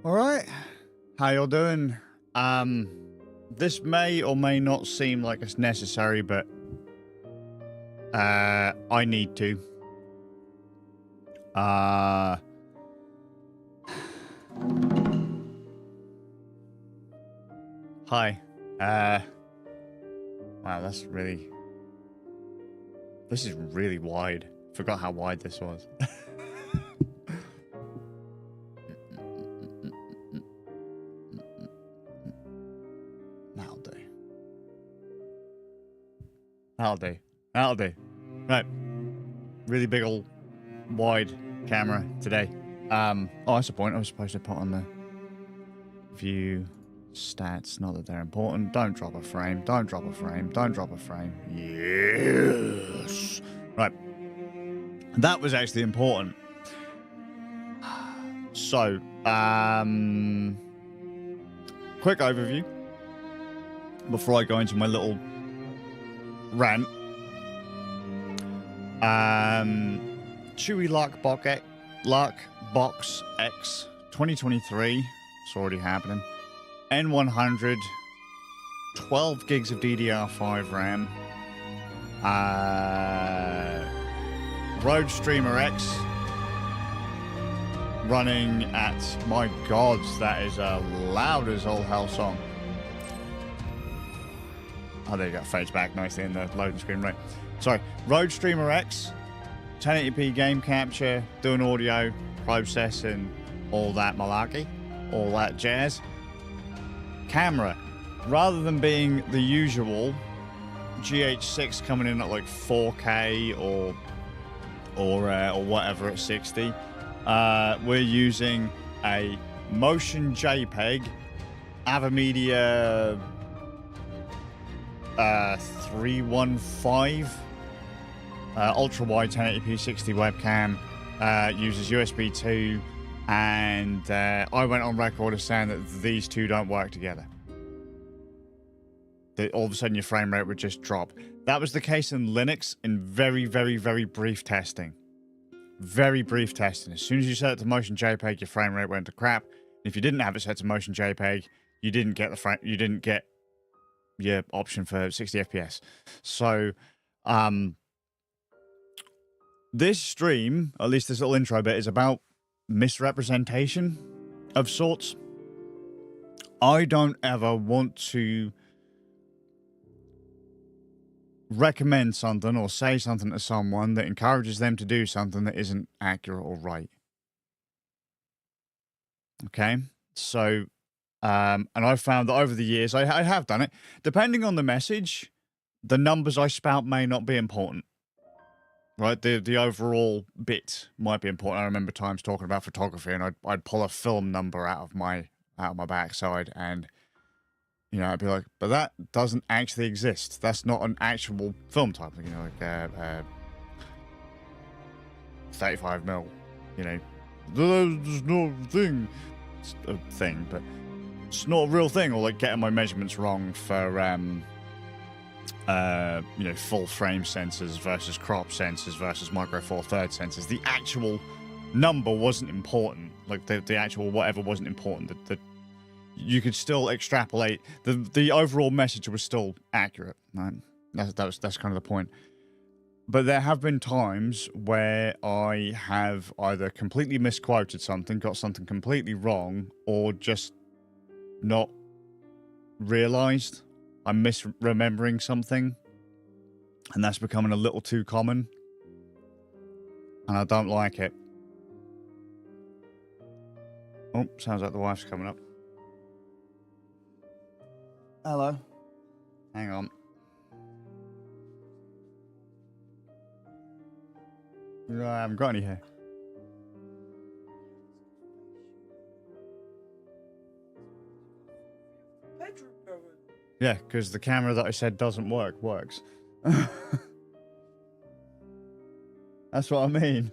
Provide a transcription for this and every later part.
All right, how y'all doing? This may or may not seem like it's necessary, but I need to. Hi. Wow, this is really wide. Forgot how wide this was. That'll do. Right. Really big old wide camera today. Oh, that's the point. I was supposed to put on the view stats. Not that they're important. Don't drop a frame. Don't drop a frame. Don't drop a frame. Yes. Right. That was actually important. So, quick overview before I go into my little rant. Chewy Lockbox X 2023. It's already happening. N100, 12 gigs of DDR5 RAM. Road Streamer X running at, my God, that is a loud as all hell song. Oh, there you go. Fades back nicely in the loading screen, right? Sorry. Road Streamer X, 1080p game capture, doing audio, processing, all that malarkey, all that jazz. Camera, rather than being the usual GH6 coming in at like 4K or whatever at 60. We're using a motion JPEG AVerMedia 315 ultra wide 1080p 60 webcam, uses USB 2, and I went on record as saying that these two don't work together. That all of a sudden your frame rate would just drop. That was the case in Linux in very, very, very brief testing. Very brief testing. As soon as you set it to motion JPEG, your frame rate went to crap. If you didn't have it set to motion JPEG, you didn't get your option for 60 FPS. So, this stream, at least this little intro bit, is about misrepresentation of sorts. I don't ever want to recommend something or say something to someone that encourages them to do something that isn't accurate or right. Okay? So, and I've found that over the years, I have done it. Depending on the message, the numbers I spout may not be important. Right? The overall bit might be important. I remember times talking about photography, and I'd pull a film number out of my backside, and you know, I'd be like, but that doesn't actually exist. That's not an actual film type. You know, like 35mm. You know, there's no thing. It's a thing, but it's not a real thing. Or like getting my measurements wrong for you know, full frame sensors versus crop sensors versus micro four thirds sensors. The actual number wasn't important. Like the actual whatever wasn't important. The you could still extrapolate. The overall message was still accurate. Right? That's kind of the point. But there have been times where I have either completely misquoted something, got something completely wrong, or just not realized I'm misremembering something, and that's becoming a little too common, and I don't like it. Oh, sounds like the wife's coming up. Hello. Hang on. I haven't got any here. Yeah, because the camera that I said doesn't work works. That's what I mean.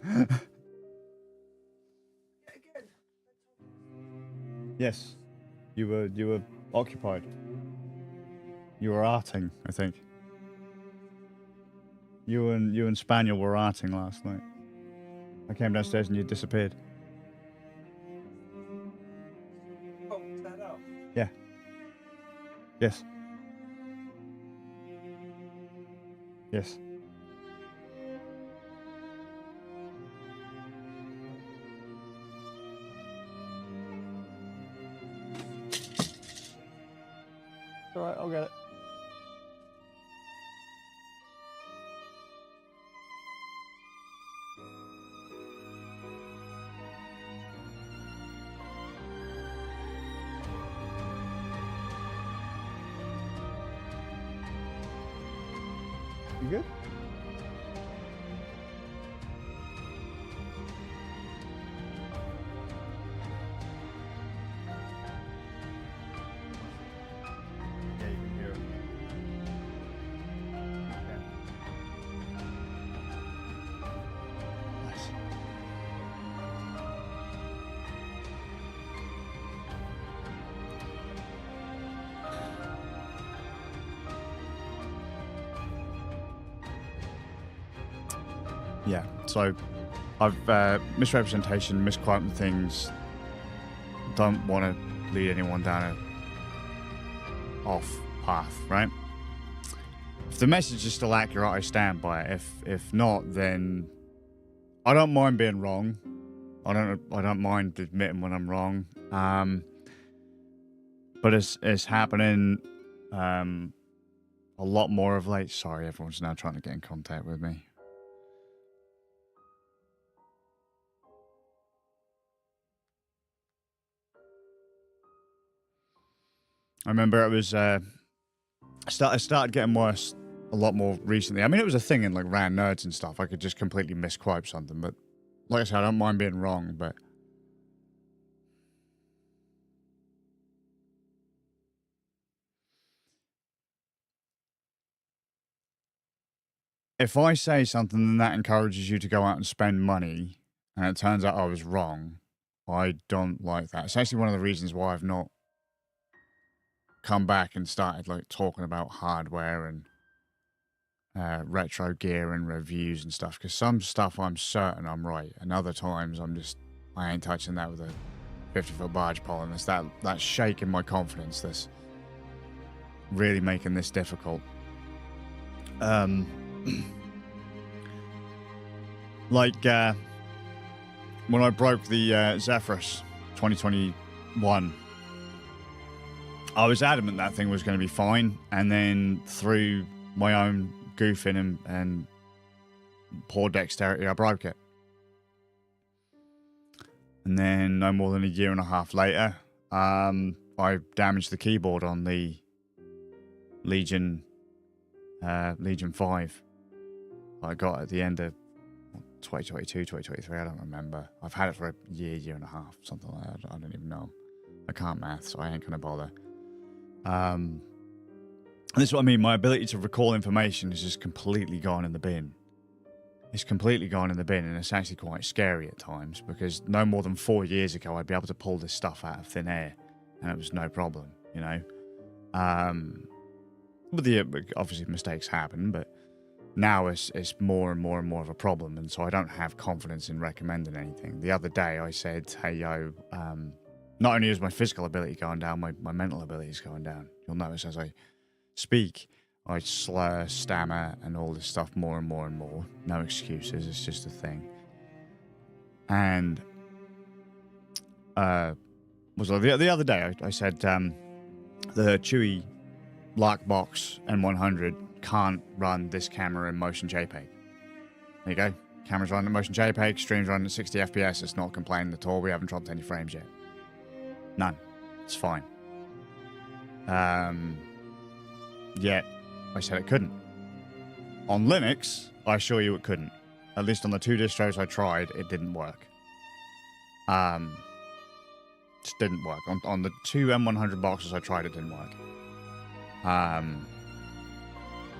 Yes, you were occupied. You were arting, I think. You and Spaniel were arting last night. I came downstairs and you disappeared. Oh, is that out? Yeah. Yes. Yes. All right, I'll get it. You good? Yeah, you can hear it. Yeah. Nice. Yeah, so I've misrepresentation, misquoting things. Don't want to lead anyone down a off path, right? If the message is still accurate, I stand by it. If not, then I don't mind being wrong. I don't mind admitting when I'm wrong. But it's happening a lot more of late. Sorry, everyone's now trying to get in contact with me. I remember it was, it started getting worse a lot more recently. I mean, it was a thing in like Rand Nerds and stuff. I could just completely misquote something, but like I said, I don't mind being wrong, but if I say something and that encourages you to go out and spend money and it turns out I was wrong, I don't like that. It's actually one of the reasons why I've not come back and started like talking about hardware and retro gear and reviews and stuff, because some stuff I'm certain I'm right, and other times I ain't touching that with a 50-foot barge pole, and it's that shaking my confidence that's really making this difficult. Like when I broke the Zephyrus 2021, I was adamant that thing was going to be fine, and then through my own goofing and poor dexterity, I broke it. And then no more than a year and a half later, I damaged the keyboard on the Legion 5 I got at the end of 2022, 2023, I don't remember. I've had it for a year and a half, something like that. I don't even know. I can't math, so I ain't gonna bother. This is what I mean. My ability to recall information is just completely gone in the bin. It's completely gone in the bin, and it's actually quite scary at times, because no more than 4 years ago, I'd be able to pull this stuff out of thin air, and it was no problem, you know? But obviously mistakes happen, but now it's more and more and more of a problem, and so I don't have confidence in recommending anything. The other day I said, hey, yo, not only is my physical ability going down, my mental ability is going down. You'll notice as I speak, I slur, stammer, and all this stuff more and more and more. No excuses, it's just a thing. And the other day I said the Chewy Larkbox N100 can't run this camera in motion JPEG. There you go. Camera's running in motion JPEG, stream's running at 60 FPS. It's not complaining at all. We haven't dropped any frames yet. None. It's fine. Yet I said it couldn't. On Linux, I assure you it couldn't. At least on the 2 distros I tried, it didn't work. Just didn't work. On the 2 M100 boxes I tried, it didn't work.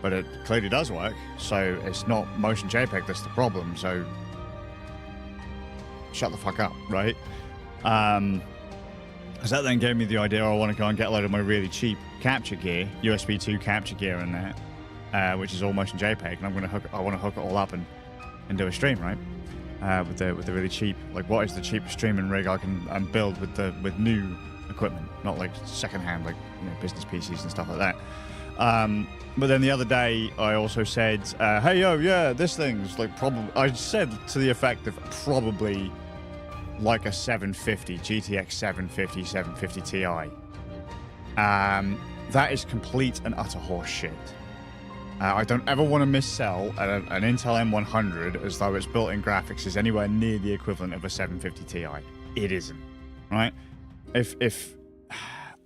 But it clearly does work, so it's not motion JPEG that's the problem, so shut the fuck up, right? Because that then gave me the idea I want to go and get a load of my really cheap capture gear, USB 2 capture gear in there, which is all motion JPEG, and I want to hook it all up and do a stream, right? With the really cheap, like, what is the cheapest streaming rig I can build with new equipment, not like secondhand, like, you know, business PCs and stuff like that. But then the other day I also said, hey, yo, yeah, this thing's like probably, I said to the effect of probably like a 750, GTX 750, 750 Ti. That is complete and utter horse shit. I don't ever want to missell an Intel M100 as though its built-in graphics is anywhere near the equivalent of a 750 Ti. It isn't, right? If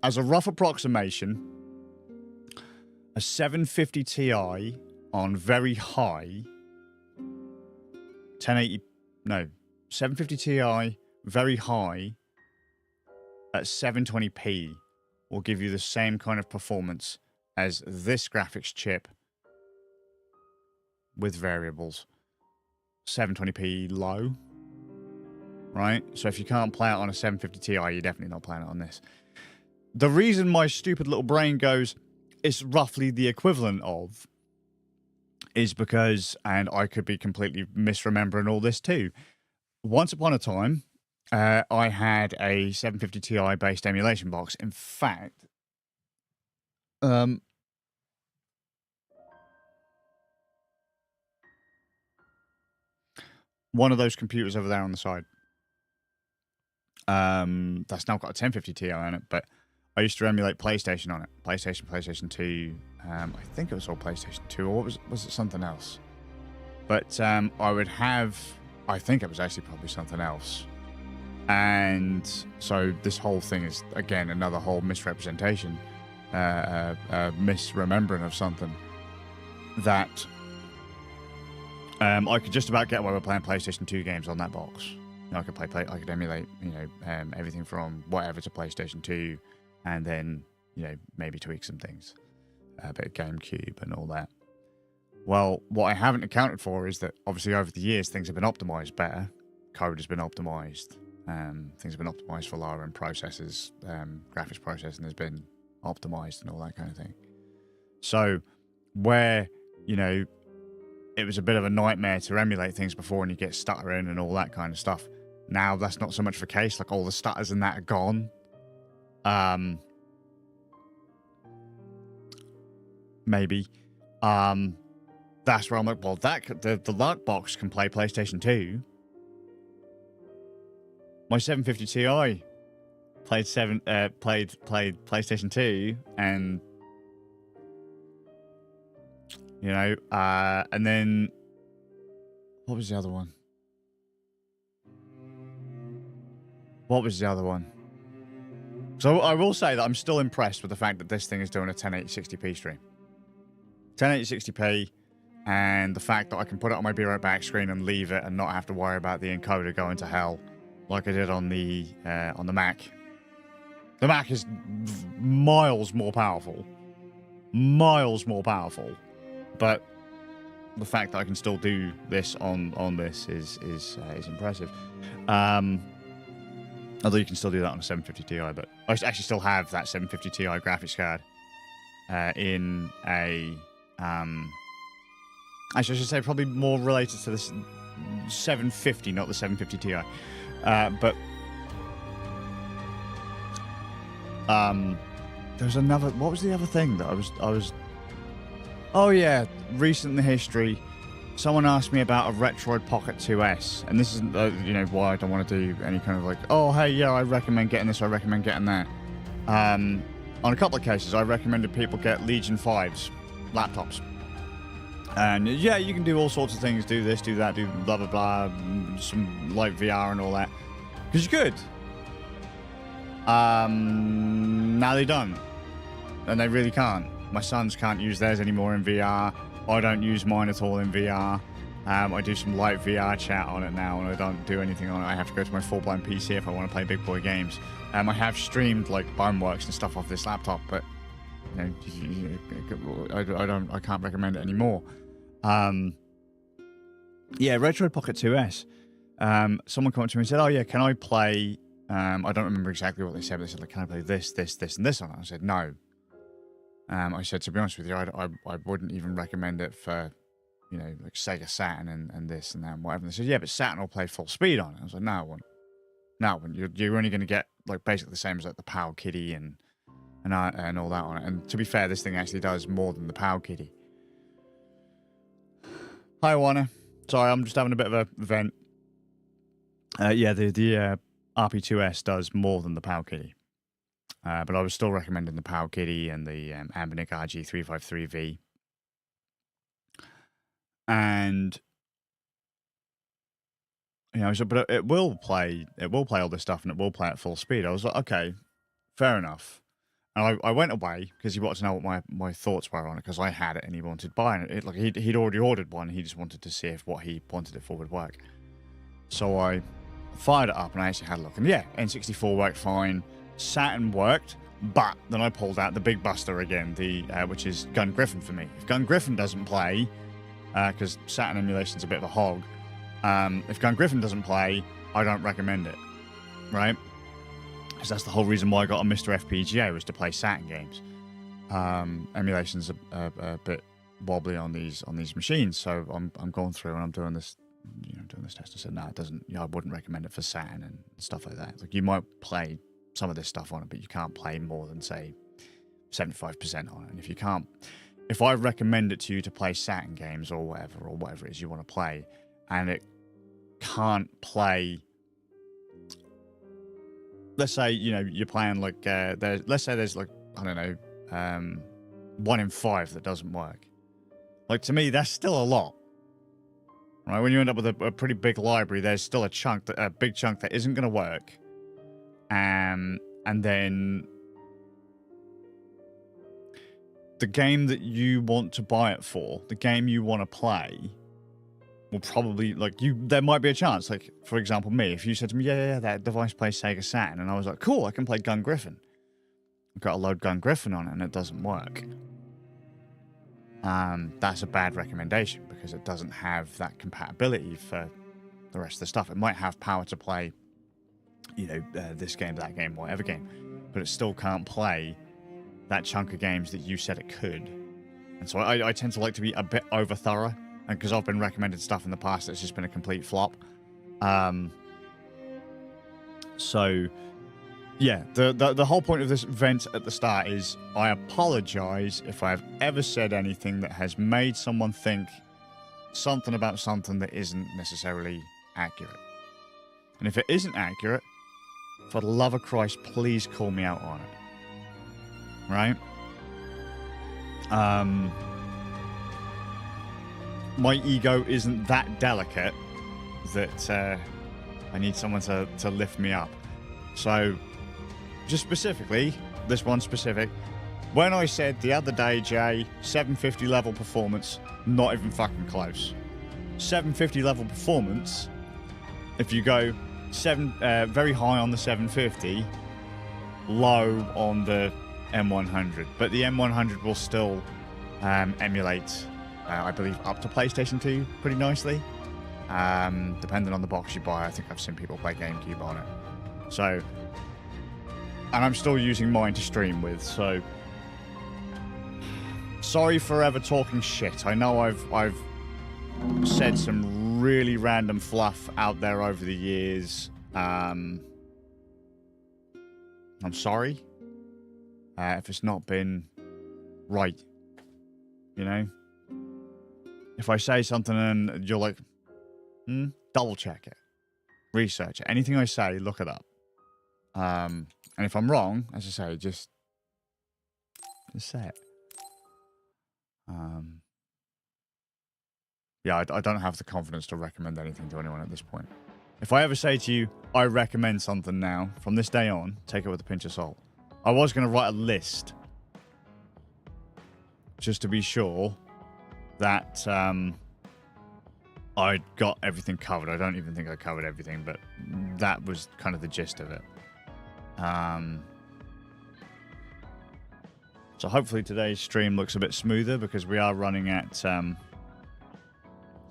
as a rough approximation, a 750 Ti on very high 750 Ti very high at 720p will give you the same kind of performance as this graphics chip with variables. 720p low, right? So if you can't play it on a 750 Ti, you're definitely not playing it on this. The reason my stupid little brain goes, it's roughly the equivalent of, is because, and I could be completely misremembering all this too, once upon a time, I had a 750 Ti based emulation box. In fact, one of those computers over there on the side, that's now got a 1050 Ti on it, but I used to emulate PlayStation on it. PlayStation 2. I think it was all PlayStation 2, or was it something else? But I would have, I think it was actually probably something else. And so this whole thing is, again, another whole misrepresentation, misremembering of something. that I could just about get away with playing PlayStation 2 games on that box. You know, I could emulate, you know, everything from whatever to PlayStation 2, and then, you know, maybe tweak some things, a bit of GameCube and all that. Well, what I haven't accounted for is that obviously over the years things have been optimized better. Code has been optimized. Things have been optimized for lower end processors. Graphics processing has been optimized and all that kind of thing. So where, you know, it was a bit of a nightmare to emulate things before and you get stuttering and all that kind of stuff. Now that's not so much the case. Like all the stutters and that are gone. Maybe. That's where I'm like, well, the Lockbox can play PlayStation 2. My 750 Ti played PlayStation 2, and you know, and then what was the other one? So I will say that I'm still impressed with the fact that this thing is doing a 1080-60p stream. 1080-60p, and the fact that I can put it on my Be Right Back screen and leave it and not have to worry about the encoder going to hell like I did on the Mac. The Mac is miles more powerful. But the fact that I can still do this on this is impressive. Although you can still do that on a 750 Ti, but I actually still have that 750 Ti graphics card in a actually I should say probably more related to this 750, not the 750 Ti. But there's another. What was the other thing that I was? Oh yeah, recent in the history, someone asked me about a Retroid Pocket 2S, and this isn't you know why I don't want to do any kind of like, oh hey yeah, I recommend getting this, I recommend getting that. On a couple of cases, I recommended people get Legion 5s laptops. And yeah, you can do all sorts of things, do this, do that, do blah, blah, blah, some light VR and all that. Because you could. Now they don't. And they really can't. My sons can't use theirs anymore in VR. I don't use mine at all in VR. I do some light VR chat on it now, and I don't do anything on it. I have to go to my full-blown PC if I want to play big boy games. I have streamed like Boneworks and stuff off this laptop, but you know, I can't recommend it anymore. Yeah, Retroid Pocket 2S. Someone came up to me and said, "Oh yeah, can I play?" I don't remember exactly what they said, but they said, "Like, can I play this, this, this, and this on it?" I said, "No." I said, to be honest with you, I wouldn't even recommend it for, you know, like Sega Saturn and this and that and whatever. And they said, "Yeah, but Saturn will play full speed on it." I was like, "No, I won't. No, I won't. You're only going to get like basically the same as like the PAL Kitty and all that on it." And to be fair, this thing actually does more than the PAL Kitty. Hi, Warner. Sorry, I'm just having a bit of a vent. Yeah, the RP2S does more than the PAL Kitty. But I was still recommending the PAL Kitty and the Ambinic RG353V. And you know, but it will play all this stuff and it will play at full speed. I was like, okay, fair enough. And I went away because he wanted to know what my thoughts were on it, because I had it and he wanted buying it. Like he'd already ordered one. He just wanted to see if what he wanted it for would work. So I fired it up and I actually had a look. And yeah, N64 worked fine. Saturn worked, but then I pulled out the big buster again, which is Gun Griffin for me. If Gun Griffin doesn't play, because Saturn emulation's a bit of a hog, if Gun Griffin doesn't play, I don't recommend it, right? Because that's the whole reason why I got a Mr. FPGA, was to play Saturn games. Emulation's a bit wobbly on these machines, so I'm going through and I'm doing this, doing this test. I said, no, it doesn't. I wouldn't recommend it for Saturn and stuff like that. Like, you might play some of this stuff on it, but you can't play more than say 75% on it. And if I recommend it to you to play Saturn games or whatever it is you want to play, and it can't play. Let's say, you're playing like, let's say there's like, I don't know, 1 in 5 that doesn't work. Like, to me, that's still a lot. Right? When you end up with a pretty big library, there's still a big chunk that isn't going to work. And then the game that you want to buy it for, the game you want to play, will probably, like, there might be a chance, like, for example, me, if you said to me, yeah, that device plays Sega Saturn, and I was like, cool, I can play Gun Griffin. I've got to load Gun Griffin on it, and it doesn't work. That's a bad recommendation, because it doesn't have that compatibility for the rest of the stuff. It might have power to play, you know, this game, that game, whatever game, but it still can't play that chunk of games that you said it could. And so I tend to like to be a bit over thorough, and because I've been recommended stuff in the past that's just been a complete flop. So yeah, the whole point of this event at the start is I apologize if I've ever said anything that has made someone think something about something that isn't necessarily accurate. And if it isn't accurate, for the love of Christ, please call me out on it. Right? My ego isn't that delicate that I need someone to lift me up. So, just specifically, this one specific, when I said the other day, Jay, 750 level performance, not even fucking close. 750 level performance, if you go very high on the 750, low on the M100. But the M100 will still emulate, I believe, up to PlayStation 2 pretty nicely. Depending on the box you buy, I think I've seen people play GameCube on it. So, and I'm still using mine to stream with, so sorry for ever talking shit. I know I've said some really random fluff out there over the years. I'm sorry if it's not been right, you know? If I say something and you're like, double check it, research it. Anything I say, look it up. And if I'm wrong, as I say, just say it. Yeah, I don't have the confidence to recommend anything to anyone at this point. If I ever say to you, I recommend something now, from this day on, take it with a pinch of salt. I was going to write a list, just to be sure that I got everything covered. I don't even think I covered everything, but that was kind of the gist of it. So hopefully today's stream looks a bit smoother, because we are running at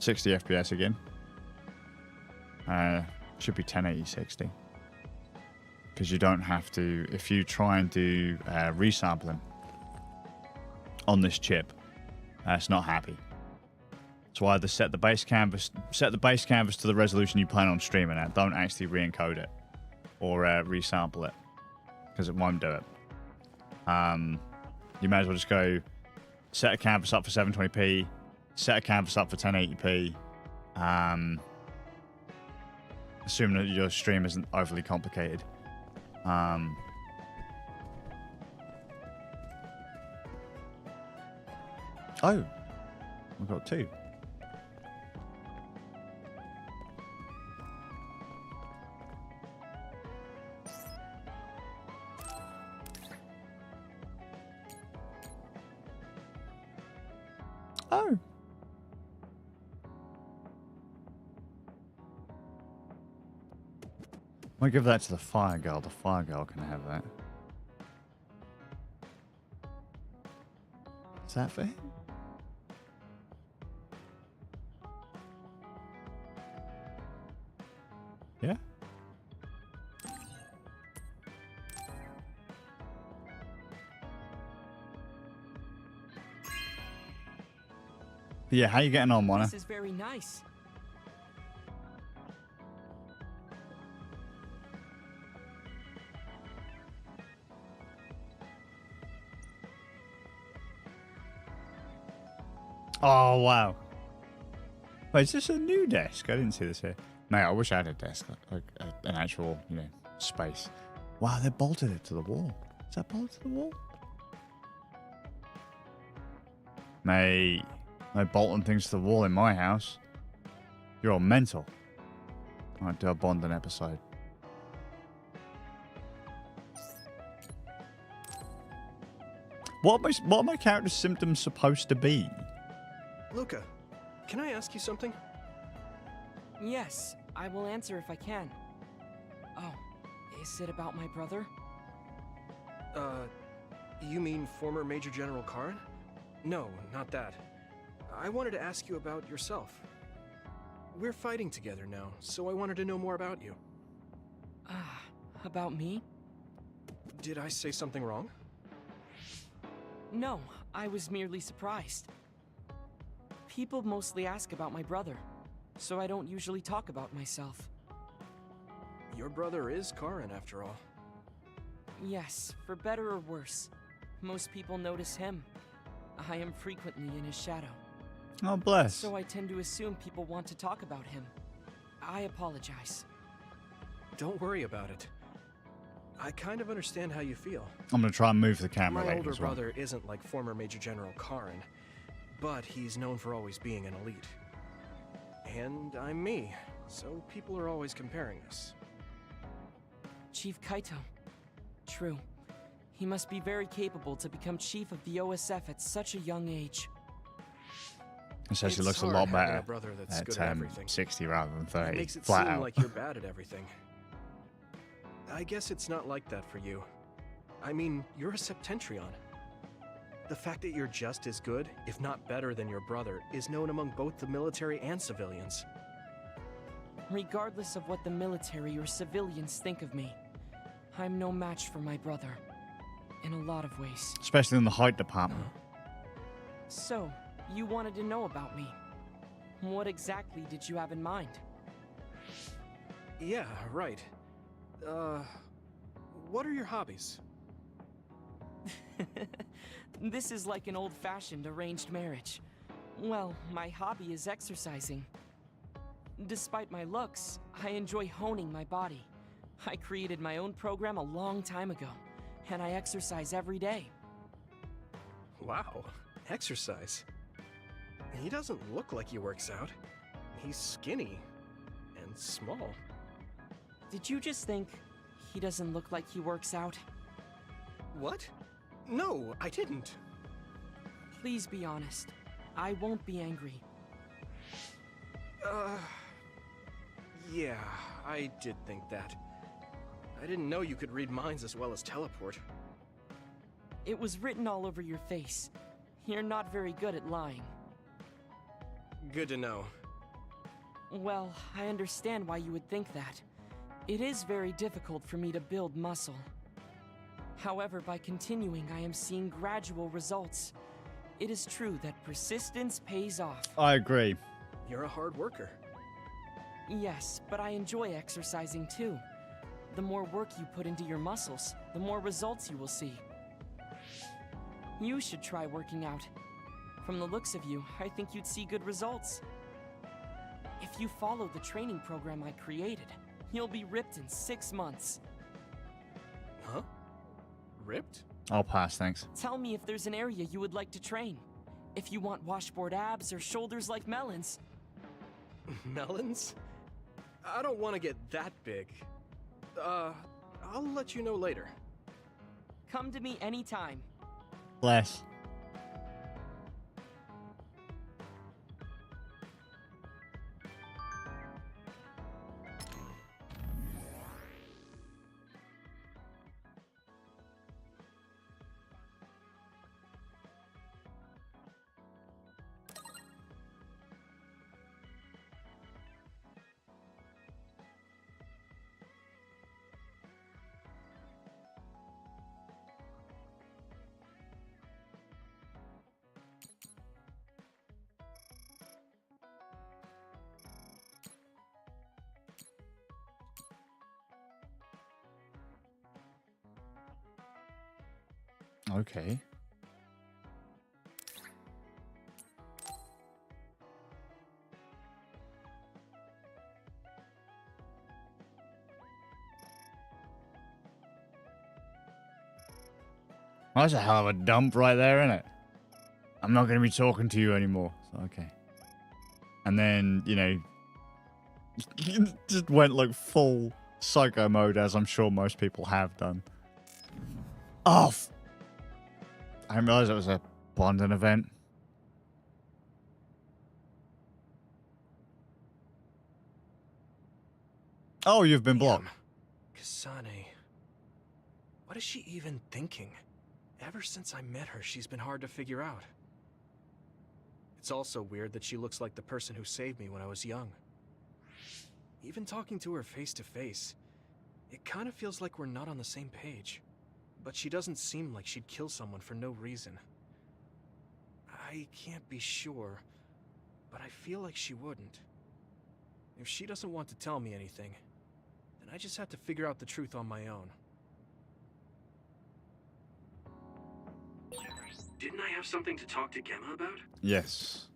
60 FPS again. Should be 1080 60. Because you don't have to, if you try and do resampling on this chip, it's not happy. So either set the base canvas to the resolution you plan on streaming at. Don't actually re-encode it or resample it, because it won't do it. You may as well just go set a canvas up for 720p, set a canvas up for 1080p, assuming that your stream isn't overly complicated. Oh, we've got two. Oh. Might give that to the fire girl. The fire girl can have that. Is that for him? Yeah. Yeah, how you getting on, Mona? This is very nice. Oh, wow. Wait, is this a new desk? I didn't see this here. Mate, I wish I had a desk, like an actual, you know, space. Wow, they bolted it to the wall. Is that bolted to the wall? Mate, no bolting things to the wall in my house. You're all mental. I might do a bonding episode. What are my character's symptoms supposed to be? Luca, can I ask you something? Yes, I will answer if I can. Oh, is it about my brother? You mean former Major General Karen? No, not that. I wanted to ask you about yourself. We're fighting together now, so I wanted to know more about you. Ah, about me? Did I say something wrong? No, I was merely surprised. People mostly ask about my brother, so I don't usually talk about myself. Your brother is Karen, after all. Yes, for better or worse. Most people notice him. I am frequently in his shadow. Oh, bless. So I tend to assume people want to talk about him. I apologize. Don't worry about it. I kind of understand how you feel. I'm going to try and move the camera My later older as well. brother isn't like former Major General Karen, but he's known for always being an elite. And I'm me, so people are always comparing us. Chief Kaito. True. He must be very capable to become chief of the OSF at such a young age. It says he It's looks a hard lot having better a brother that's at good at everything. 60 rather than It 30. makes it Flat seem out. like you're bad at everything. I guess it's not like that for you. I mean, you're a Septentrion. The fact that you're just as good, if not better than your brother, is known among both the military and civilians. Regardless of what the military or civilians think of me, I'm no match for my brother. In a lot of ways. Especially in the height department. So, you wanted to know about me. What exactly did you have in mind? Yeah, right. What are your hobbies? This is like an old-fashioned arranged marriage. Well, my hobby is exercising. Despite my looks, I enjoy honing my body. I created my own program a long time ago, and I exercise every day. Wow, exercise. He doesn't look like he works out. He's skinny and small. Did you just think he doesn't look like he works out? What? No, I didn't. Please be honest. I won't be angry. Yeah, I did think that. I didn't know you could read minds as well as teleport. It was written all over your face. You're not very good at lying. Good to know. Well, I understand why you would think that. It is very difficult for me to build muscle. However, by continuing, I am seeing gradual results. It is true that persistence pays off. I agree. You're a hard worker. Yes, but I enjoy exercising too. The more work you put into your muscles, the more results you will see. You should try working out. From the looks of you, I think you'd see good results. If you follow the training program I created, you'll be ripped in 6 months. Huh? Ripped? I'll pass, thanks. Tell me if there's an area you would like to train. If you want washboard abs or shoulders like melons. Melons? I don't want to get that big. I'll let you know later. Come to me anytime. Bless. Okay. Well, that's a hell of a dump right there, isn't it? I'm not going to be talking to you anymore. So, okay. And then, you know, just went like full psycho mode, as I'm sure most people have done. Oh, I didn't realize it was a bonding event. Oh, you've been blocked. Kasane. What is she even thinking? Ever since I met her, she's been hard to figure out. It's also weird that she looks like the person who saved me when I was young. Even talking to her face to face, it kind of feels like we're not on the same page. But she doesn't seem like she'd kill someone for no reason. I can't be sure, but I feel like she wouldn't. If she doesn't want to tell me anything, then I just have to figure out the truth on my own. Didn't I have something to talk to Gemma about? Yes.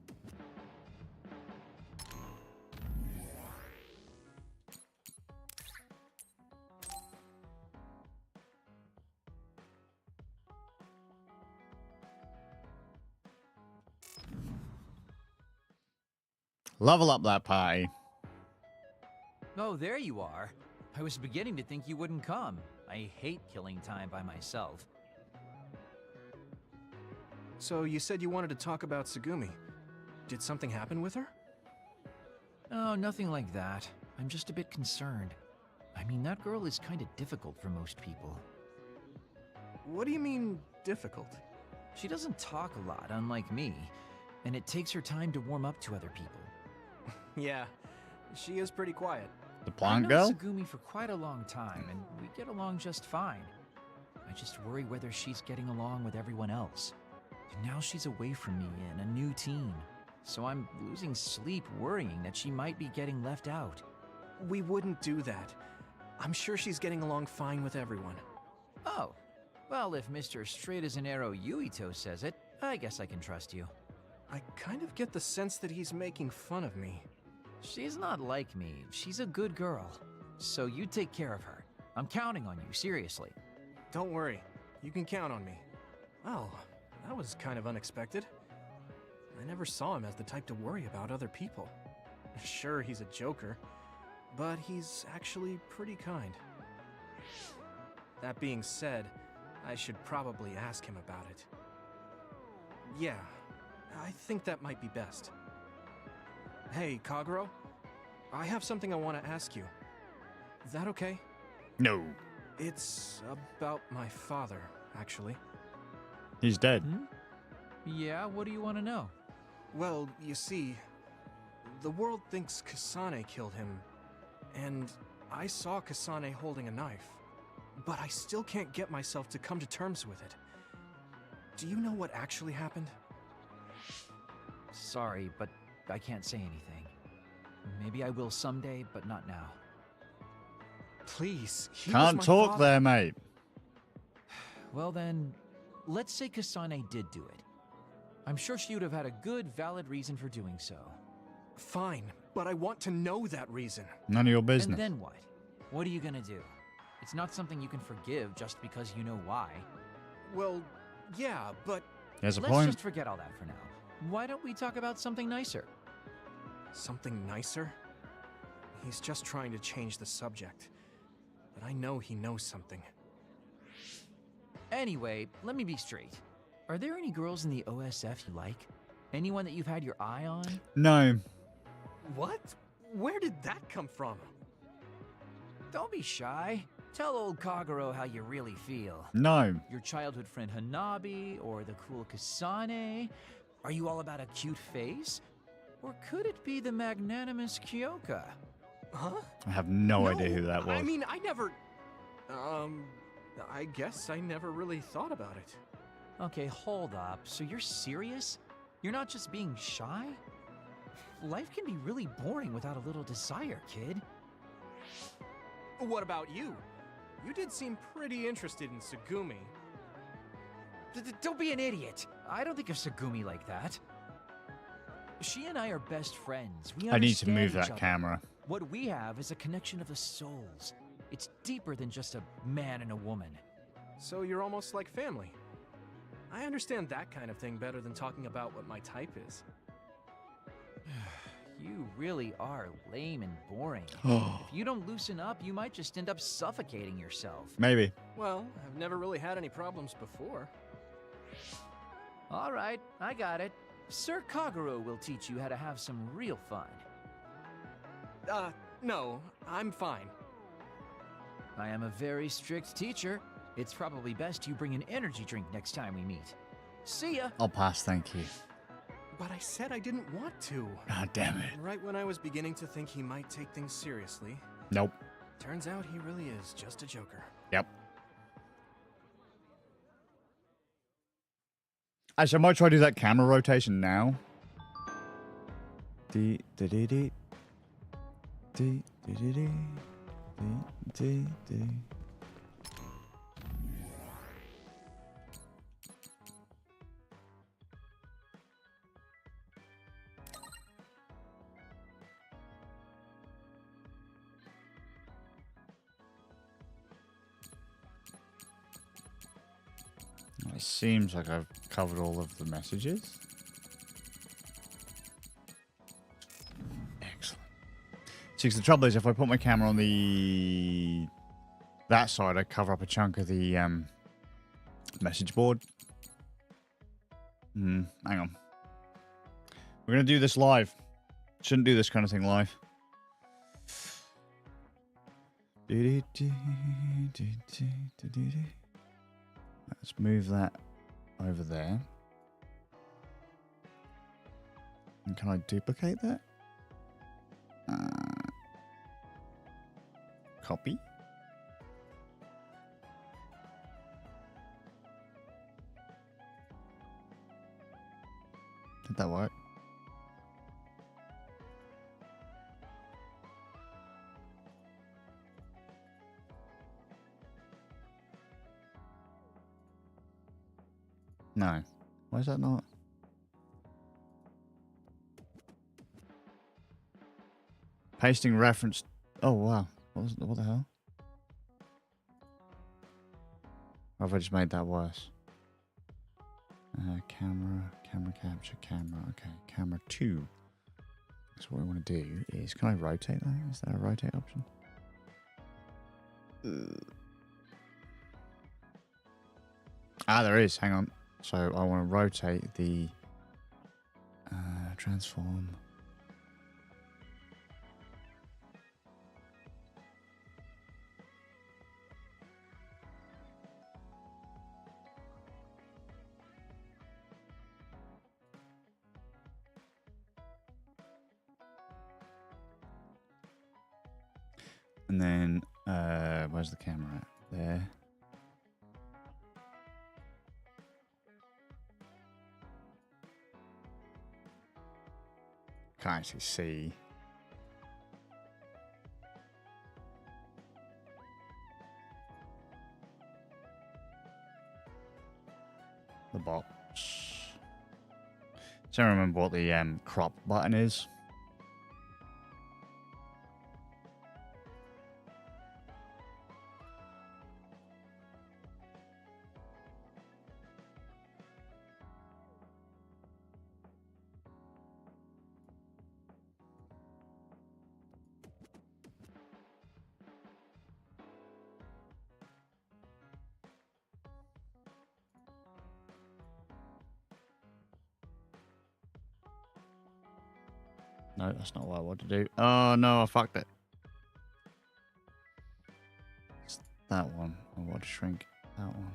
Level up that party. Oh, there you are. I was beginning to think you wouldn't come. I hate killing time by myself. So you said you wanted to talk about Tsugumi. Did something happen with her? Oh, nothing like that. I'm just a bit concerned. I mean, that girl is kind of difficult for most people. What do you mean, difficult? She doesn't talk a lot, unlike me, and it takes her time to warm up to other people. Yeah, she is pretty quiet. The plant I know girl? Tsugumi for quite a long time, and we get along just fine. I just worry whether she's getting along with everyone else. And now she's away from me and a new teen. So I'm losing sleep worrying that she might be getting left out. We wouldn't do that. I'm sure she's getting along fine with everyone. Oh, well, if Mr. Straight as an Arrow Yuito says it, I guess I can trust you. I kind of get the sense that he's making fun of me. She's not like me. She's a good girl. So you take care of her. I'm counting on you, seriously. Don't worry. You can count on me. Well, that was kind of unexpected. I never saw him as the type to worry about other people. Sure, he's a joker, but he's actually pretty kind. That being said, I should probably ask him about it. Yeah, I think that might be best. Hey, Kagero, I have something I want to ask you. Is that okay? No. It's about my father, actually. He's dead. Hmm? Yeah, what do you want to know? Well, you see, the world thinks Kasane killed him, and I saw Kasane holding a knife, but I still can't get myself to come to terms with it. Do you know what actually happened? Sorry, but I can't say anything. Maybe I will someday, but not now. Please, he was Can't my talk father. there, mate. Well then, let's say Kasane did do it. I'm sure she would have had a good, valid reason for doing so. Fine, but I want to know that reason. None of your business. And then what? What are you gonna do? It's not something you can forgive just because you know why. Well, yeah, but There's a Let's point. just forget all that for now. Why don't we talk about something nicer? something nicer? He's just trying to change the subject, but I know he knows something. Anyway, let me be straight. Are there any girls in the OSF you like? Anyone that you've had your eye on? No. What? Where did that come from? Don't be shy. Tell old Kagero how you really feel. No. Your childhood friend Hanabi, or the cool Kasane? Are you all about a cute face? Or could it be the magnanimous Kyoka? Huh? I have no idea who that was. I mean, I never... I guess I never really thought about it. Okay, hold up. So you're serious? You're not just being shy? Life can be really boring without a little desire, kid. What about you? You did seem pretty interested in Tsugumi. Don't be an idiot. I don't think of Tsugumi like that. She and I are best friends. We I need to understand move each that other. camera. What we have is a connection of the souls. It's deeper than just a man and a woman. So you're almost like family. I understand that kind of thing better than talking about what my type is. You really are lame and boring. Oh, If you don't loosen up, you might just end up suffocating yourself. maybe. Well, I've never really had any problems before. All right, I got it. Sir Kagero will teach you how to have some real fun. No, I'm fine. I am a very strict teacher. It's probably best you bring an energy drink next time we meet. See ya! I'll pass, thank you. But I said I didn't want to. God damn it. Right when I was beginning to think he might take things seriously, Nope. turns out he really is just a joker. Yep. Actually, I might try to do that camera rotation now. Dee dee dee dee. Dee dee dee dee. Dee dee dee. It seems like I've covered all of the messages. Excellent. See, 'cause the trouble is, if I put my camera on that side, I cover up a chunk of the message board. Hang on. We're gonna do this live. Shouldn't do this kind of thing live. Let's move that over there. And can I duplicate that? Copy. Did that work? No. Why is that not? Pasting reference. Oh wow. What the hell? Or have I just made that worse? Camera capture, camera. Okay, camera 2. So what I want to do is, can I rotate that? Is there a rotate option? There is. Hang on. So I want to rotate the transform. And then where's the camera at? There. Can't actually see. The box. So I remember what the crop button is. No, that's not what I want to do. Oh no, I fucked it. It's that one. I want to shrink that one.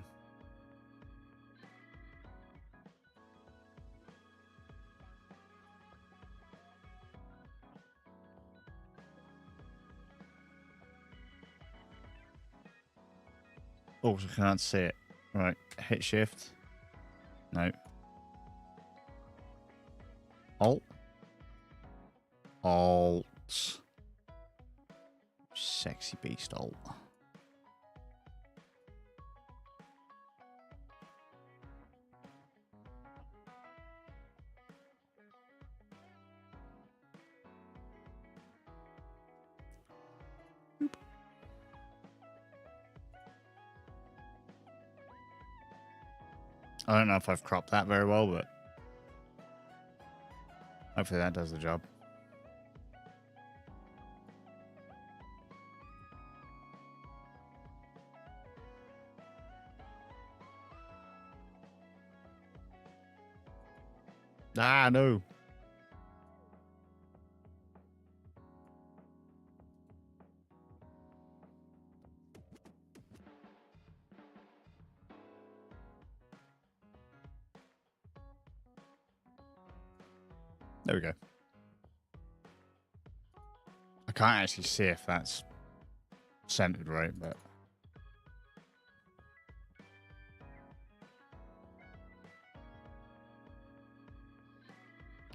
Oh, I can't see it. Right, hit shift. No. Alt. Alt. Sexy beast alt. Boop. I don't know if I've cropped that very well, but hopefully that does the job. Ah, no. There we go. I can't actually see if that's centered right, but...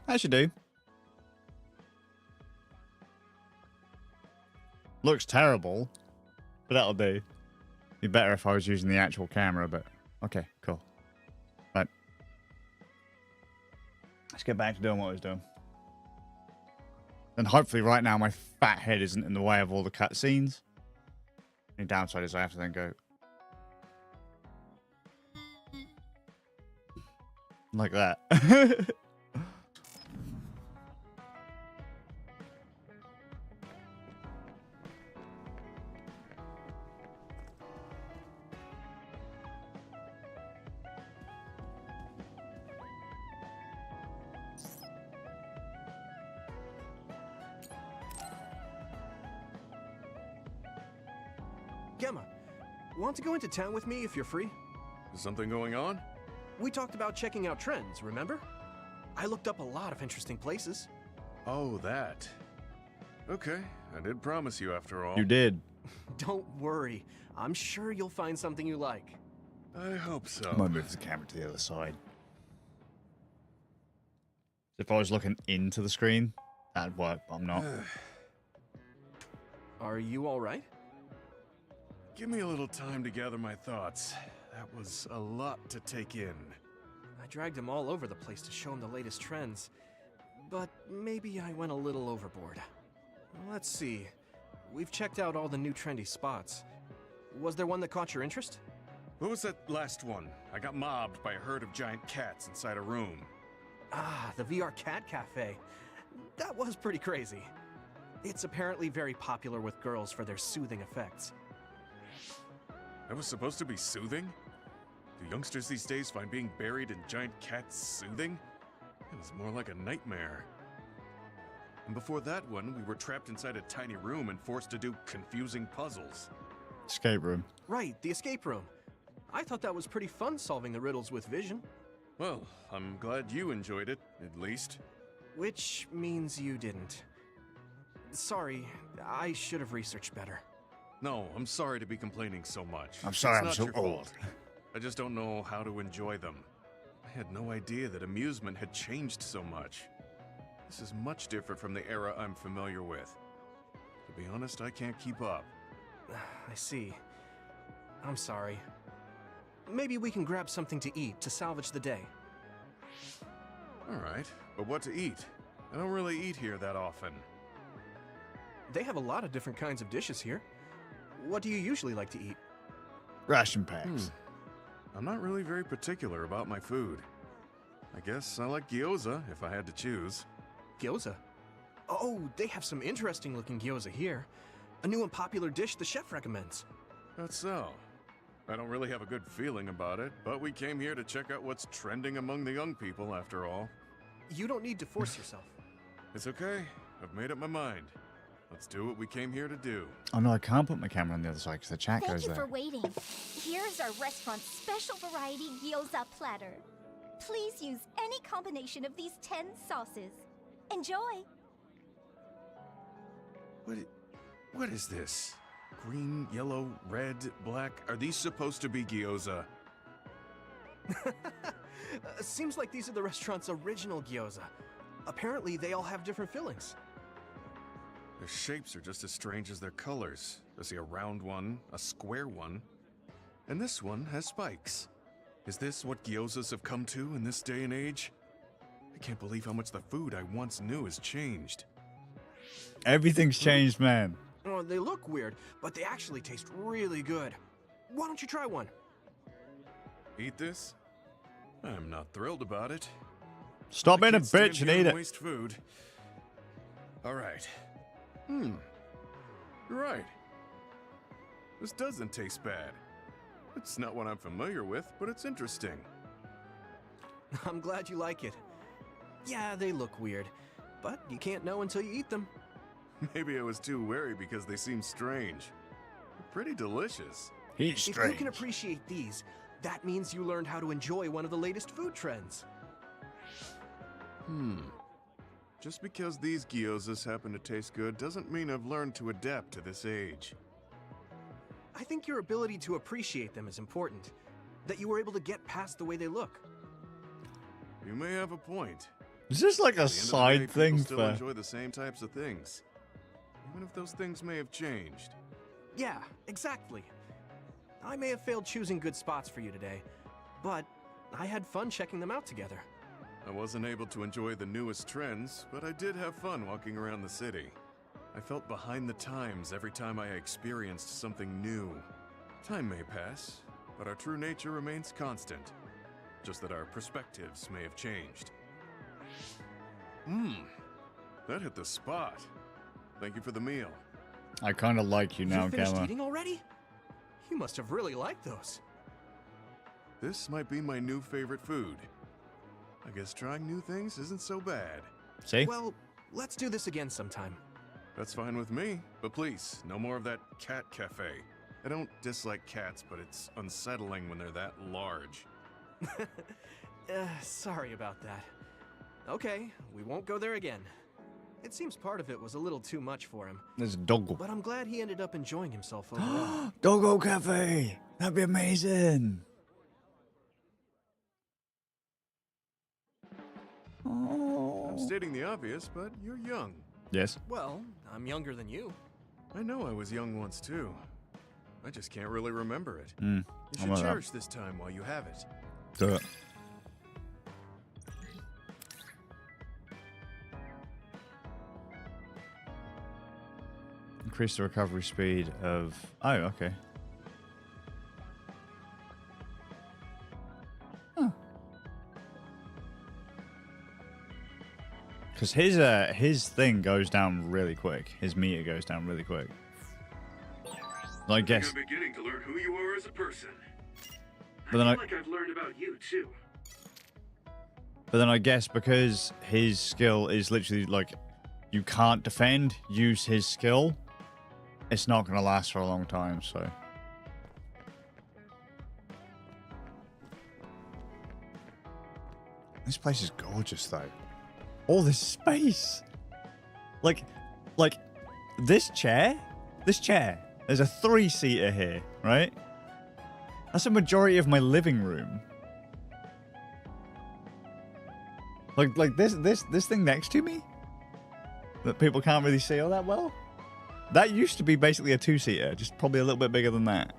I should do. Looks terrible, but that'll do. Be better if I was using the actual camera, but... Okay, cool. Right. Let's get back to doing what I was doing. And hopefully right now my fat head isn't in the way of all the cutscenes. The downside is I have to then go... like that. Gemma, want to go into town with me if you're free? Is something going on? We talked about checking out trends, remember? I looked up a lot of interesting places. Oh, that. Okay, I did promise you after all. You did. Don't worry, I'm sure you'll find something you like. I hope so. I might move the camera to the other side. If I was looking into the screen, that'd work, but I'm not. Are you alright? Give me a little time to gather my thoughts. That was a lot to take in. I dragged him all over the place to show him the latest trends, but maybe I went a little overboard. Let's see. We've checked out all the new trendy spots. Was there one that caught your interest? What was that last one? I got mobbed by a herd of giant cats inside a room. Ah, the VRChat Cafe. That was pretty crazy. It's apparently very popular with girls for their soothing effects. That was supposed to be soothing? Do youngsters these days find being buried in giant cats soothing? It was more like a nightmare. And before that one, we were trapped inside a tiny room and forced to do confusing puzzles. Escape room. Right, the escape room. I thought that was pretty fun solving the riddles with vision. Well, I'm glad you enjoyed it, at least. Which means you didn't. Sorry, I should have researched better. No, I'm sorry to be complaining so much. I'm sorry I'm It's so not your old. fault. I just don't know how to enjoy them. I had no idea that amusement had changed so much. This is much different from the era I'm familiar with. To be honest, I can't keep up. I see. I'm sorry. Maybe we can grab something to eat to salvage the day. Alright, but what to eat? I don't really eat here that often. They have a lot of different kinds of dishes here. What do you usually like to eat? Ration packs. I'm not really very particular about my food. I guess I like gyoza if I had to choose. Gyoza? Oh, they have some interesting looking gyoza here. A new and popular dish the chef recommends. That's so. I don't really have a good feeling about it, but we came here to check out what's trending among the young people after all. You don't need to force yourself. It's okay. I've made up my mind. Let's do what we came here to do. Oh no, I can't put my camera on the other side because the chat Thank goes you there. for waiting. Here's our restaurant's special variety gyoza platter. Please use any combination of these 10 sauces. Enjoy! What is this? Green, yellow, red, black. Are these supposed to be gyoza? Seems like these are the restaurant's original gyoza. Apparently, they all have different fillings. Their shapes are just as strange as their colors. I see a round one, a square one, and this one has spikes. Is this what gyozas have come to in this day and age? I can't believe how much the food I once knew has changed. Everything's changed, man. Oh, they look weird, but they actually taste really good. Why don't you try one? Eat this? I'm not thrilled about it. Stop I being a can't stand bitch and here eat it. Waste food. All right. You're right. This doesn't taste bad. It's not what I'm familiar with, but it's interesting. I'm glad you like it. Yeah, they look weird, but you can't know until you eat them. Maybe I was too wary because they seem strange. Pretty delicious. He's If you can appreciate these, that means you learned how to enjoy one of the latest food trends. Just because these gyozas happen to taste good doesn't mean I've learned to adapt to this age. I think your ability to appreciate them is important. That you were able to get past the way they look. You may have a point. Is this like a At the end of the day, side people thing still for... enjoy the same types of things, even if those things may have changed. Yeah, exactly. I may have failed choosing good spots for you today, but I had fun checking them out together. I wasn't able to enjoy the newest trends, but I did have fun walking around the city. I felt behind the times every time I experienced something new. Time may pass, but our true nature remains constant. Just that our perspectives may have changed. That hit the spot. Thank you for the meal. I kind of like you now, You finished Gamma. eating already? You must have really liked those. This might be my new favorite food. I guess trying new things isn't so bad. See? Well, let's do this again sometime. That's fine with me, but please, no more of that cat cafe. I don't dislike cats, but it's unsettling when they're that large. Sorry about that. Okay, we won't go there again. It seems part of it was a little too much for him, There's a doggo. but I'm glad he ended up enjoying himself overall. Doggo cafe! That'd be amazing! Oh. I'm stating the obvious, but you're young. Yes. Well, I'm younger than you. I know I was young once too. I just can't really remember it. Mm. You should cherish this time while you have it. Do it. Increase the recovery speed of... Oh, okay. Because his thing goes down really quick. His meter goes down really quick. I guess. I'm beginning to learn who you are as a person. But then I like I've learned about you too. But then I guess because his skill is literally like, you can't defend, use his skill, it's not going to last for a long time, so. This place is gorgeous, though. All this space. Like, this chair, there's a 3-seater here, right? That's a majority of my living room. Like this thing next to me that people can't really see all that well. That used to be basically a 2-seater, just probably a little bit bigger than that.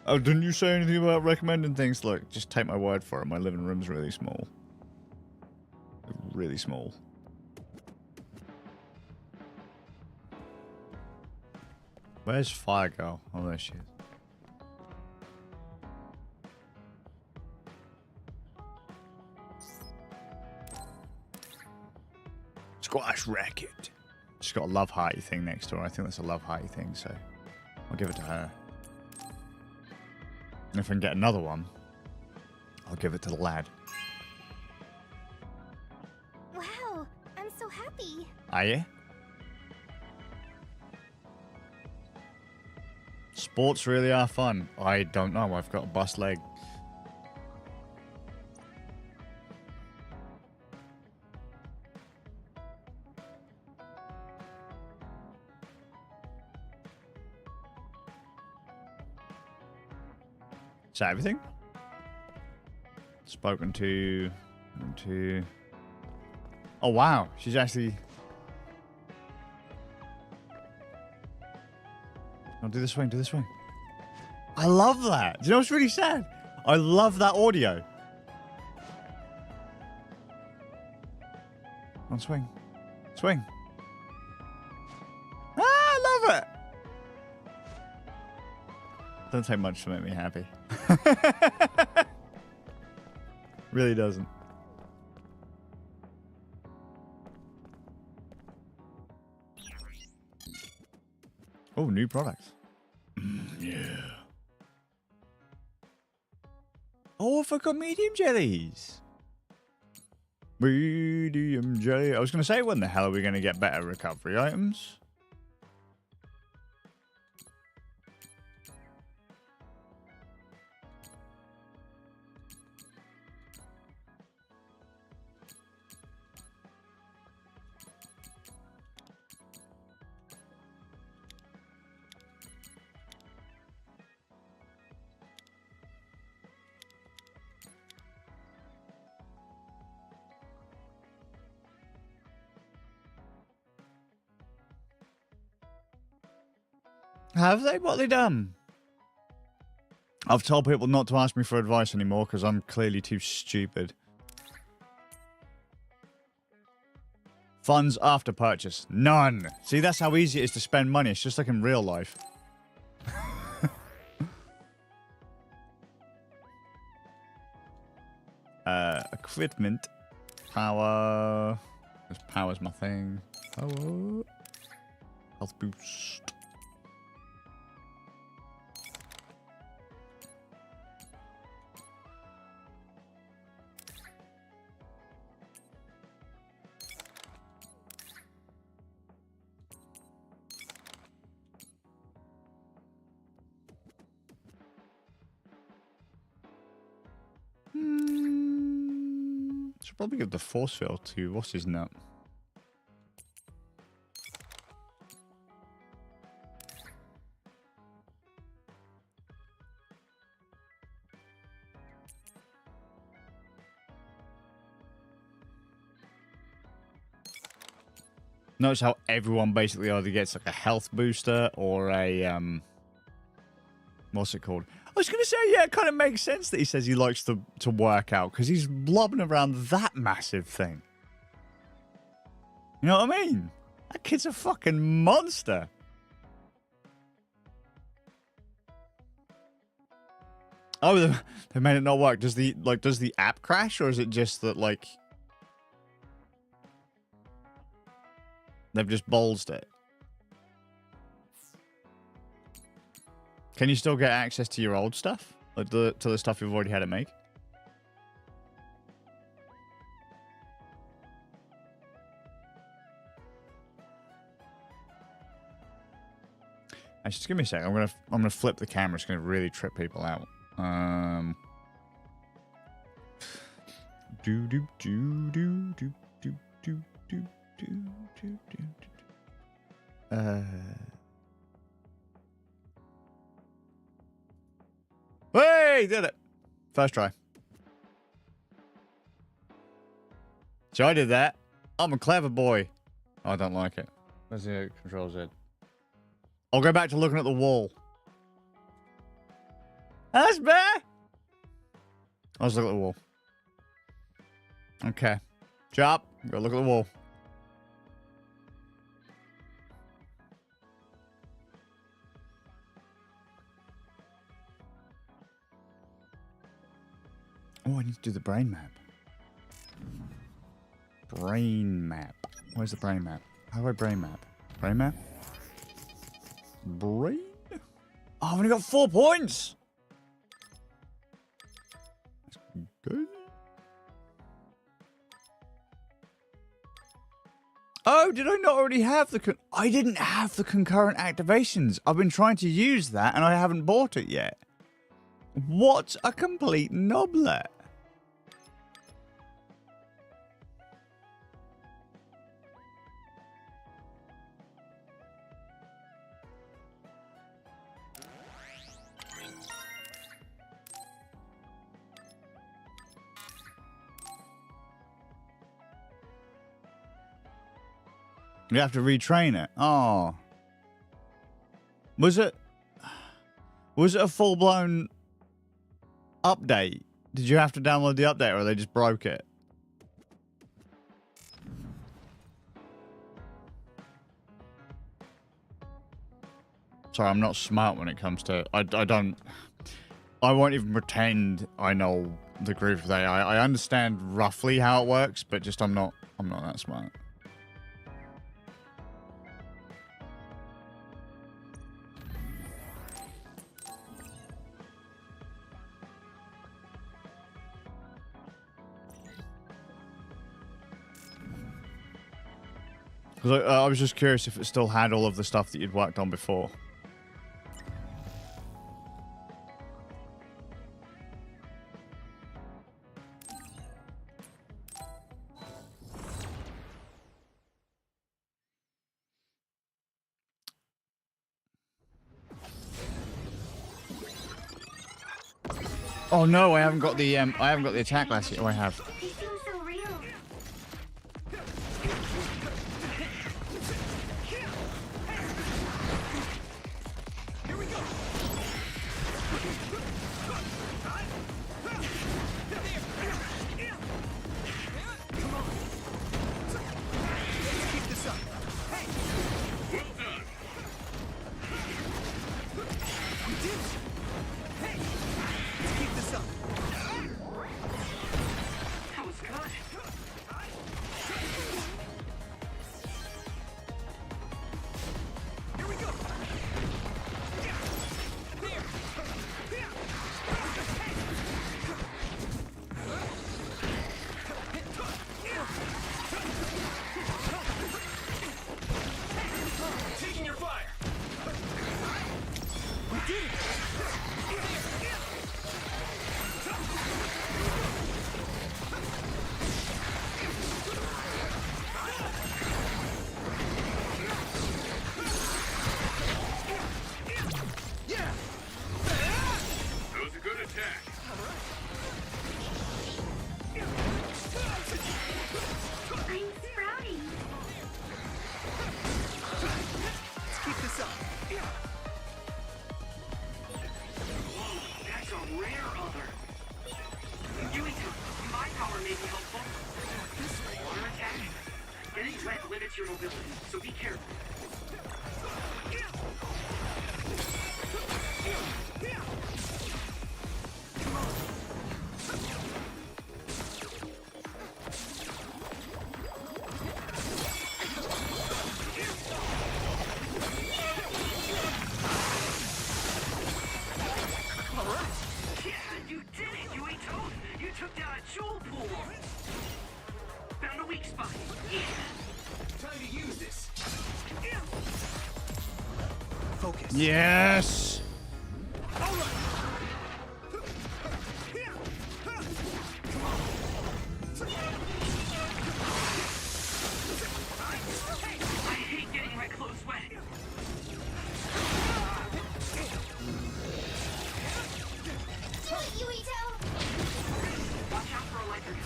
Oh, didn't you say anything about recommending things? Look, just take my word for it. My living room's really small. Really small. Where's Fire Girl? Oh, there she is. Squash racket. She's got a love hearty thing next to her. I think that's a love hearty thing, so I'll give it to her. And if I can get another one, I'll give it to the lad. Wow, I'm so happy. Are you? Sports really are fun. I don't know. I've got a bust leg. Is that everything? Spoken to... Oh, wow. She's actually... Oh, do the swing, do the swing. I love that. Do you know what's really sad? I love that audio. On swing. Swing. Ah, I love it. Doesn't take much to make me happy. Really doesn't. Oh, new products. Yeah. Oh, I forgot medium jellies. BDMJ. I was going to say, when the hell are we going to get better recovery items? Have they? What have they done? I've told people not to ask me for advice anymore because I'm clearly too stupid. Funds after purchase. None. See, that's how easy it is to spend money. It's just like in real life. Equipment. Power. This power's my thing. Power. Health boost. Should probably give the force field to what's his nut. Notice how everyone basically either gets like a health booster or a what's it called? I was going to say, yeah, it kind of makes sense that he says he likes to work out because he's lobbing around that massive thing. You know what I mean? That kid's a fucking monster. Oh, they made it not work. Does the app crash, or is it just that like they've just ballsed it? Can you still get access to your old stuff? Like to the stuff you've already had it make? Actually, just give me a sec. I'm gonna flip the camera. It's gonna really trip people out. Do do do do do do do do do do do. Hey, did it. First try. So I did that. I'm a clever boy. Oh, I don't like it. Where's the Control Z? I'll go back to looking at the wall. That's better. I'll just look at the wall. Okay. Chop. Go look at the wall. Oh, I need to do the brain map. Brain map. Where's the brain map? How do I brain map? Brain map? Brain? Oh, I've only got 4 points! That's good. Oh, did I not already have the... I didn't have the concurrent activations. I've been trying to use that and I haven't bought it yet. What a complete knoblet. You have to retrain it. Oh. Was it a full-blown update? Did you have to download the update or they just broke it? Sorry, I'm not smart when it comes to... I won't even pretend I know the groove of AI. I understand roughly how it works, but just I'm not that smart. Because I was just curious if it still had all of the stuff that you'd worked on before. Oh no, I haven't got the attack class yet. Oh, I have. They seem so real. Your mobility, so be careful. Alright! Yeah, you did it, you ate toad! You took down a jewel pool! Found a weak spot. Yeah. Time to use this. Focus. Yes. I hate getting my clothes wet. Do it, Yuito! Watch out for electric.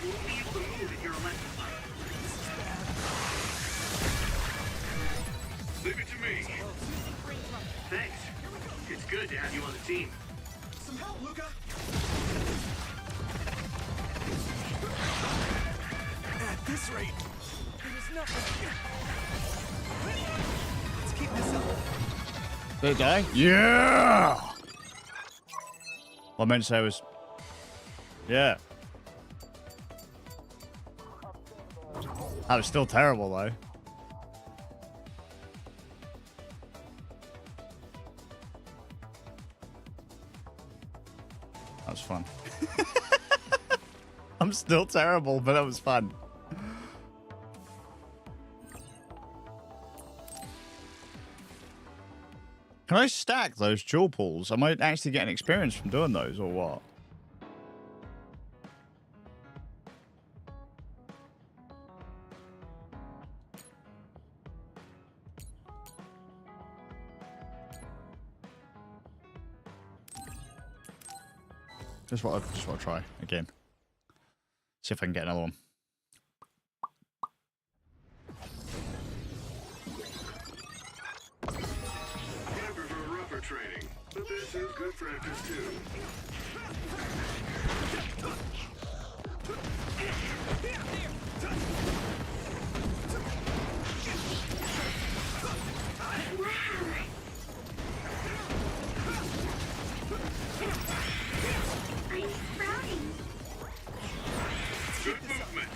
You won't be able to move if you're electrified. Leave it to me. Thanks. It's good to have you on the team. Some help, Luca. At this rate, there's nothing. Let's keep this up. Did it die? Yeah. What I meant to say was, yeah. That was still terrible though. That was fun. I'm still terrible, but that was fun. Can I stack those jewel pools? Am I actually getting experience from doing those or what? Just want to try again. See if I can get another one. I prefer rougher training, but this is good practice too. Good movement.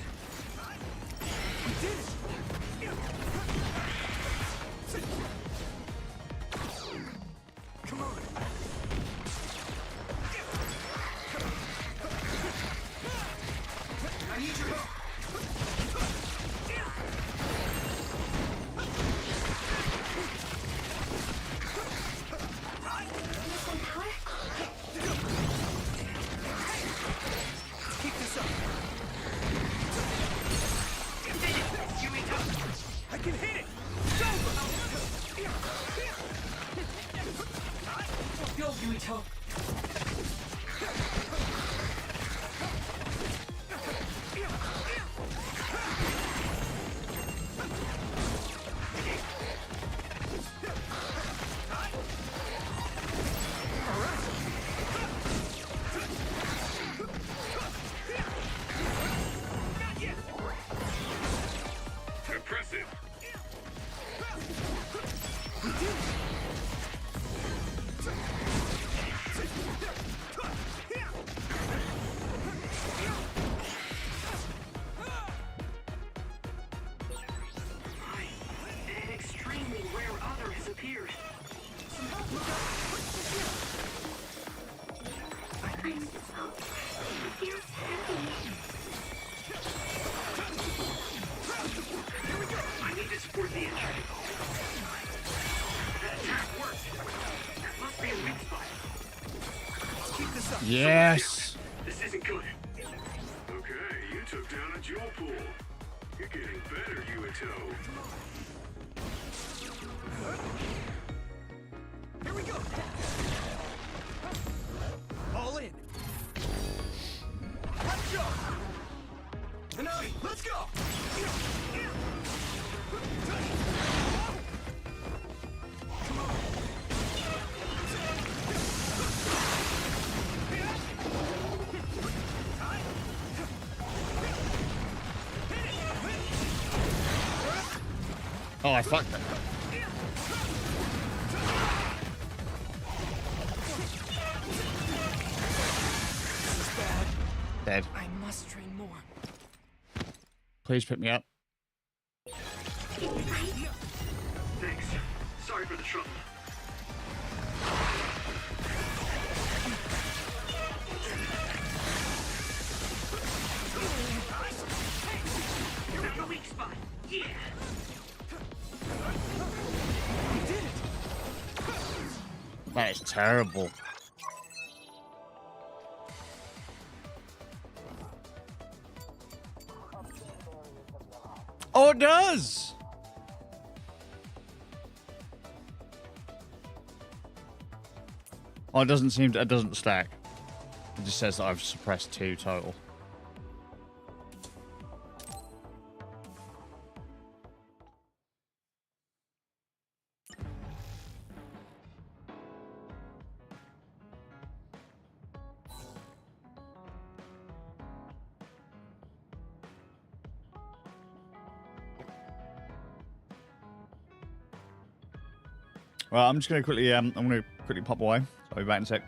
Come on. I need your help. Yuito. Impressive. An extremely rare other has appeared. I need to support the entry. That attack worked. That must be a weak spot. Keep this up. Yes. This isn't good. Okay, you took down a jewel pool. You're getting better, Yuito. Here we go. All in. Let's go. Hanami, let's go. Oh, I fucked it. Dead. I must train more. Please pick me up. Thanks. Sorry for the trouble. Found a weak spot. Yeah. That is terrible. Oh, it does! Oh, it doesn't seem to, it doesn't stack. It just says that I've suppressed 2 total. Well, I'm just gonna quickly pop away. I'll be back in a sec.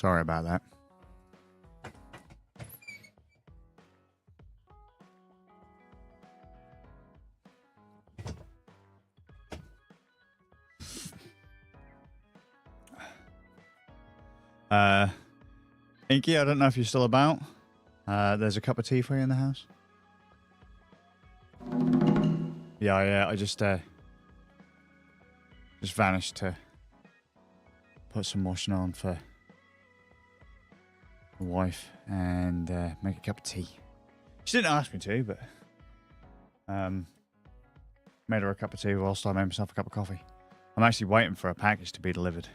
Sorry about that. Inky, I don't know if you're still about. There's a cup of tea for you in the house. Yeah, I just vanished to put some washing on for my wife and make a cup of tea. She didn't ask me to, but made her a cup of tea whilst I made myself a cup of coffee. I'm actually waiting for a package to be delivered.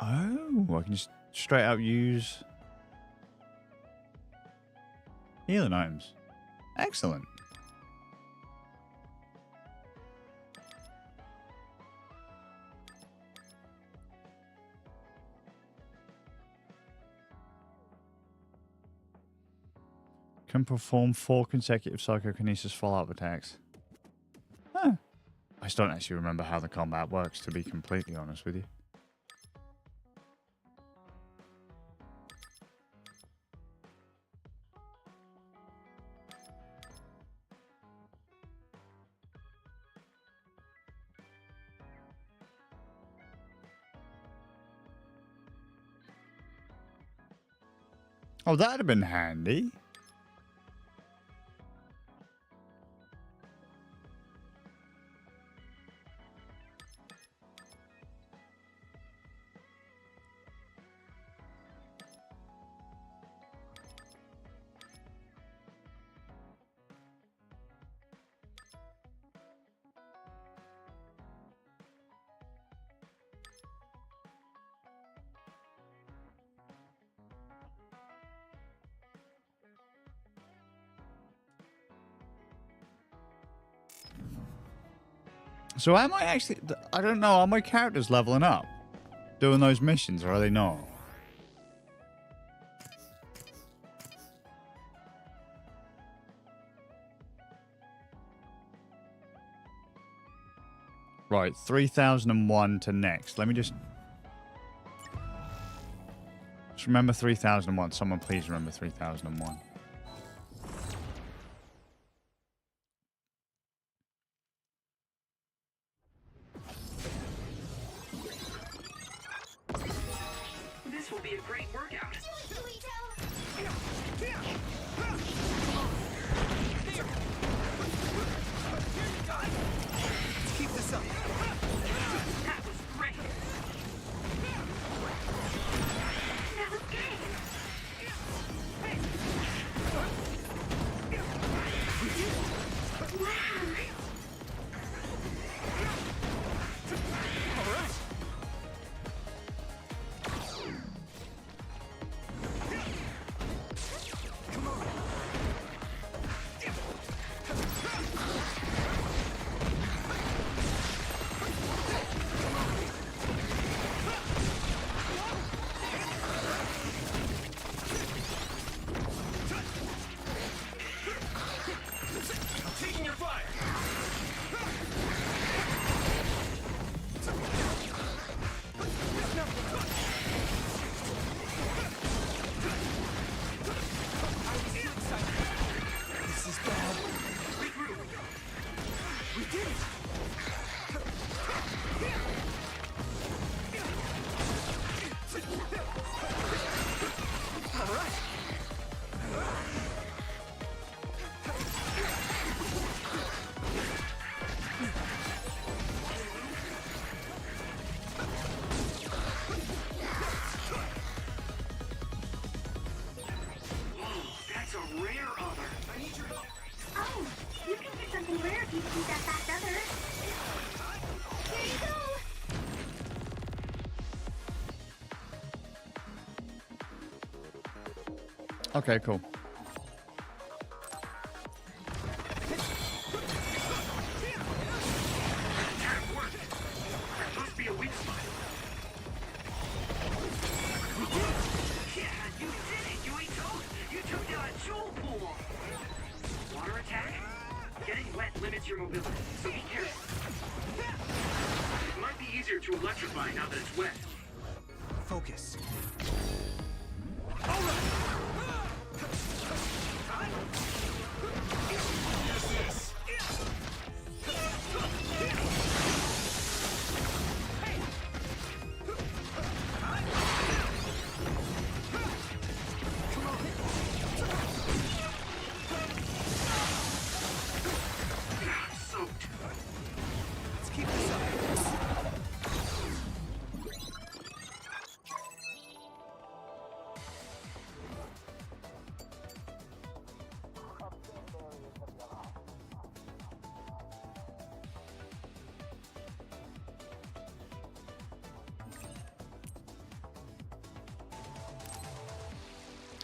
Oh, I can just straight out use healing items. Excellent. Can perform 4 consecutive psychokinesis follow-up attacks. Huh. I just don't actually remember how the combat works, to be completely honest with you. Oh, that'd have been handy. So am I actually... I don't know. Are my characters leveling up? Doing those missions, or are they not? Right, 3001 to next. Let me just remember 3001. Someone please remember 3001. This will be a great workout. Keep this up. That was great. That was great. Wow. All right. Come on. Taking your fire. This is bad. We did it. All right. That's a rare other. I need your help. Oh, you can get something rare if you keep that fast other. Here you go. Okay, cool. limits your mobility, so be careful. It might be easier to electrify now that it's wet. Focus. Soaked. Let's keep this up.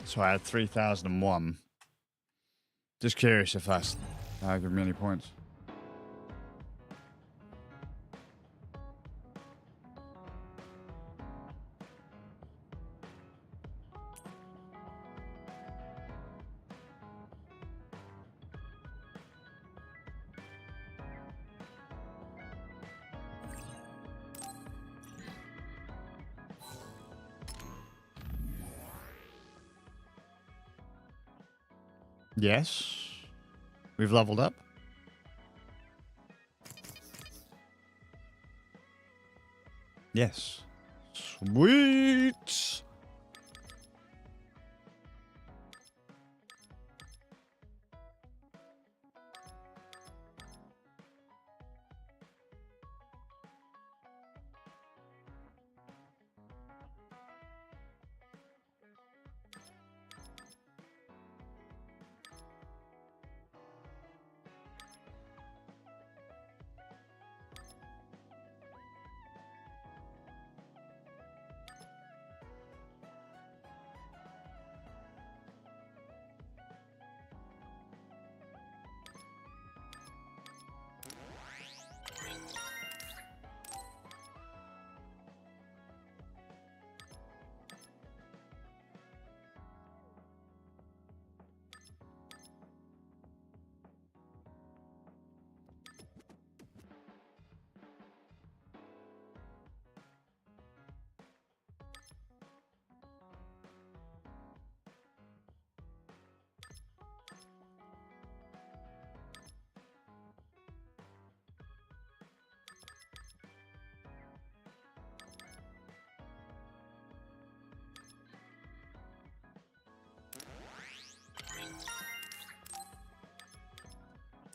So I had 3001. Just curious if that's give me any points. Yes. We've leveled up. Yes. Sweet.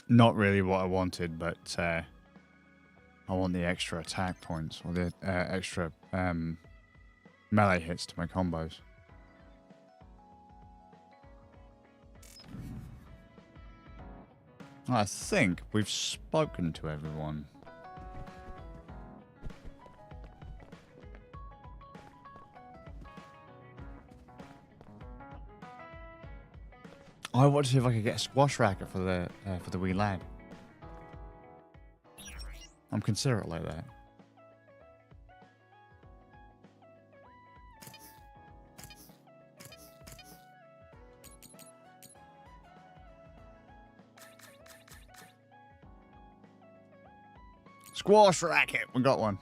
Not really what I wanted, but I want the extra attack points or the extra melee hits to my combos. I think we've spoken to everyone. I want to see if I could get a squash racket for the wee lad. I'm considerate like that. Squash racket, we got one.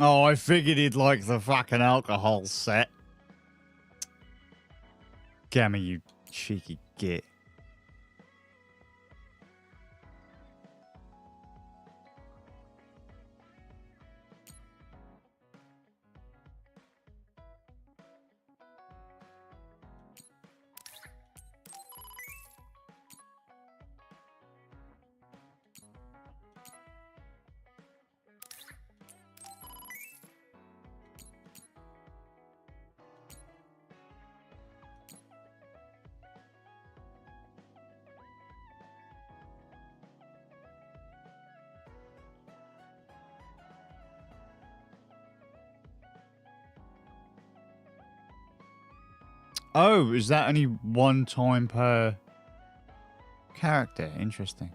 Oh, I figured he'd like the fucking alcohol set. Gamma, you cheeky git. Oh, is that only one time per character? Interesting.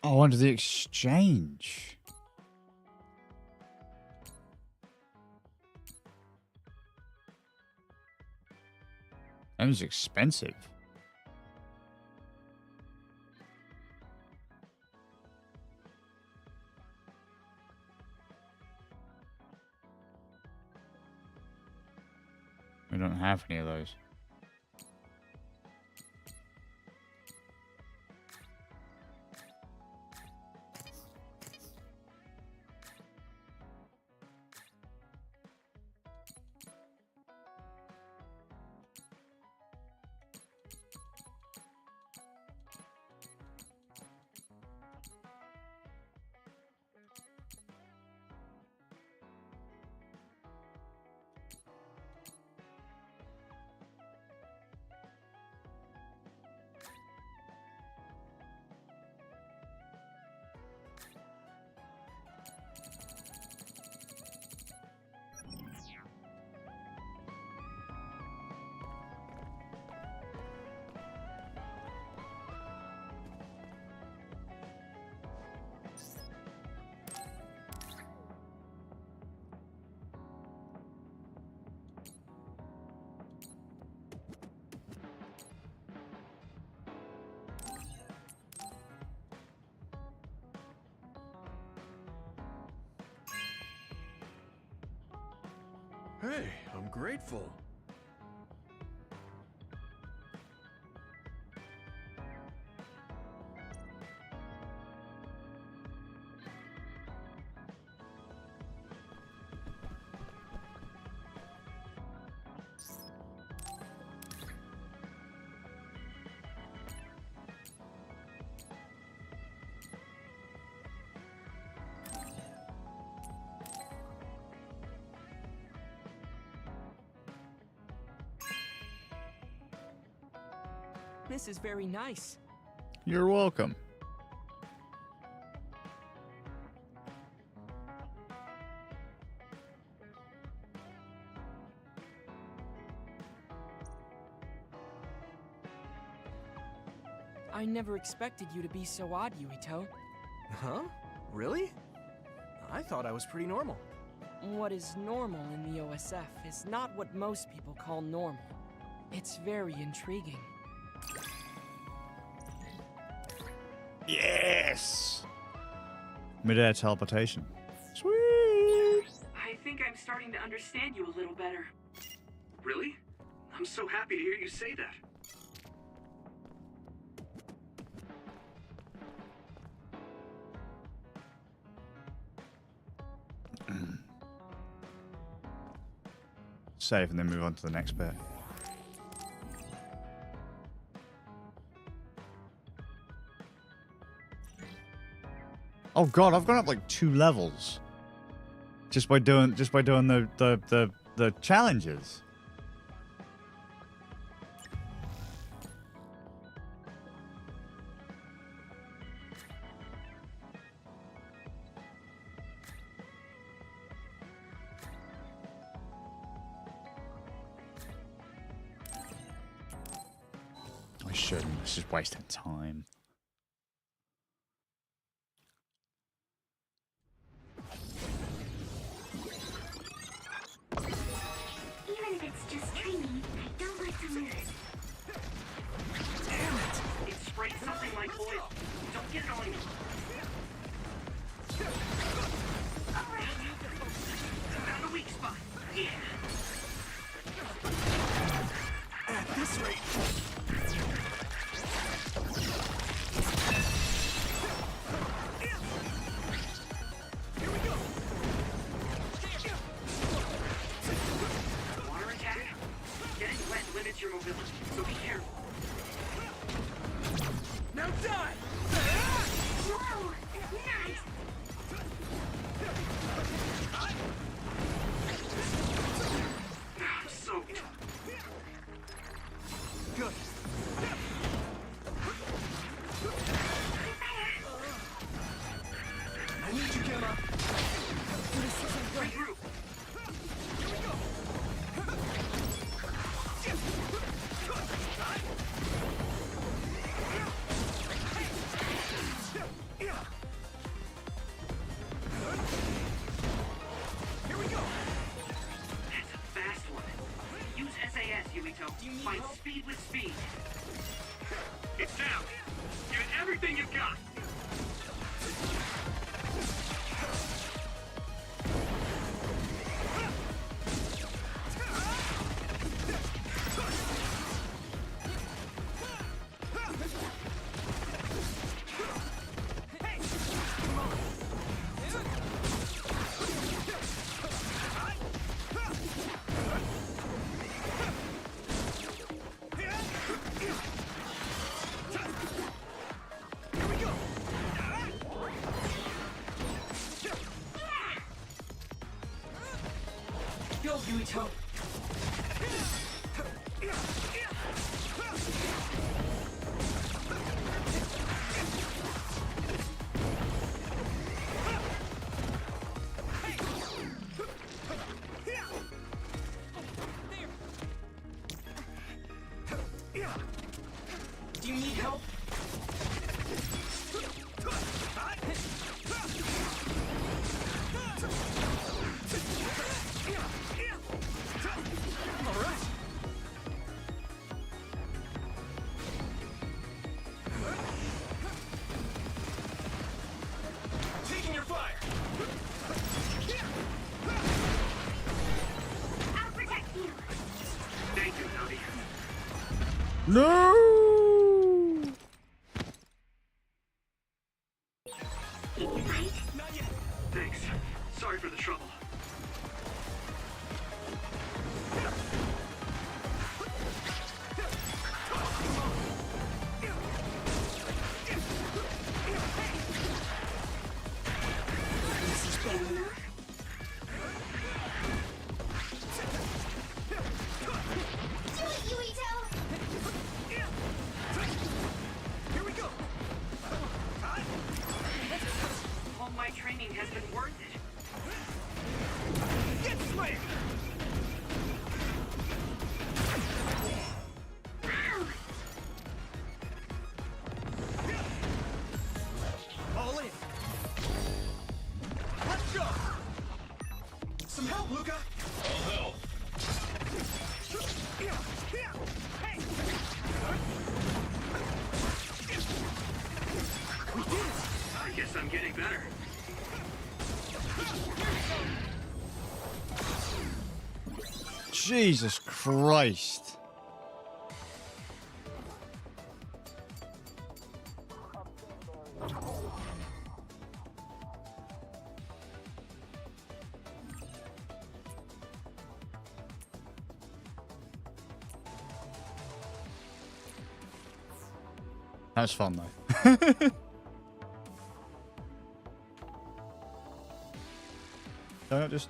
Oh, under the exchange. That was expensive. We don't have any of those. Hey, I'm grateful. This is very nice. You're welcome. I never expected you to be so odd, Yuito. Huh? Really? I thought I was pretty normal. What is normal in the OSF is not what most people call normal. It's very intriguing. Yes! Mid-air teleportation. Sweet! I think I'm starting to understand you a little better. Really? I'm so happy to hear you say that. Save and then move on to the next bit. Oh god, I've gone up like 2 levels. Just by doing the challenges. I shouldn't. This is wasting time. Even if it's just training, I don't like to lose. Damn it! It sprayed something like oil. Don't get it on me. Alright. Found a weak spot. Yeah. At this rate. Water attack? Getting wet limits your mobility, so be careful. Now die! Whoa! Nice! Fight speed with speed. It's down. Give it everything you've got. Go, Yuito. Do you need help? Taking your fire. I'll protect you. Thank you, Navi. No! Did you fight? Not yet. Thanks. Sorry for the trouble. Do it, Yuito! Here we go. All my training has been worth it. Get slammed. All in. Let's go. Some help, Luca. I'll help. Hey. We did it. I guess I'm getting better. Jesus Christ. That was fun though. Don't just.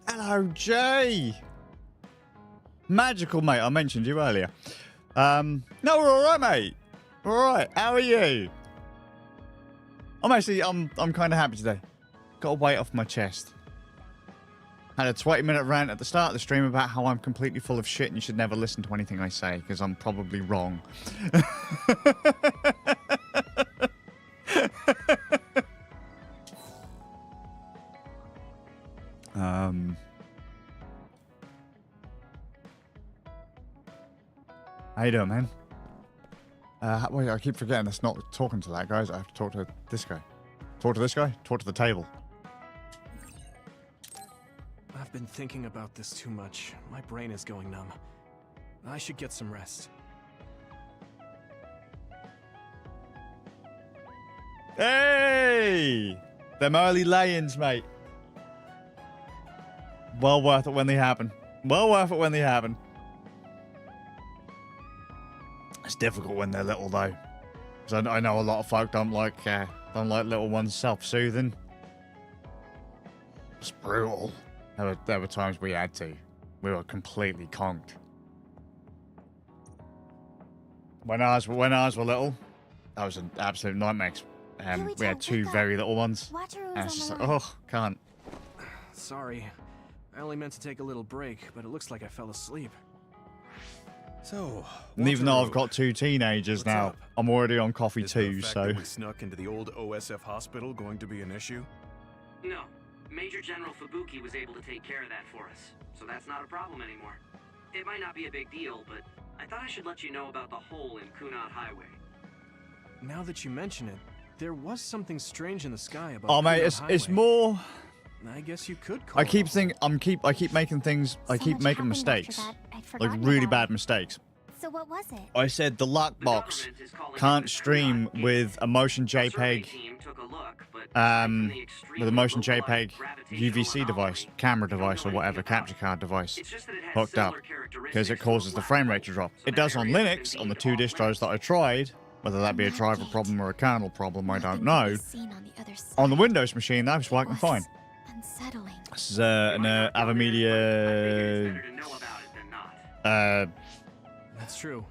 Hello, Jay. Magical, mate. I mentioned you earlier. No, we're all right, mate. We're all right. How are you? I'm kind of happy today. Got a weight off my chest. Had a 20-minute rant at the start of the stream about how I'm completely full of shit and you should never listen to anything I say because I'm probably wrong. How you doing, man? Wait, I keep forgetting that's not talking to that guy. I have to talk to this guy. Talk to this guy? Talk to the table. I've been thinking about this too much. My brain is going numb. I should get some rest. Hey! Them early lay-ins, mate. Well worth it when they happen. Well worth it when they happen. It's difficult when they're little, though. Because I know a lot of folk don't like little ones self-soothing. It's brutal. There were times we had to. We were completely conked. When ours were little, that was an absolute nightmare. We had two very little ones. And it's just like, oh, can't. Sorry. I only meant to take a little break, but it looks like I fell asleep. So, And even though I've Waterloo, got 2 teenagers what's now, up? I'm already on coffee Is the too, fact so... that we snuck into the old OSF hospital going to be an issue? No. Major General Fubuki was able to take care of that for us, so that's not a problem anymore. It might not be a big deal, but I thought I should let you know about the hole in Kunad Highway. Now that you mention it, there was something strange in the sky above. Oh mate, Kunad it's Highway. more... I guess you could call I it keep a think I keep making things I So keep much making happened after mistakes. that, I'd Like forgotten really about bad it. mistakes. So what was it? I said the luck The box government is calling can't it the stream Kunad with case. a motion A survey JPEG team took a look, but aside from the extremely with a motion localized JPEG gravitational UVC device, anomaly, camera we don't device know or whatever, anything about capture it. card device It's just that it has hooked up similar because it characteristics causes to the a frame black rate to hole, drop. so It that does on area has Linux been on the deemed 2 off distros that I tried, whether that be a driver problem or a kernel problem, I don't Nothing can know. be seen on the other side. On the Windows machine, that was working It fine. unsettling. This is You an might not know this, but I figured it's Avamedia better to know about it than not. That's true.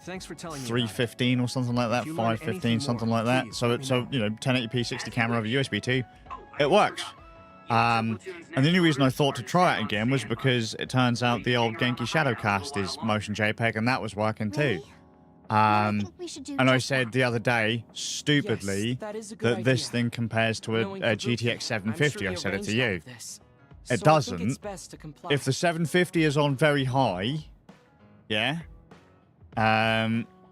Thanks for telling me. about it. 315 or something like that, If you learn 515, anything something more, like that. please So let it's me know. you know 1080p 60 camera over USB 2. Oh, It works. and And the only reason I thought to try it again was because it turns out the old Genki Shadowcast is motion JPEG and that was working too. Really? Well, I Um, think we should do and I just said that. the other day, stupidly, Yes, that is a good that this idea. thing compares to a, Knowing a Fubuki, GTX I'm 750. sure I he said it to arranged all you. of this. It So I think doesn't. it's best to comply. If the 750 is on very high, yeah,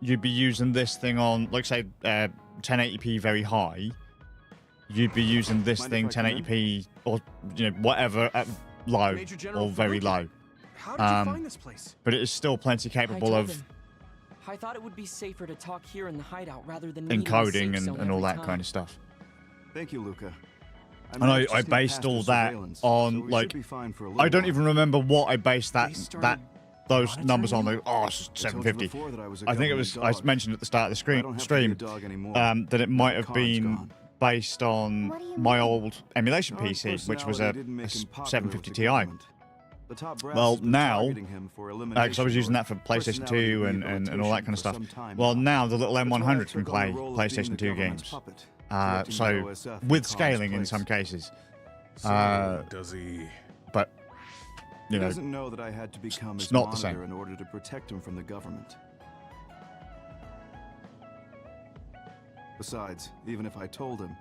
you'd be using this thing on, like say, 1080p very high. You'd be using this Mind thing if I come in? 1080p or whatever at low Major General or very Fubuki. low. How did you um, find this place? But it is still plenty I capable told of him. I thought it would be safer to talk here in the hideout rather than meet in the encoding safe and, zone and all every that time. kind of stuff. Thank you, Luca. And I based all that on like I don't even remember what I based They started those numbers on. monitoring Like, oh, it's 750. I think it was I mentioned at the start of the stream that it might have been based on What do you my mean? old emulation PC, which was a 750 Ti. Well, now, because I was using that for PlayStation 2 and all that kind of stuff. Well, now the little M100 can play PlayStation 2 games. So with scaling in some cases. So, does he... But, you He know, doesn't know that I had to become it's his not the monitor same. in order to protect him from the government. Besides, even if I told him,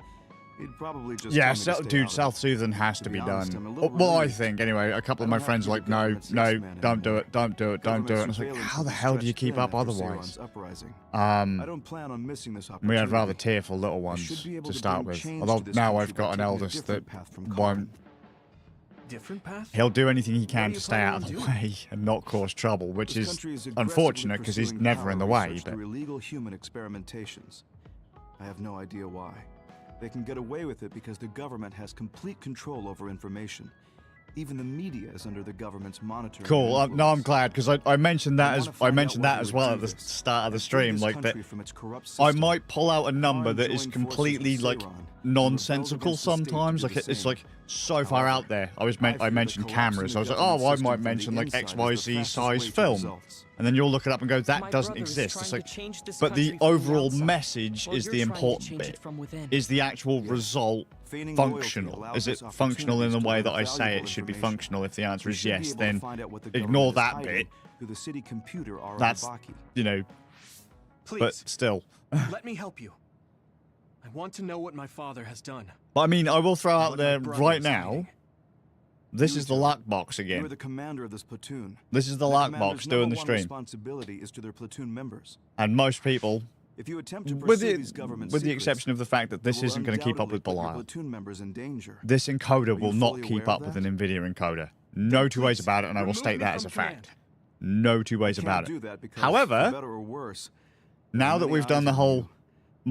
he'd probably just yeah, tell me to stay dude, out of it. self-soothing has to To be be honest, I'm a done. little Well, I relieved. think, anyway. A couple of I my don't friends have are to be like, the no, government's no, yes-man don't do anymore. it, don't do it, don't do it. And it's like, Government how the surveillance hell will do you be keep stretched up thin after otherwise? Seyron's uprising. Um, I don't plan on missing this we opportunity. had rather tearful little We ones should be able to to start bring with. change Although to this now country I've by got an taking a eldest that different path from won't. Carbon. Different path? He'll do anything he are can you to stay out of the planning on way and not cause trouble, which This is country aggressively unfortunate because he's pursuing never in the power way. research But through illegal human experimentations. I have no idea why. They can get away with it because the government has complete control over information. Even the media is under the government's monitoring. and cool. No, I'm influence. glad because I mentioned that I as wanna I find out mentioned why that they as would well do at the this start of the and free stream. this Like that, country from its corrupt I system. might pull out a number that join is forces completely with like Seyron and nonsensical rebel against the state to sometimes. do Like the it's same. like so far out there. I fear mentioned that cameras. I was collapsing like, the oh, I government might system from mention the like inside is the XYZ fastest size way to film, results. and then you'll look it up and go, that My doesn't brother is exist. trying It's to like, change this but the country from the overall outside, message while is you're the trying to important change bit. it from within. Is the actual result Feigning loyalty functional? allows Is it us functional in the opportunities to way learn that I say valuable it should be information. functional? If the answer We is should be yes, able to then find out what the ignore government is that hiding bit. through the city computer That's, Arabaki. you know, Please, but still. let me help you. I want to know what my father has done. But I mean, I will throw out What my there brother right is now. hiding. This You is the two, lock box You are again. the commander of this platoon. This is the The lock commander's box doing the #1 stream, responsibility is to their platoon members. and most people, If you attempt to with pursue the these government with the secrets, exception of the fact that it this will isn't going to keep up undoubtedly with put your Belial. platoon members in danger. This encoder Are will you not fully keep aware up of with that? an NVIDIA encoder. No two ways Please, about it, and I will remove state me that from as a command. fact. No two ways Can't about do it. that because, However, for better or worse, now there that are we've many done the eyes on whole you.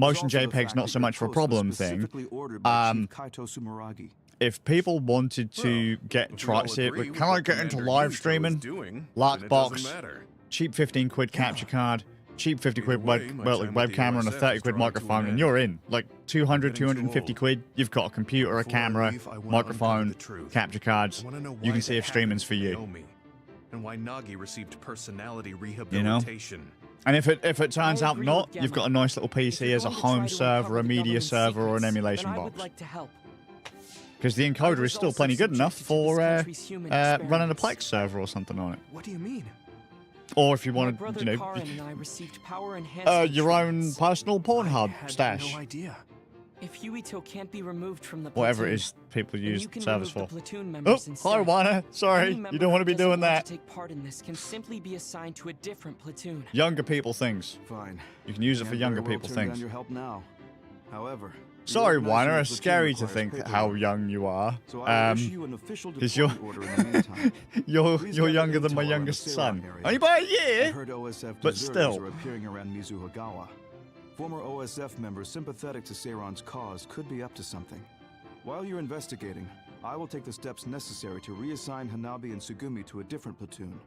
There's motion also the JPEGs fact not that so your much for a post was problem thing, specifically ordered by um, Chief Kaito Sumeragi. if people wanted to get If we all try see it, agree with can I what get into Commander live Yuto is streaming? doing, Lock then it box. doesn't matter. Cheap 15 quid capture card, cheap 50 quid Either way, my time with the webcam, and a OSF 30 is quid drawing to microphone, an and end. you're in. Like 200, I'm getting too 250 old. quid, you've got a computer, a Before I camera, leave, I wanna microphone, uncover the truth. capture I cards. want to know You why can see that if streaming's happened for to you. Naomi, and why Nagi received personality rehabilitation. And if it turns I out agree not, with you've got a Gemma. nice little If PC you're as a going to try home to server, uncover a the media government's server, or an secrets, emulation then I box. would like to help. Because the encoder is still plenty good enough for running a Plex server or something on it. What do you mean? Or if you My wanted, brother you know, Karin and I received power enhancement your own treatments. personal Pornhub I had stash. no idea. If Yuito can't be removed from the Whatever it platoon, is people then use you can servers remove for. the platoon Oh, members hi, instead. Wana. Sorry, Any you member don't want to who be doing doesn't want that. to take part in this can simply be assigned to a different platoon. Younger people things. Fine. You can use it Can't for younger very well people turn down things. your help now. However, Sorry, reorganizing Wana. the It's platoon scary to requires think paperwork. how young you are. So I will issue you an official 'cause you're- deployment order in the meantime. you're Please you're gather younger than my intel around the youngest Seirak son. area. Only by a I year. heard OSF But deserters still. are appearing around Mizuhagawa. Former OSF members sympathetic to Seiran's cause could be up to something. While you're investigating, I will take the steps necessary to reassign Hanabi and Sugumi to a different platoon.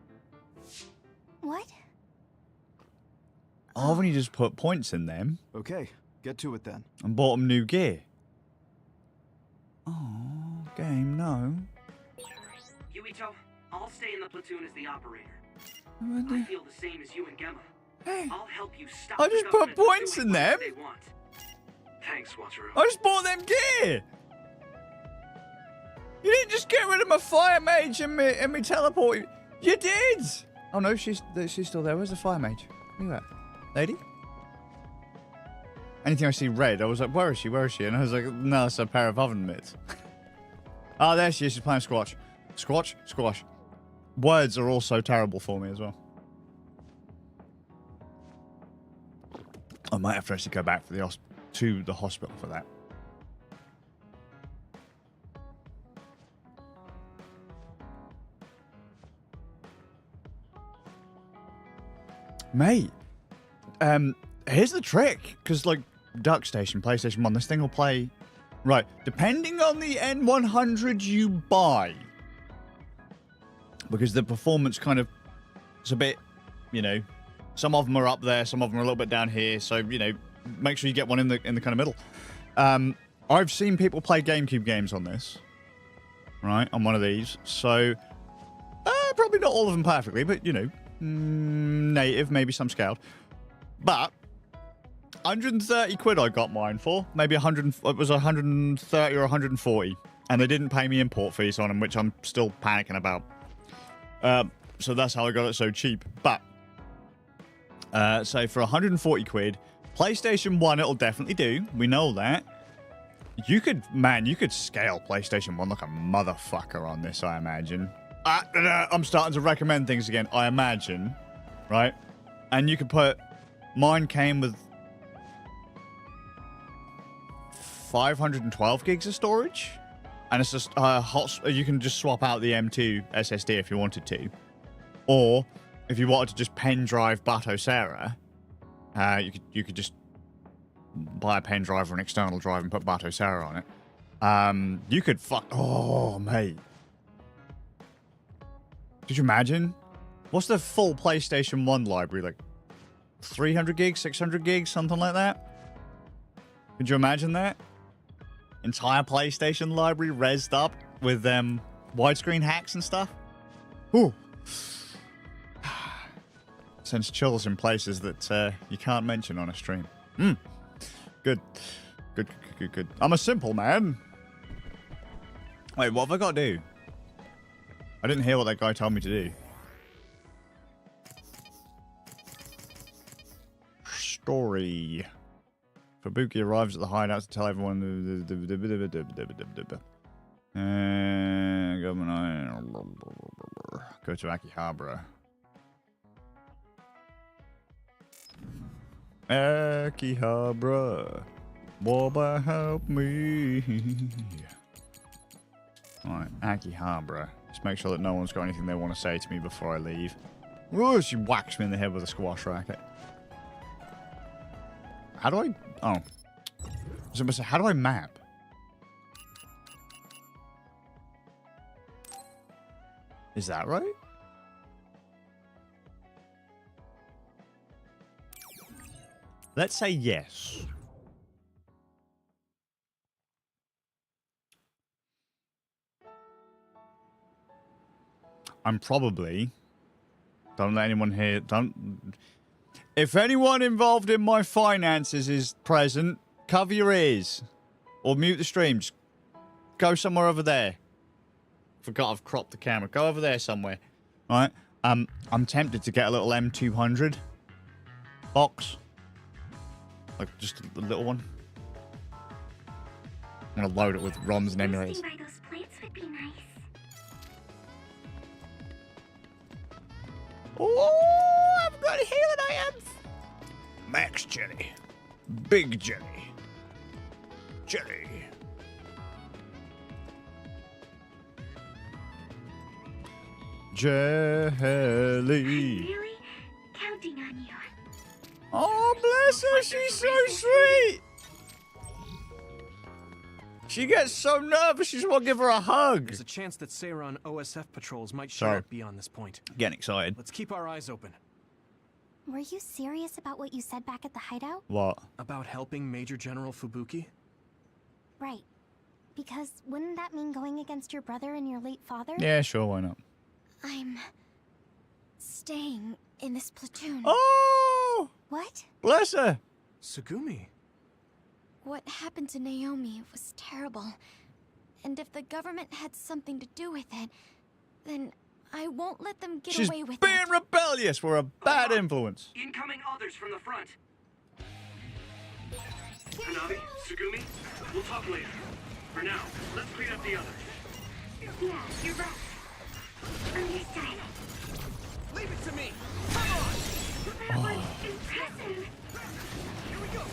What? I've only just put points in them Okay, get to it then. and bought them new gear. Oh, game, no. Yuito, I'll stay in the platoon as the operator. What I the- feel the same as you and Gemma. Hey, I'll help you stop I the just put government from points doing in them. whatever they want. Thanks, Wataru. I just bought them gear. You didn't just get rid of my fire mage and me teleport. You did. Oh no, she's still there. Where's the fire mage? Look at that, lady. Anything I see red, I was like, where is she? Where is she? And I was like, no, it's a pair of oven mitts. Oh, there she is. She's playing squash. Squash, squash. Words are also terrible for me as well. I might have to actually go back for to the hospital for that. Mate, here's the trick, because like Duck Station, PlayStation 1, this thing will play, right, depending on the N100 you buy, because the performance kind of, it's a bit, you know, some of them are up there, some of them are a little bit down here, so, you know, make sure you get one in the kind of middle. I've seen people play GameCube games on this, right, on one of these, so, probably not all of them perfectly, but, you know, native, maybe some scaled. But 130 quid I got mine for. Maybe 100, it was 130 or 140. And they didn't pay me import fees on them, which I'm still panicking about. So that's how I got it so cheap. But, so for 140 quid, PlayStation 1 it'll definitely do. We know that. You could scale PlayStation 1 like a motherfucker on this, I imagine. I'm starting to recommend things again, I imagine, right? And you could put, mine came with 512 gigs of storage, and it's just you can just swap out the M2 SSD if you wanted to, or if you wanted to just pen drive Bato Sarah, you could just buy a pen drive or an external drive and put Bato Sarah on it. You could oh mate. Could you imagine? What's the full PlayStation 1 library? Like 300 gigs, 600 gigs, something like that? Could you imagine that? Entire PlayStation library rezzed up with widescreen hacks and stuff? Ooh. Sends chills in places that you can't mention on a stream. Good. Good. I'm a simple man. Wait, what have I got to do? I didn't hear what that guy told me to do. Story. Fubuki arrives at the hideout to tell everyone. Go to Akihabara. Akihabara. Waba, help me. Alright, Akihabara. Just make sure that no one's got anything they want to say to me before I leave. Oh, she whacks me in the head with a squash racket. How do I... Oh. So how do I map? Is that right? Let's say yes. I'm probably... Don't let anyone hear... Don't... If anyone involved in my finances is present, cover your ears. Or mute the stream. Just Go somewhere over there. Forgot I've cropped the camera. Go over there somewhere. All right. I'm tempted to get a little M200 box. Like just a little one. I'm gonna load it with ROMs and emulators. By those plates would be nice. Oh, I've got healing items. Max jelly. Big jelly. Jelly. Jelly. Really counting on you. Oh, bless her. She's so sweet. She gets so nervous. She just want to give her a hug. There's a chance that Seiran OSF patrols might show up beyond this point. Getting excited. Let's keep our eyes open. Were you serious about what you said back at the hideout? What? About helping Major General Fubuki? Right. Because wouldn't that mean going against your brother and your late father? Yeah, sure. Why not? I'm staying in this platoon. Oh! What? Bless her. Tsugumi. What happened to Naomi was terrible. And if the government had something to do with it, then I won't let them get She's away with being it. rebellious. We're a bad influence. Incoming others from the front. Hanabi, Tsugumi, we'll talk later. For now, let's clean up the others. Yeah, you're right. Understood. Leave it to me! That was impressive. Here we go!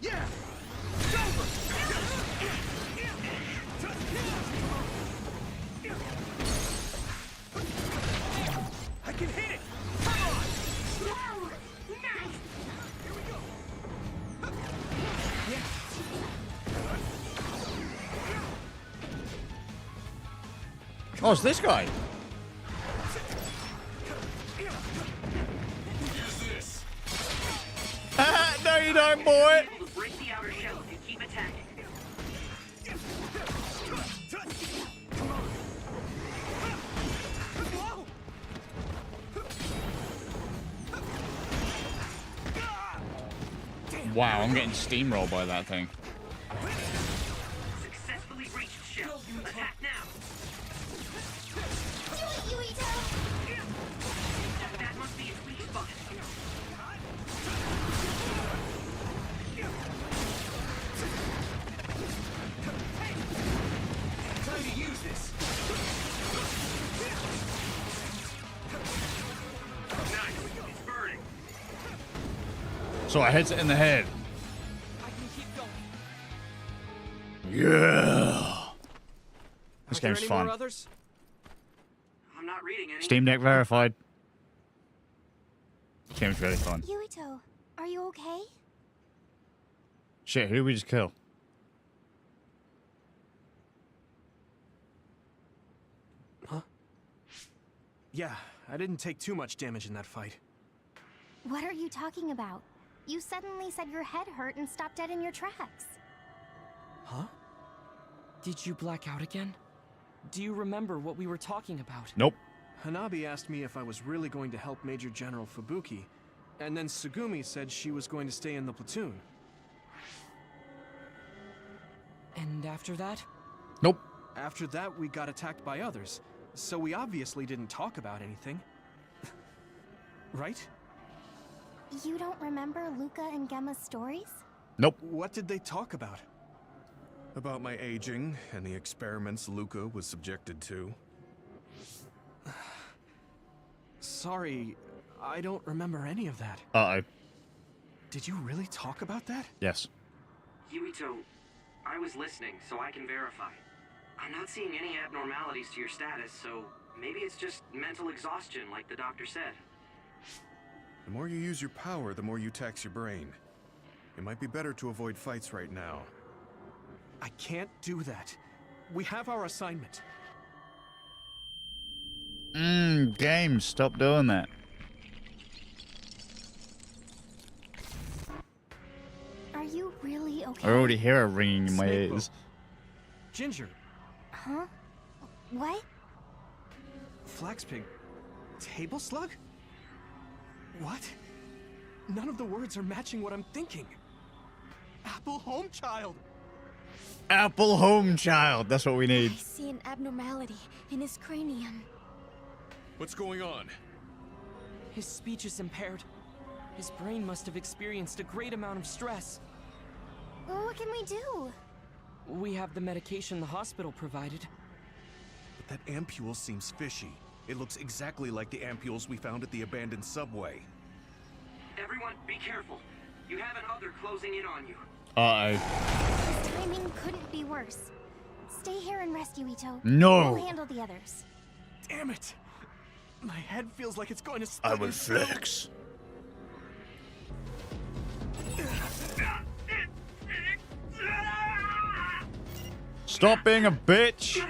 Yeah! It's over! I can hit it! Come on! Whoa! Nice! Here we go! Yeah! Oh, it's this guy. No, you don't, boy. Able to break the outer shell and keep attacking. Wow, I'm getting steamrolled by that thing. Successfully reached shell. Attack now. Do it, Yuito! That must be its weak spot. Time to use this! Nice. It's burning. So I hits it in the head. I can keep going. Yeah. This Are there game's any fun. more others? I'm not reading any. Steam Deck verified. This game's really fun. Yuito, are you okay? Shit, who did we just kill? Yeah, I didn't take too much damage in that fight. What are you talking about? You suddenly said your head hurt and stopped dead in your tracks. Huh? Did you black out again? Do you remember what we were talking about? Nope. Hanabi asked me if I was really going to help Major General Fubuki, and then Tsugumi said she was going to stay in the platoon. And after that? Nope. After that, we got attacked by others, so we obviously didn't talk about anything. Right? You don't remember Luca and Gemma's stories? Nope. What did they talk about? About my aging and the experiments Luca was subjected to. Sorry, I don't remember any of that. Uh-oh. Did you really talk about that? Yes. Yuito, I was listening, so I can verify. I'm not seeing any abnormalities to your status, so maybe it's just mental exhaustion, like the doctor said. The more you use your power, the more you tax your brain. It might be better to avoid fights right now. I can't do that. We have our assignment. Game, stop doing that. Are you really okay? I already hear a ringing in my Snake ears. Ginger, Huh? What? Flaxpig, table slug? What? None of the words are matching what I'm thinking. Apple home child. Apple home child. That's what we need. I see an abnormality in his cranium. What's going on? His speech is impaired. His brain must have experienced a great amount of stress. Well, what can we do? We have the medication the hospital provided. But that ampule seems fishy. It looks exactly like the ampules we found at the abandoned subway. Everyone, be careful. You have an other closing in on you. Uh-oh. His timing couldn't be worse. Stay here and rest, Yuito. No. We'll handle the others. Damn it! My head feels like it's going to split. I will flex. Stop being a bitch.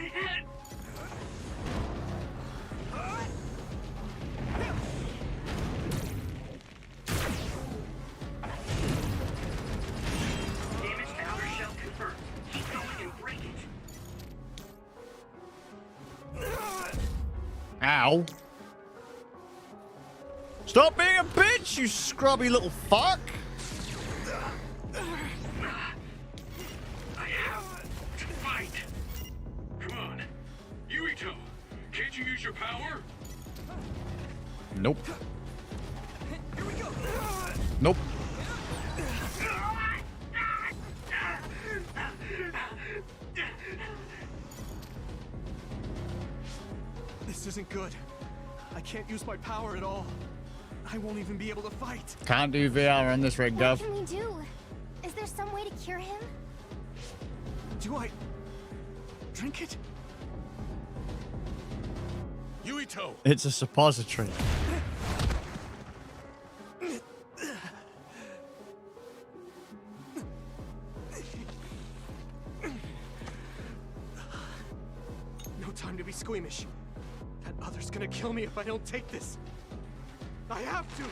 Damage to outer shell confirmed. Keep going and break it. Ow. Stop being a bitch, you scrubby little fuck. I have to fight. Come on. Yuito, can't you use your power? Nope. Here we go. Nope. This isn't good. I can't use my power at all. I won't even be able to fight. Can't do VR on this rig, What Gov. can we do? Is there some way to cure him? Do I drink it? Yuito! It's a suppository. No time to be squeamish. That other's gonna kill me if I don't take this. I have to.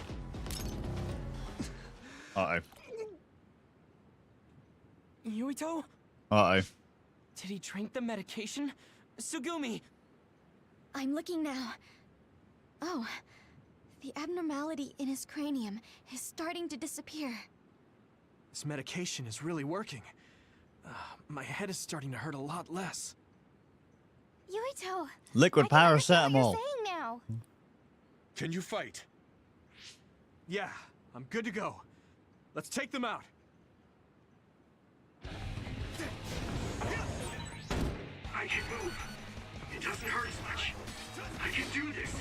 Uh-oh. Yuito? Uh-oh. Did he drink the medication? Sugumi! I'm looking now. Oh, the abnormality in his cranium is starting to disappear. This medication is really working. My head is starting to hurt a lot less. Yuito! Liquid I can understand what paracetamol. you're saying now. Can you fight? Yeah, I'm good to go. Let's take them out. I can move. It doesn't hurt as much. I can do this.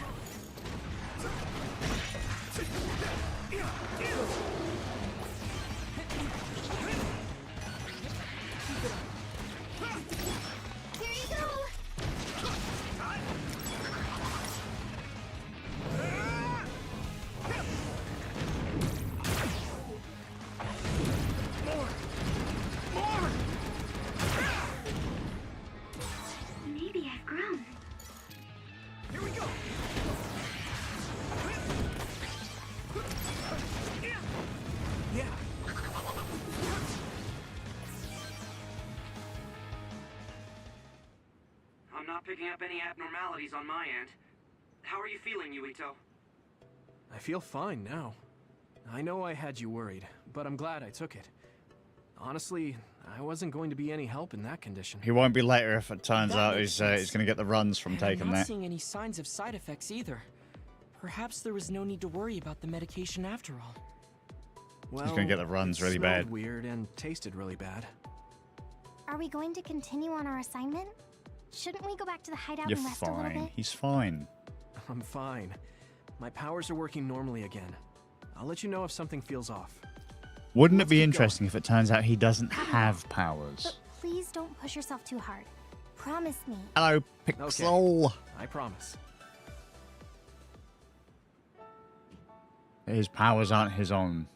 Here you go! Maybe I've grown. Here we go. Yeah. I'm not picking up any abnormalities on my end. How are you feeling, Yuito? I feel fine now. I know I had you worried, but I'm glad I took it. Honestly, I wasn't going to be any help in that condition. He won't be later if it turns That out makes he's sense. going to get the runs from And taking I'm not that. seeing any signs of side effects either. Perhaps there was no need to worry about the medication after all. Well, gonna get the runs it really smelled bad. weird and tasted really bad. Are we going to continue on our assignment? Shouldn't we go back to the hideout You're and rest a little fine. bit? He's fine. I'm fine. My powers are working normally again. I'll let you know if something feels off. Wouldn't it Let's be keep interesting if it turns out he doesn't have powers? But please don't push yourself too hard. Promise me. Hello, Pixel. I promise. His powers aren't his own.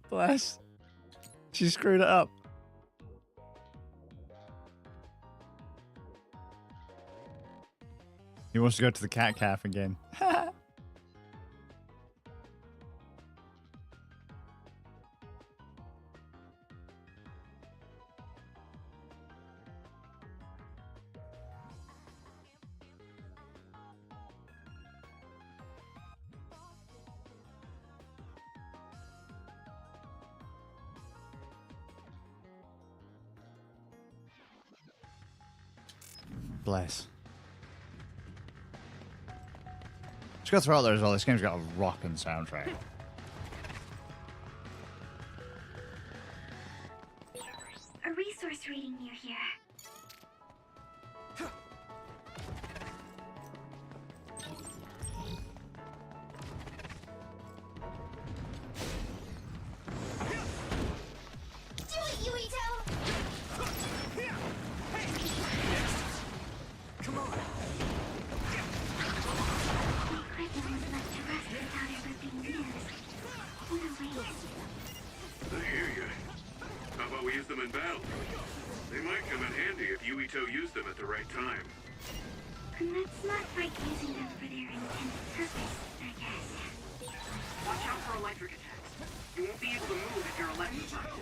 Bless. She screwed it up. He wants to go to the cat calf again. Bless. Just gotta throw out there as well, this game's got a rockin' soundtrack. A resource reading near here. Do it, Yuito! Come on. The equipment was left to rest without ever being used. What a waste. I hear you. How about we use them in battle? They might come in handy if Yuito used them at the right time. Let's not like using them for their intended purpose, I guess. Watch out for electric attacks. You won't be able to move if you're electrified.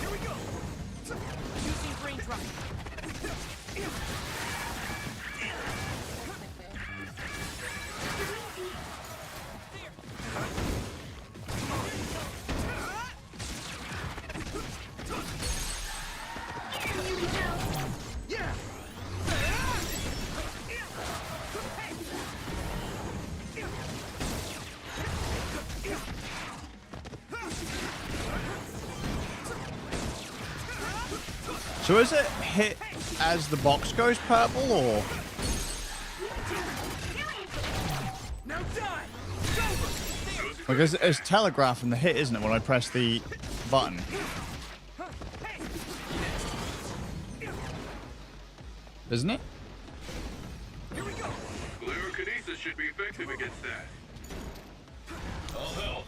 Here we go. Using brain drop. Yeah. So is it hit as the box goes purple, or? Now die. Because it's telegraphing the hit, isn't it, when I press the button? Isn't it? Here we go. Lyrokinesis should be effective against that. I'll help.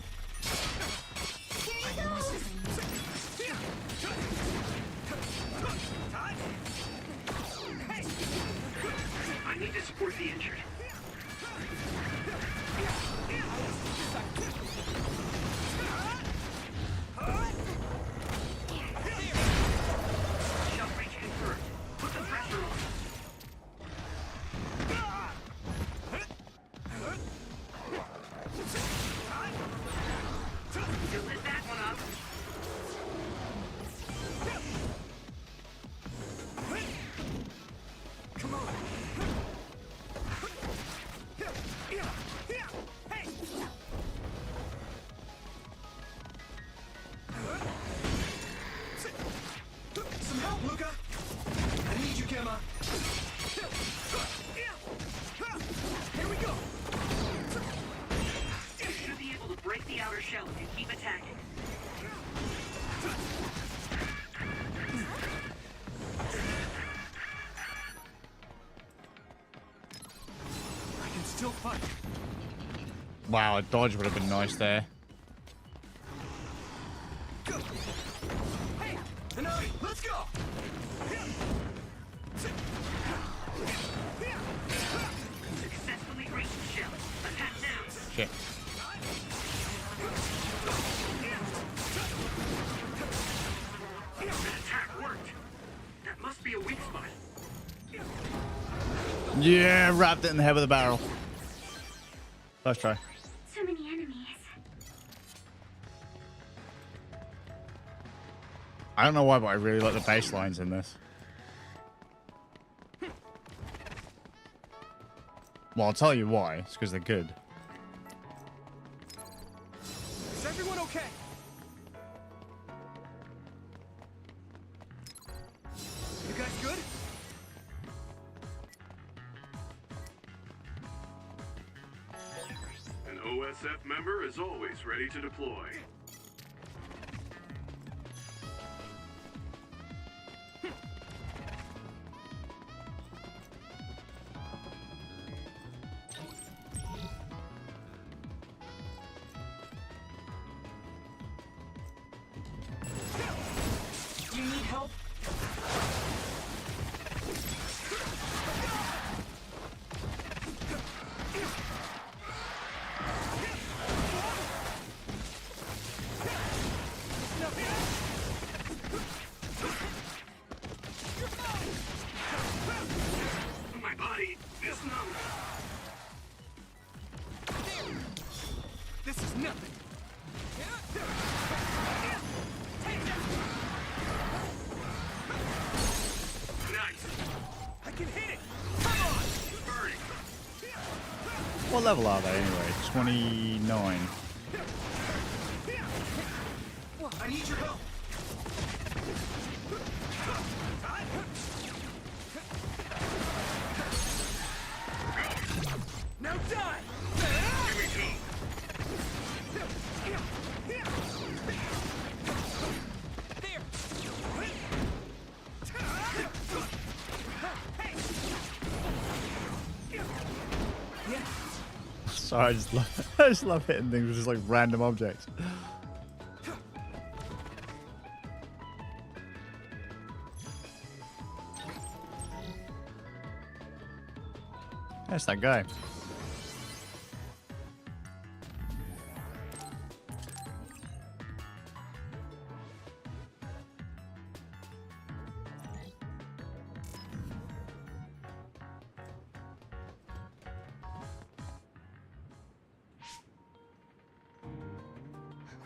Here he goes! I need to support the injured. Shell breach confirmed. Put the pressure on. You lit that one up. Come on. Hey. Some help, Luca. I need you, Gemma. Here we go. You should be able to break the outer shell if you keep attacking. I can still fight. Wow, a dodge would have been nice there. Go. Hey, Hanabi, let's go. Successfully break the shell. Attack now. Shit. That attack worked. That must be a weak spot. Yeah, wrapped it in the head of the barrel. First try. So many enemies. I don't know why, but I really like the bass lines in this. Well, I'll tell you why. It's because they're good. Is everyone okay? You guys good? An OSF member is always ready to deploy. I can hit it! What level are they anyway? 29. I need your help! Now die! Here we go. Sorry, I just love hitting things with just like random objects. That's that guy.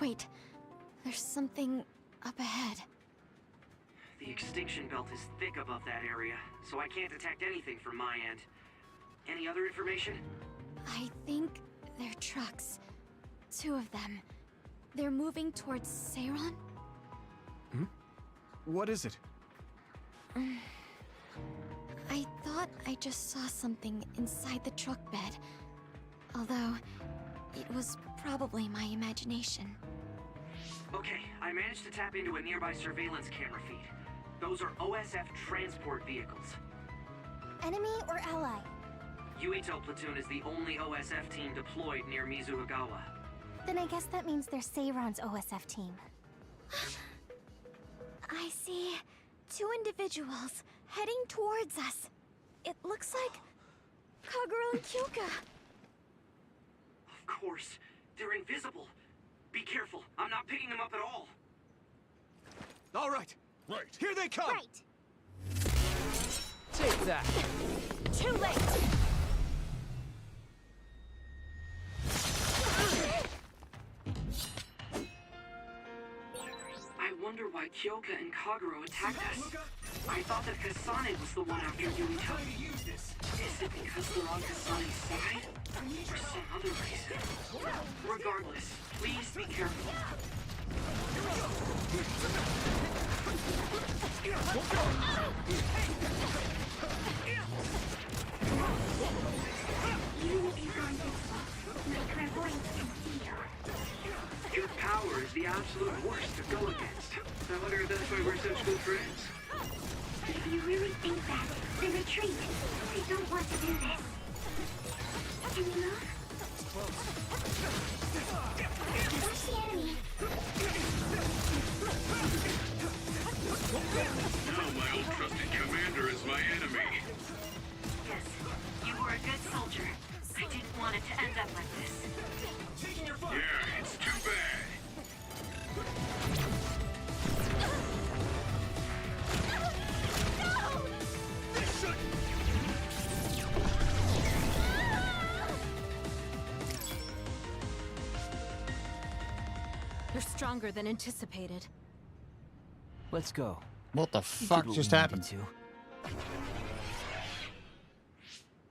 Wait, there's something up ahead. The extinction belt is thick above that area, so I can't detect anything from my end. Any other information? I think they're trucks. 2 of them. They're moving towards Seiron? What is it? I thought I just saw something inside the truck bed. Although, it was probably my imagination. Okay, I managed to tap into a nearby surveillance camera feed. Those are OSF transport vehicles. Enemy or ally? Yuito platoon is the only OSF team deployed near Mizuhagawa. Then I guess that means they're Seiron's OSF team. I see 2 individuals heading towards us. It looks like Kagura and Kyoka. Of course, they're invisible. Be careful, I'm not picking them up at all. All right. Right. Here they come! Right. Take that. Too late. I wonder why Kyoka and Kagura attacked us. I thought that Kasane was the one after Yuito. Is it because they're on Kasane's side? Or some other reason? Regardless, please be careful. Your power is the absolute worst to go against. I wonder if that's why we're such good friends. If you really think that, then retreat. I don't want to do this. Can you move? Watch the enemy. Now my old trusted commander is my enemy. Yes, you were a good soldier. I didn't want it to end up like this. Yeah, it's too bad. You're stronger than anticipated. Let's go. What the We did fuck what just we happened? needed to.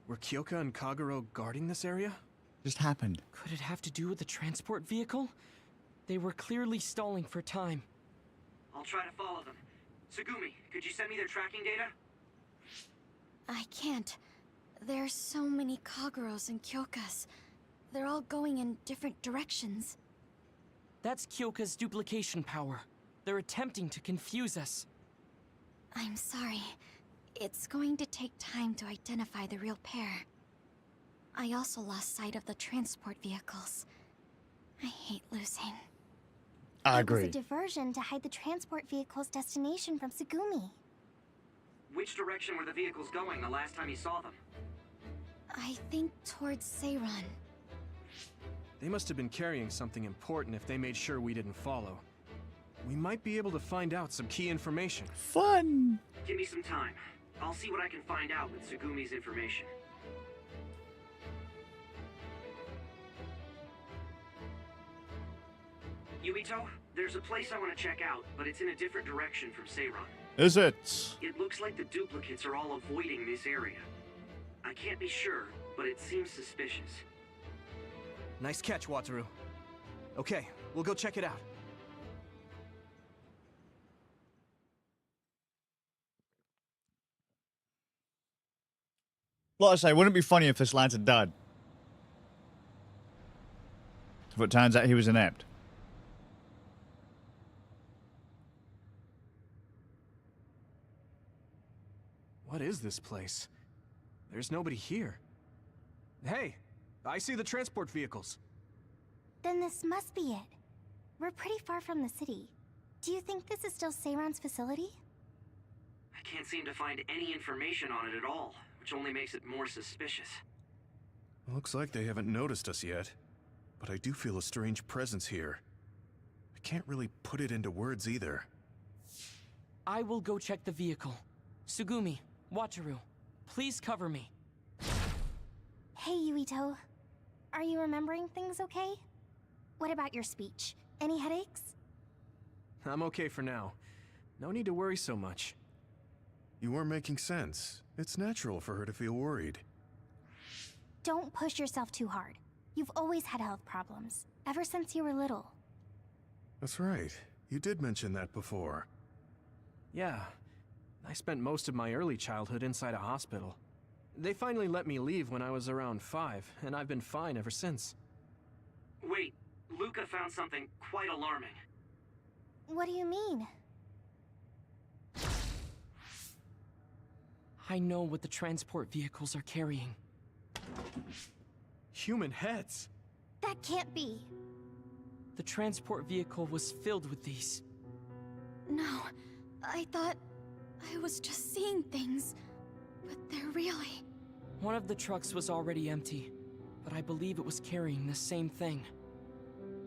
Were Kyoka and Kagura guarding this area? Just happened. Could it have to do with the transport vehicle? They were clearly stalling for time. I'll try to follow them. Tsugumi, could you send me their tracking data? I can't. There's so many Kaguros and Kyokas. They're all going in different directions. That's Kyoka's duplication power. They're attempting to confuse us. I'm sorry. It's going to take time to identify the real pair. I also lost sight of the transport vehicles. I hate losing. I It agree. was a diversion to hide the transport vehicle's destination from Tsugumi. Which direction were the vehicles going the last time you saw them? I think towards Seiron. They must have been carrying something important if they made sure we didn't follow. We might be able to find out some key information. Fun! Give me some time. I'll see what I can find out with Tsugumi's information. Yuito, there's a place I want to check out, but it's in a different direction from Seiron. Is it? It looks like the duplicates are all avoiding this area. I can't be sure, but it seems suspicious. Nice catch, Wataru. Okay, we'll go check it out. Like I say, wouldn't it be funny if this lad had died? If it turns out he was inept. What is this place? There's nobody here. Hey, I see the transport vehicles. Then this must be it. We're pretty far from the city. Do you think this is still Seiron's facility? I can't seem to find any information on it at all, which only makes it more suspicious. Looks like they haven't noticed us yet, but I do feel a strange presence here. I can't really put it into words either. I will go check the vehicle. Tsugumi, Wataru, please cover me. Hey, Yuito. Are you remembering things okay? What about your speech? Any headaches? I'm okay for now. No need to worry so much. You are making sense. It's natural for her to feel worried. Don't push yourself too hard. You've always had health problems, ever since you were little. That's right. You did mention that before. Yeah. I spent most of my early childhood inside a hospital. They finally let me leave when I was around 5, and I've been fine ever since. Wait, Luca found something quite alarming. What do you mean? I know what the transport vehicles are carrying. Human heads? That can't be. The transport vehicle was filled with these. No, I thought I was just seeing things, but they're really... One of the trucks was already empty, but I believe it was carrying the same thing.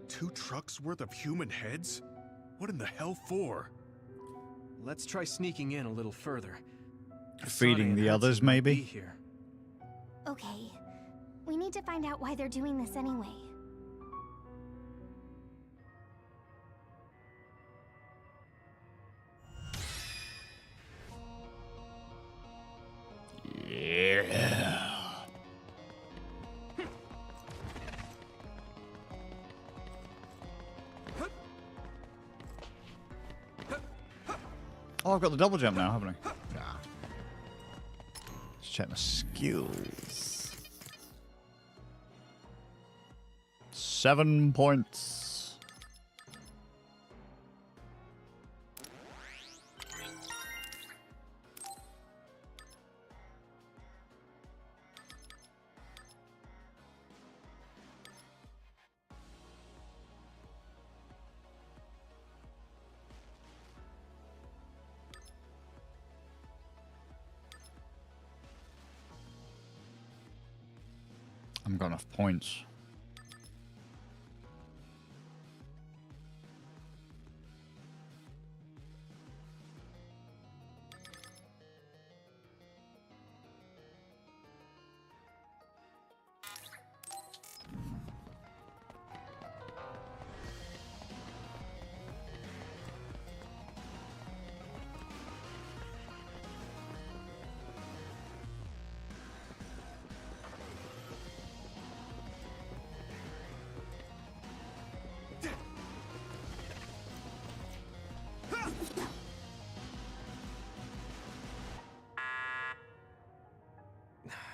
2 trucks worth of human heads? What in the hell for? Let's try sneaking in a little further. Feeding the others, maybe? Here. Okay. We need to find out why they're doing this anyway. Yeah. Oh, I've got the double jump now, haven't I? Yeah. Let's check my skills. 7 points. I haven't got enough points.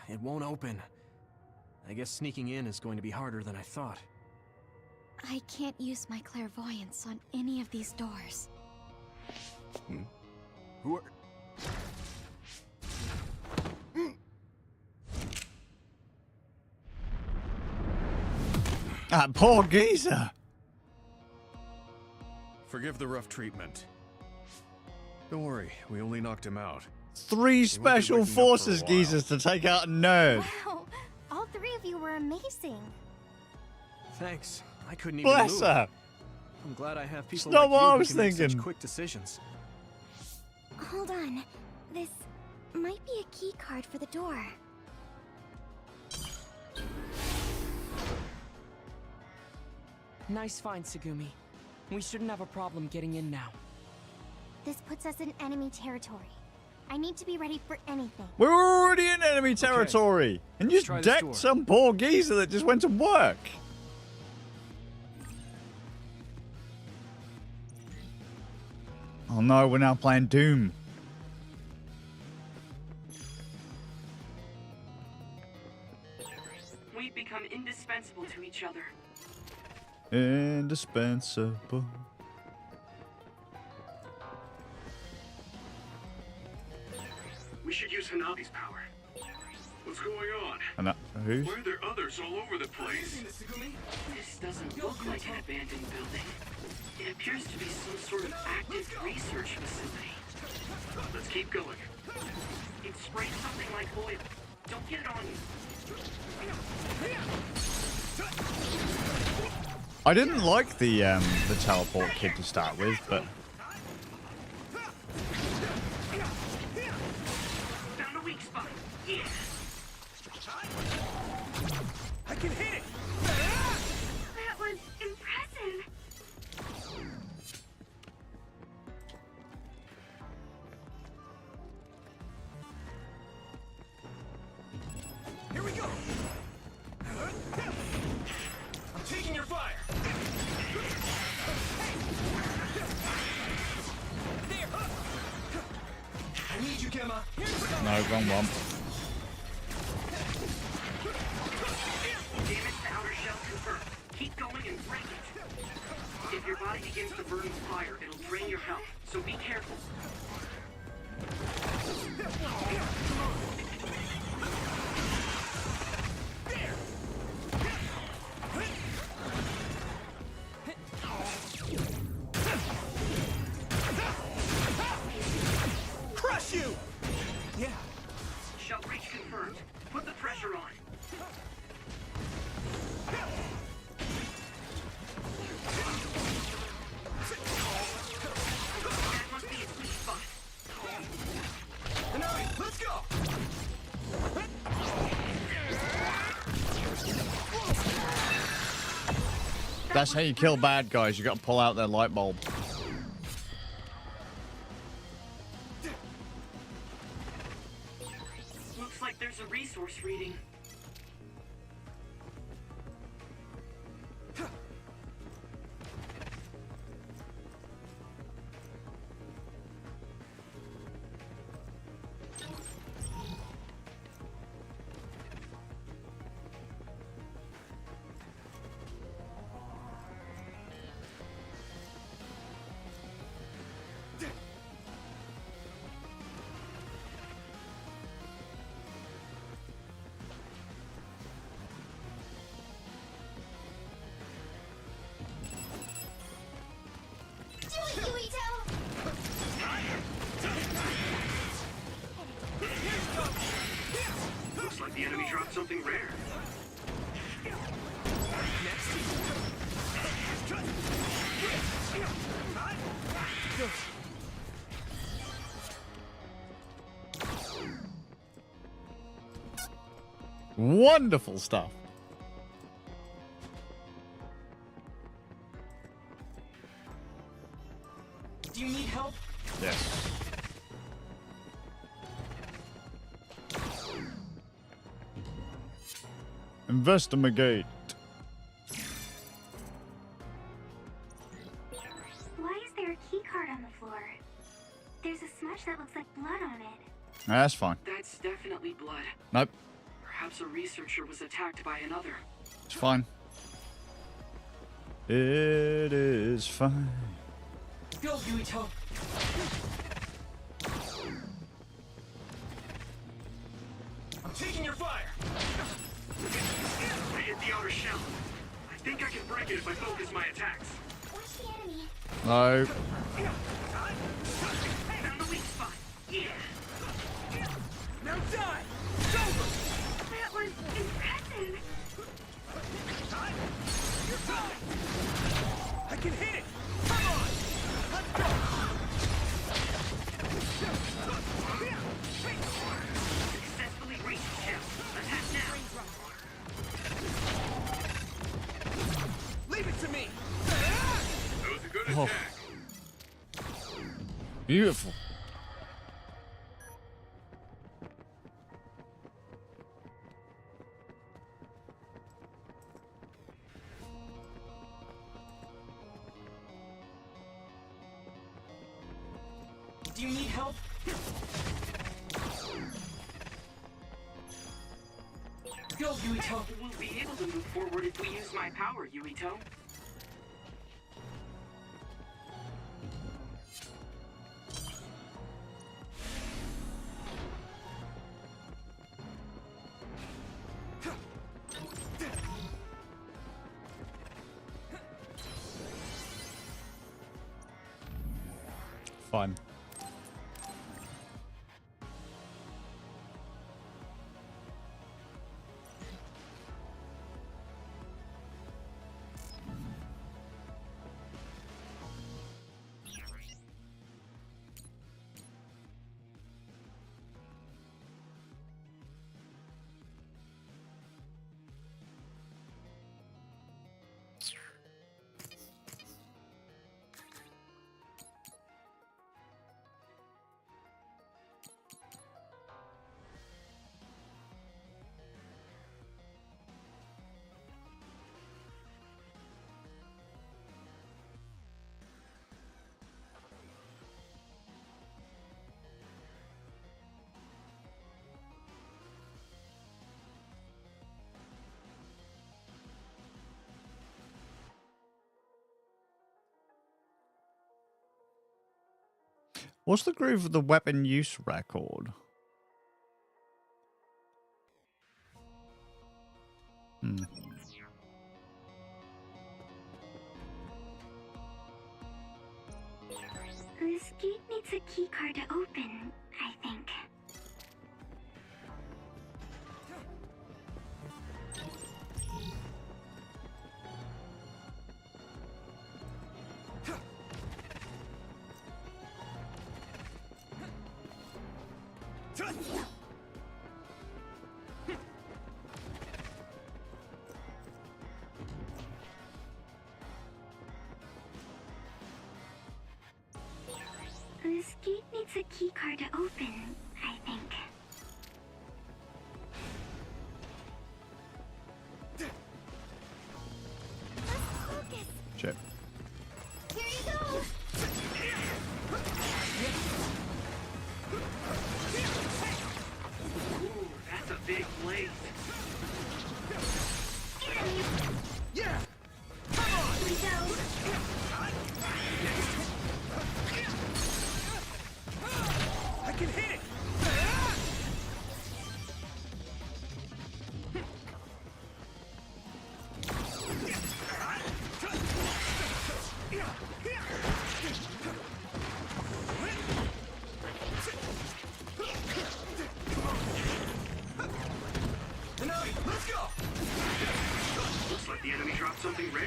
It won't open. I guess sneaking in is going to be harder than I thought. I can't use my clairvoyance on any of these doors. Who are... That poor geezer. Forgive the rough treatment. Don't worry, we only knocked him out. 3 special waking up for a forces while. geezers to take out a nerd. Wow! All 3 of you were amazing. Thanks. I couldn't even Bless move. her. I'm glad I have people not like what you I who was can make such thinking. quick decisions. Hold on. This might be a key card for the door. Nice find, Tsugumi. We shouldn't have a problem getting in now. This puts us in enemy territory. I need to be ready for anything. We're already in enemy territory. And you Let's try this door. decked some poor geezer that just went to work. Oh no, we're now playing Doom. We've become indispensable to each other. Indispensable. We should use Hanabi's power. What's going on? And that, who's? Why are there others all over the place? This doesn't look like an abandoned building. It appears to be some sort of active research facility. Let's keep going. It sprayed something like oil. Don't get it on you. I didn't like the teleport kid to start with, but Found a weak spot. Yeah. I can hit it! That was impressive. Here we go! I'm taking your fire! There! I need you, Gemma! no, wrong one. Damage to outer shell confirmed. Keep going and break it. If your body begins to burn with fire, it'll drain your health, so be careful. Crush you! Yeah. Shell breach confirmed. Put the pressure on. That must be its weak spot. Hanabi, let's go! That's how you kill bad guys. You got to pull out their light bulb. Looks like there's a resource reading. Looks like the enemy dropped something rare. Wonderful stuff. Do you need help? Yes. Investigate. Why is there a key card on the floor? There's a smudge that looks like blood on it. That's fine. That's definitely blood. Nope. Perhaps a researcher was attacked by another. It's fine. It is fine. Go, Yuito. I'm taking your fire! I hit the outer shell. I think I can break it if I focus my attacks. Watch the enemy. No. Found the weak spot. Yeah. Now die! It's over! That was impressive. I can hit it! Come on! Let's go! Successfully reached shell. Attack now. Leave it to me! That was a good Oh. attack. Beautiful. Do you need help? Go, Yuito. We'll be able to move forward if we use my power, Yuito. Fun. What's the groove of the weapon use record? This gate needs a keycard to open, I think. This gate needs a keycard to open, I think. Focus! Shit. Here you go! Ooh, that's a big blaze. Yeah! Here we go! I can hit! Let's go! Looks like the enemy dropped something rare.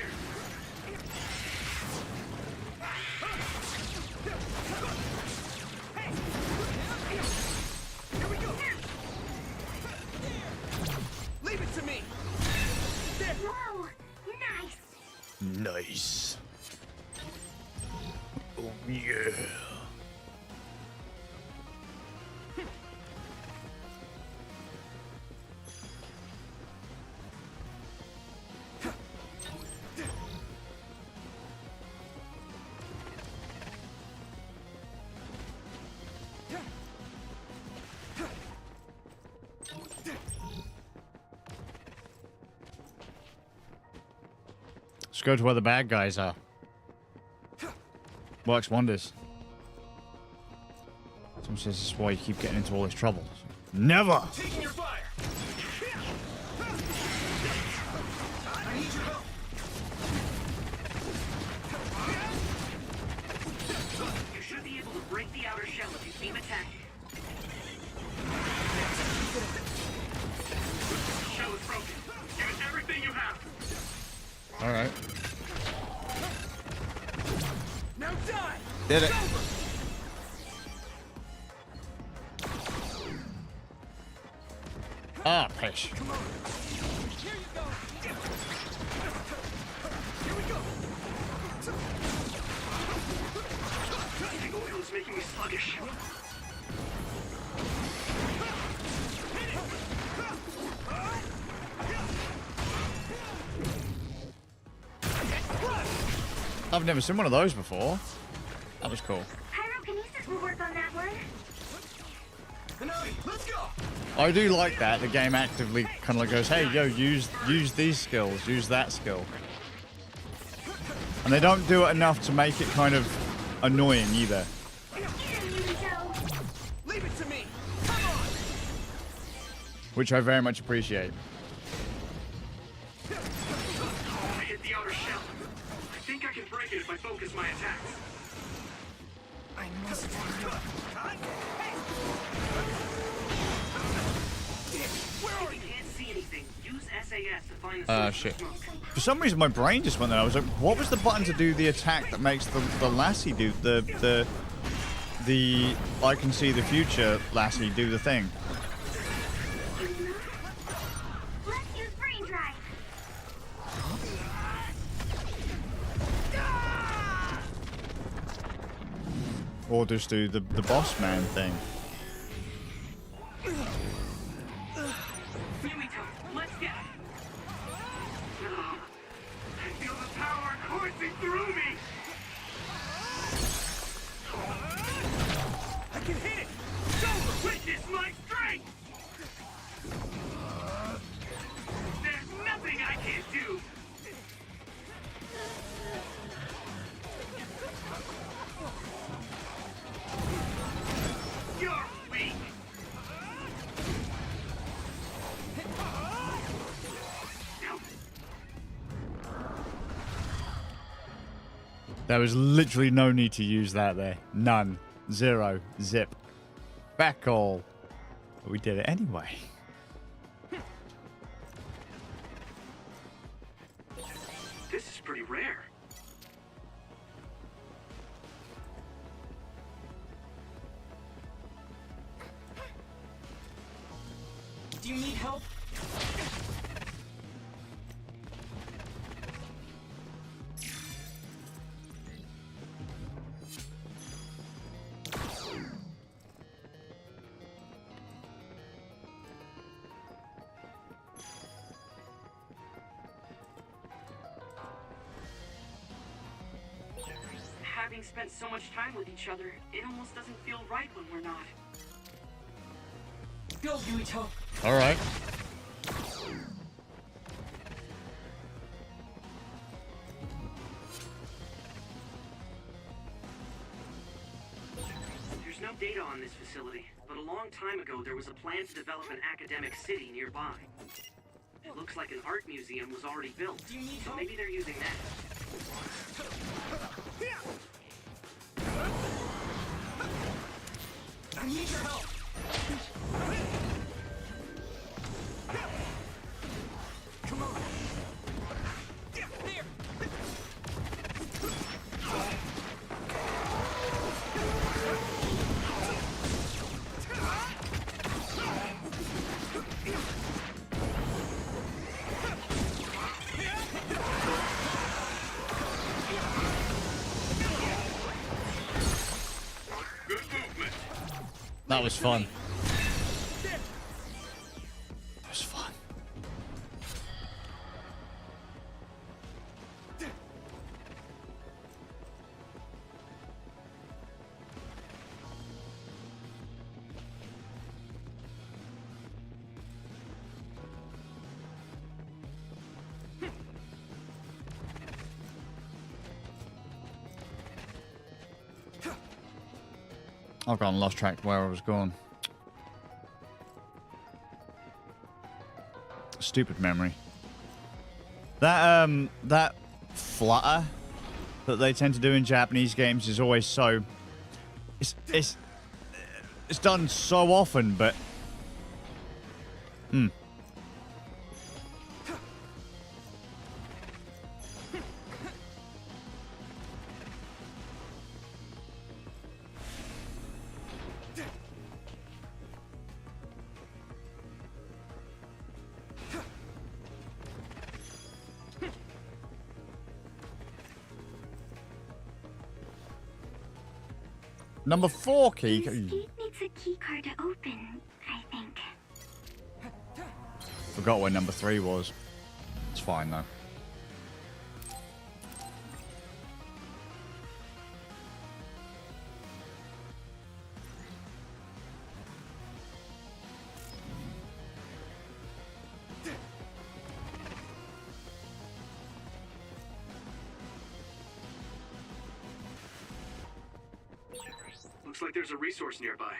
Here we go! Leave it to me! Whoa! Nice! Nice. Oh yeah. Let's go to where the bad guys are. Works wonders. Someone says this is why you keep getting into all this trouble. Never! Taking your fire! I need your help! You should be able to break the outer shell if you seem attacked. Shell is broken. Give it everything you have. Alright. Now die! Did it. Ah, pish. Come on! Here you go! Here we go! The oil is making making me sluggish. I've never seen one of those before. That was cool. Pyrokinesis will work on that one. Let's go! I do like that. The game actively kind of like goes, hey, yo, use these skills, use that skill. And they don't do it enough to make it kind of annoying either. Leave it to me! Come on! Which I very much appreciate. I hit the outer shell. I think I can break it if I focus my attacks. I must If you can't see anything, use SAS to find the source Shit. of smoke. For some reason, my brain just went there. I was like, what was the button to do the attack that makes the lassie do the I can see the future lassie do the thing? Let's use brain drive. Or just do the boss man thing? Yumito, let's get it. I feel the power coursing through me. I can hit it. Don't witness my strength. There's nothing I can't do. You're weak. There was literally no need to use that there. None. Zero. Zip. Back all. But we did it anyway. This is pretty rare. Do you need help? Having spent so much time with each other, it almost doesn't feel right when we're not. Go, Yuito. All right. There's no data on this facility, but a long time ago there was a plan to develop an academic city nearby. It looks like an art museum was already built, so maybe they're using that. I need your help. Come on. There. Good movement. That was fun. That was fun. I've gone lost track where I was going. Stupid memory. That flutter that they tend to do in Japanese games is always so it's done so often, but Number 4 key. This gate needs a key card to open, I think. Forgot where number 3 was. It's fine though. Looks like there's a resource nearby.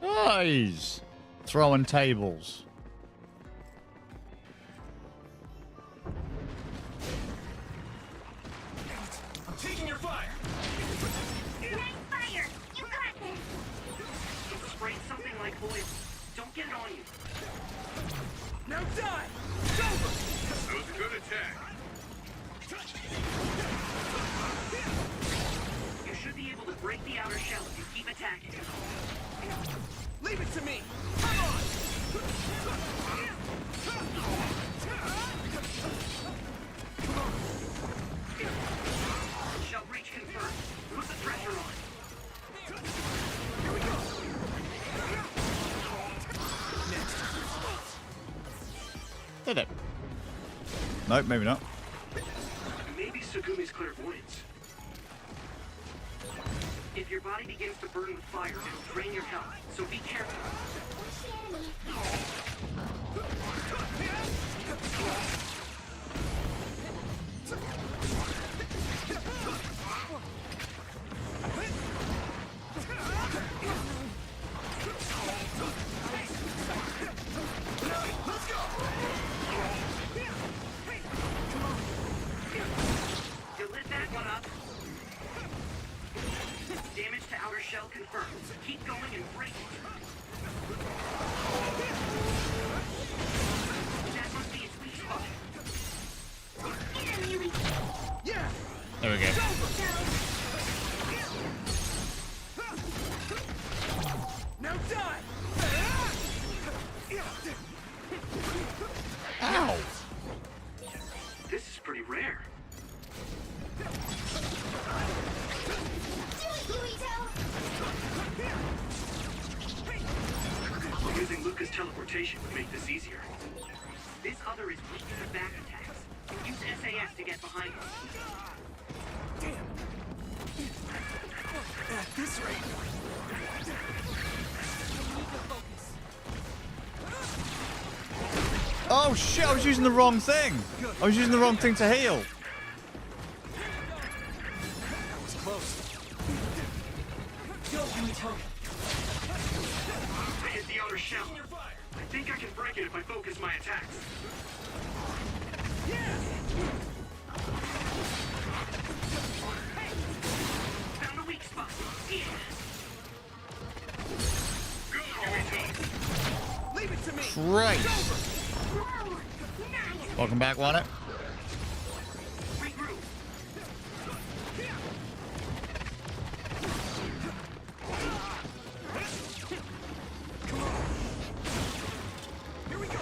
Nice. Throwing tables. I'm taking your fire. Nice fire! You got this! It sprayed something like oil. Don't get it on you. Now die! That was a good attack. You should be able to break the outer shell if you keep attacking. Leave it to me! Come on! Shell breach confirmed. Put the pressure on. Did it? Nope, maybe not. Maybe Sugumi's clairvoyance. If your body begins to burn with fire, it'll drain your health, so be careful. You lit that one up. Damage to outer shell confirmed. Keep going and break it. That must be its weak spot. Yeah! There we go. Now die! Ow! This is pretty rare. Using Luca's teleportation would make this easier. This other is weak to back attacks. Use SAS to get behind it. Damn! At this rate... Oh shit, I was using the wrong thing. I was using the wrong thing to heal. That was close. I hit the outer shell. I think I can break it if I focus my attacks. Found a weak spot. Yeah. Leave it to me! Christ. Welcome back, want it? Regroup. Here we go!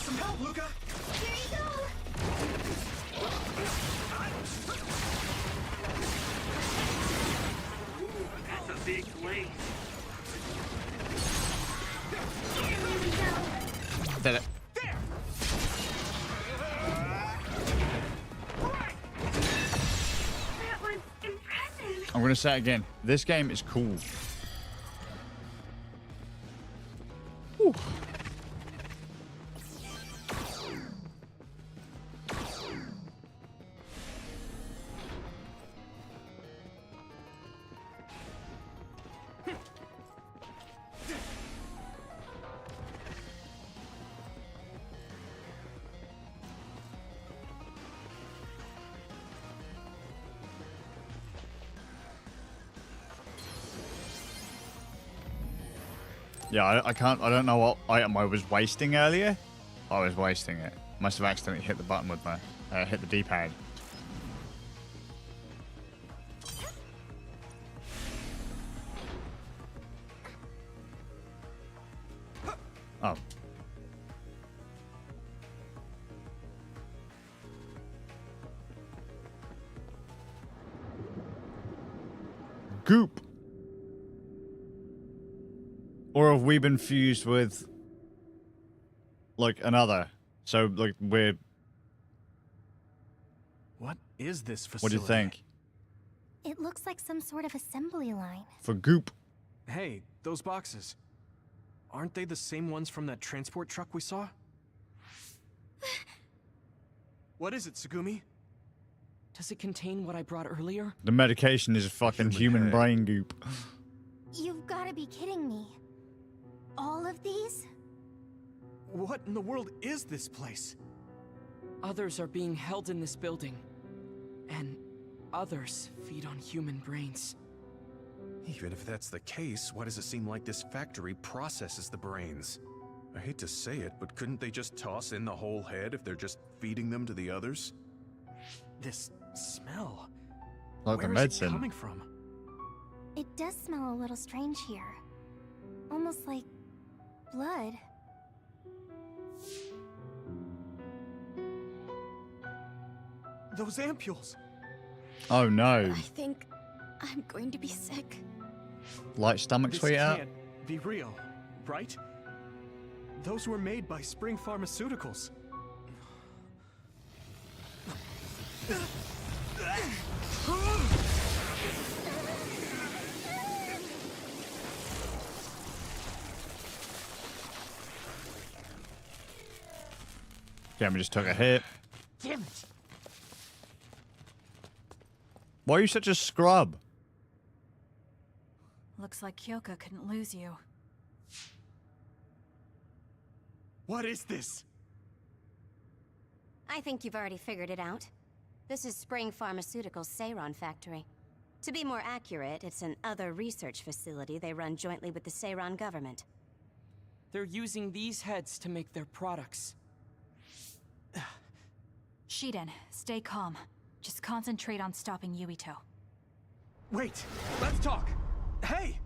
Some help, Luca! Here you go! Ooh, that's a big blaze. Here we go! Did it. There! That was impressive! I'm gonna say it again. This game is cool. Whew. Yeah, I don't know what item I was wasting earlier. I was wasting it. Must have accidentally hit the button with my, hit the D-pad. Oh. Goop. Or have we been fused with, like, another? So, like, we're... What is this facility? What do you think? It looks like some sort of assembly line. For goop. Hey, those boxes. Aren't they the same ones from that transport truck we saw? What is it, Tsugumi? Does it contain what I brought earlier? The medication is fucking human brain goop. You've got to be kidding me. All of these? What in the world is this place? Others are being held in this building. And others feed on human brains. Even if that's the case, why does it seem like this factory processes the brains? I hate to say it, but couldn't they just toss in the whole head if they're just feeding them to the others? This smell. Like the Where is it medicine. coming from? It does smell a little strange here. Almost like blood. Those ampules. Oh no. I think I'm going to be sick. Light stomach, This sweetheart. can't be real, right? Those were made by Spring Pharmaceuticals. Camera just took a hit. Damn it! Why are you such a scrub? Looks like Kyoka couldn't lose you. What is this? I think you've already figured it out. This is Spring Pharmaceuticals' Seiron factory. To be more accurate, it's an other research facility they run jointly with the Seiron government. They're using these heads to make their products. Shiden, stay calm. Just concentrate on stopping Yuito. Wait, let's talk. Hey!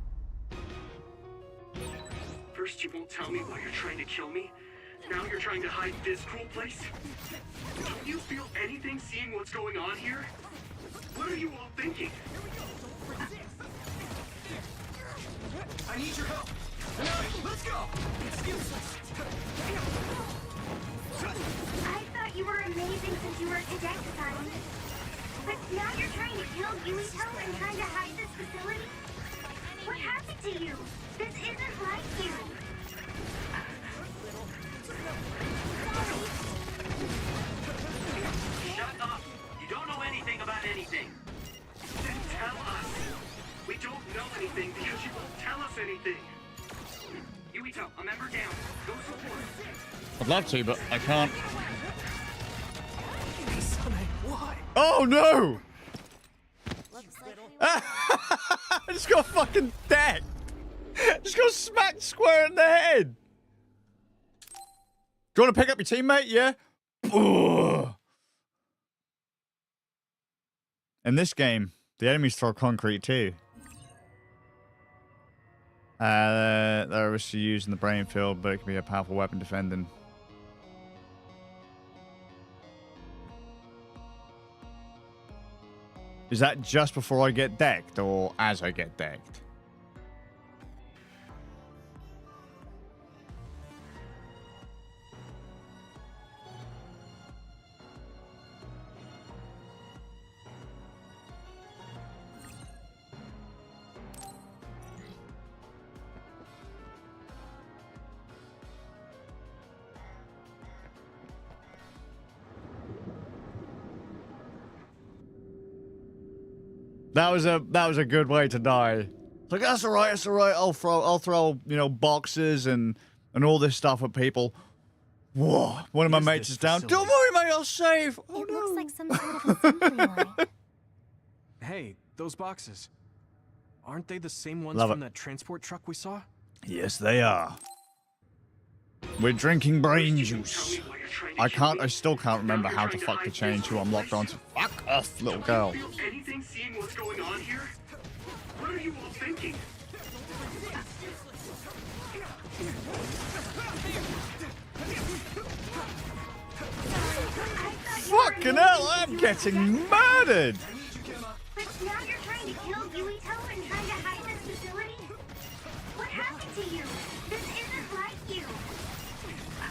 First you won't tell me why you're trying to kill me. Now you're trying to hide this cool place? Don't you feel anything seeing what's going on here? What are you all thinking? I need your help. Let's go! It's useless. I thought you were amazing since you were cadet-designed. But now you're trying to kill Yuito and trying to hide this facility? What happened to you? This isn't like you. Shut up! You don't know anything about anything. Then tell us. We don't know anything because you won't tell us anything. Yuito, a member down. Go support. I'd love to, but I can't. Why? Oh no! I just got fucking decked. Just got smacked square in the head. Do you want to pick up your teammate? Yeah. Ugh. In this game, the enemies throw concrete too. They're obviously used in the brain field, but it can be a powerful weapon defending. Is that just before I get decked or as I get decked? That was a good way to die. It's like, that's alright, it's alright. I'll throw, you know, boxes and all this stuff at people. Whoa, one of my mates is down. Don't worry, mate, I'll save. Oh, It no. looks like some sort of assembly line. Hey, those boxes. Aren't they the same ones Love from it. that transport truck we saw? Yes, they are. We're drinking brain juice. I still can't remember how to fuck the change who I'm locked onto. Fuck off, little girl. Feel anything seeing what's going on here? What are you all thinking? Fucking hell, I'm getting murdered! But now you're trying to kill Yuito and trying to hide this facility? What happened to you? This isn't like you.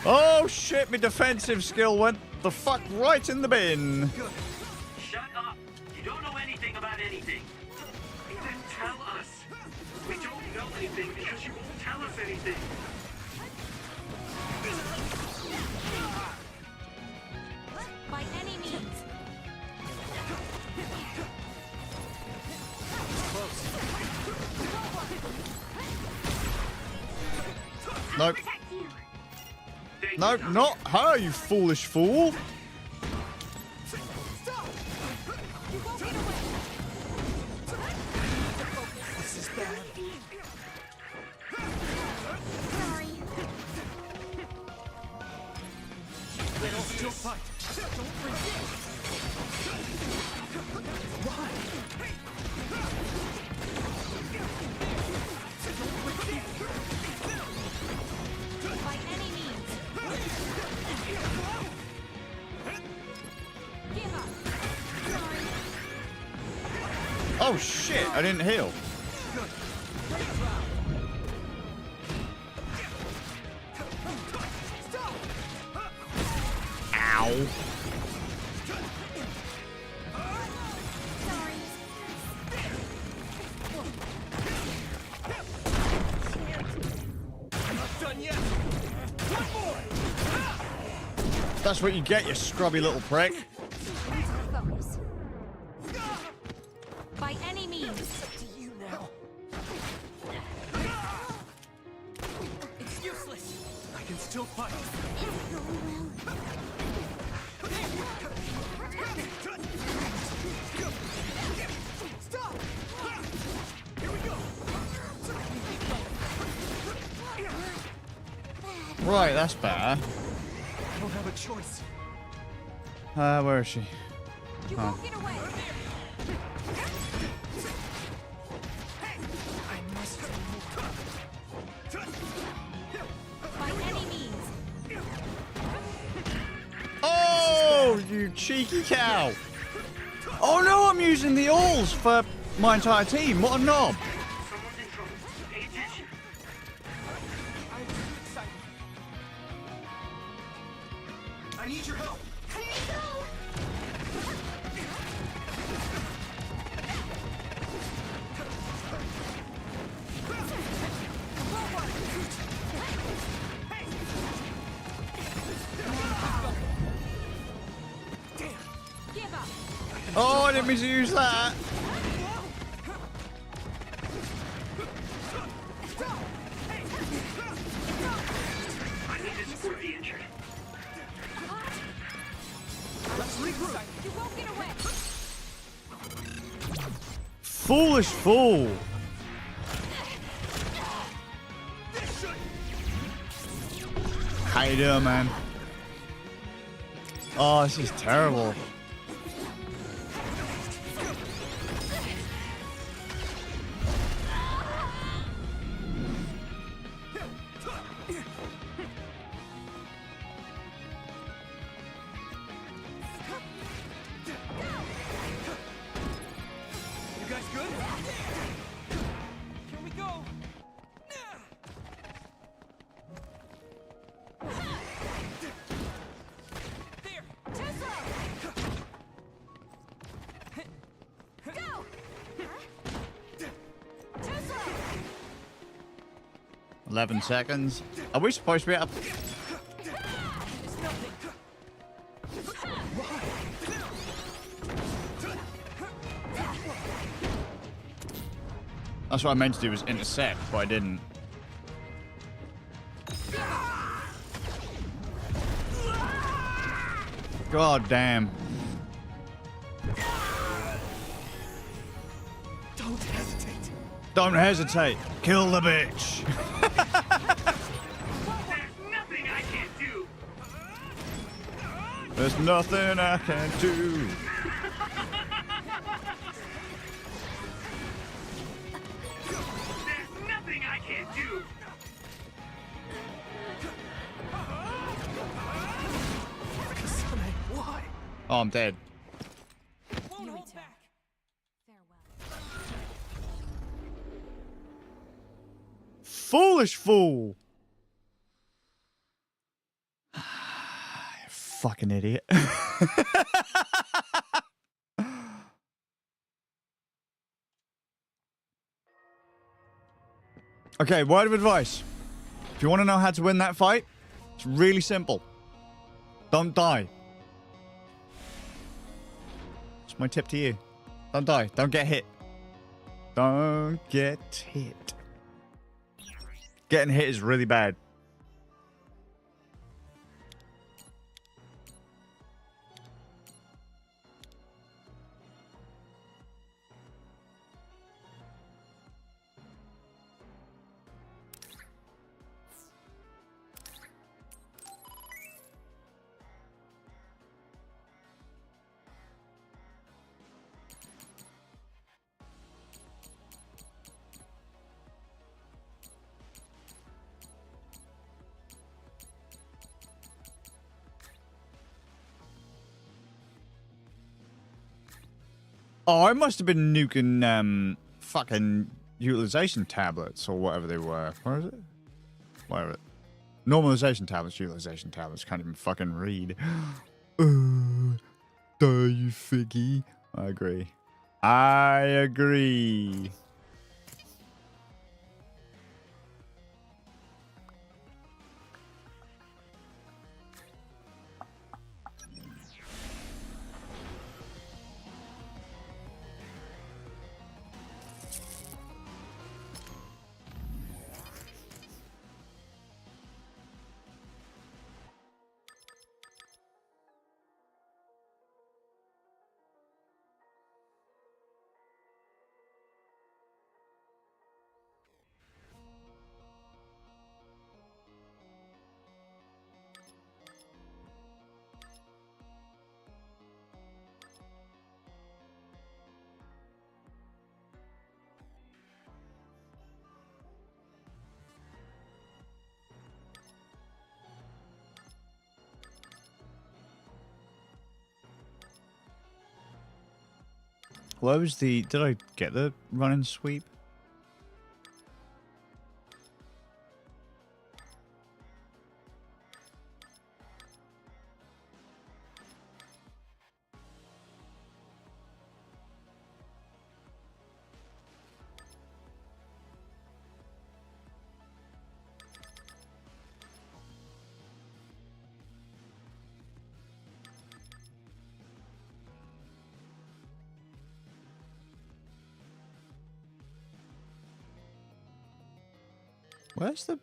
Oh shit, my defensive skill went the fuck right in the bin. Shut up. You don't know anything about anything. Then tell us. We don't know anything because you won't tell us anything. By any means. Nope. Protect you. Nope, not her, you foolish fool. Sorry. Still fight. Don't resist. Why? By any means. Give up. Oh shit, I didn't heal. Ow. That's what you get, you scrubby little prick. Focus. By any means. To you now. It's useless. I can still fight. Stop! Here we go. Right, that's better. I don't have a choice. Where is she? You won't get away. I must By any means. Oh, you cheeky cow. Oh no, I'm using the alls for my entire team. What a knob. Someone's in trouble. Pay attention. I'm too excited. I need your help. Give up. Oh, I didn't mean to use that. I need to support the injured. Let's regroup. You won't get away. Foolish fool. How you doing, man? Oh, this is terrible. You guys good? Here we go. There. Go. 11 seconds. Are we supposed to be up? It's nothing. That's what I meant to do, was intercept, but I didn't. God damn. Don't hesitate. Don't hesitate. Kill the bitch. There's nothing I can do. There's nothing I can't do. Kasane, why? Oh, I'm dead. Won't hold back. Foolish fool. Fucking idiot. Okay, word of advice. If you want to know how to win that fight, it's really simple. Don't die. It's my tip to you. Don't die. Don't get hit. Don't get hit. Getting hit is really bad. Oh, I must have been nuking fucking utilization tablets or whatever they were. Where is it? Whatever. Normalization tablets, utilization tablets. Can't even fucking read. Die, you figgy. I agree. I agree. Where was the... Did I get the run and sweep? Where's the...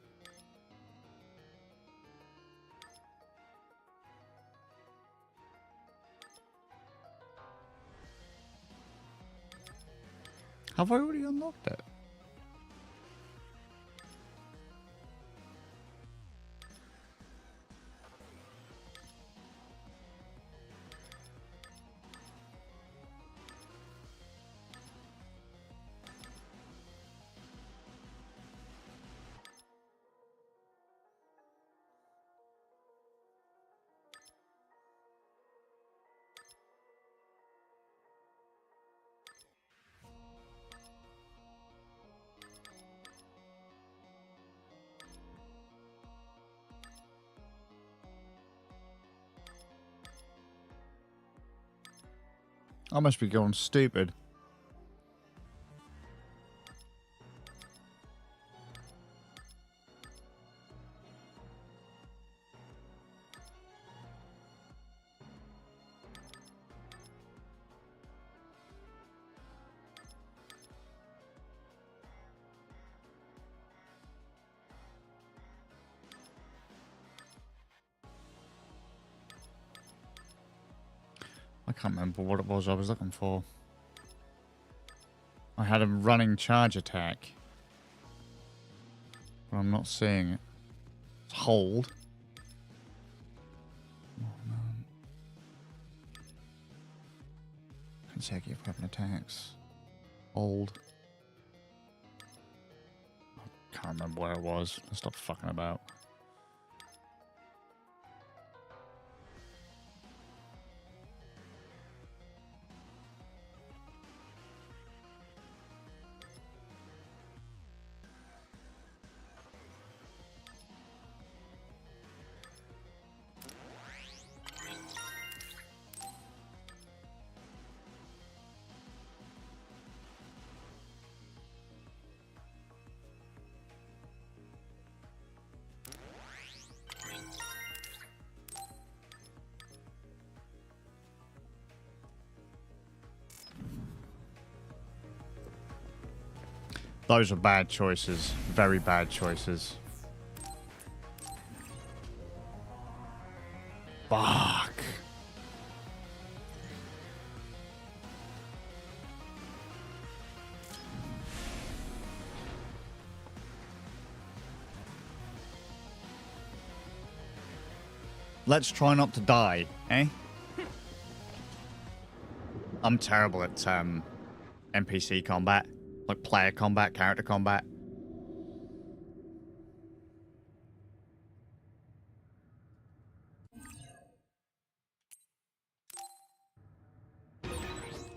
Have I already unlocked it? I must be going stupid. I can't remember what it was I was looking for. I had a running charge attack. But I'm not seeing it. It's hold. Oh, no. consecutive weapon attacks. Hold. Can't remember where it was. Let's stop fucking about. Those are bad choices. Very bad choices. Fuck. Let's try not to die, eh? I'm terrible at NPC combat. Like player combat, character combat.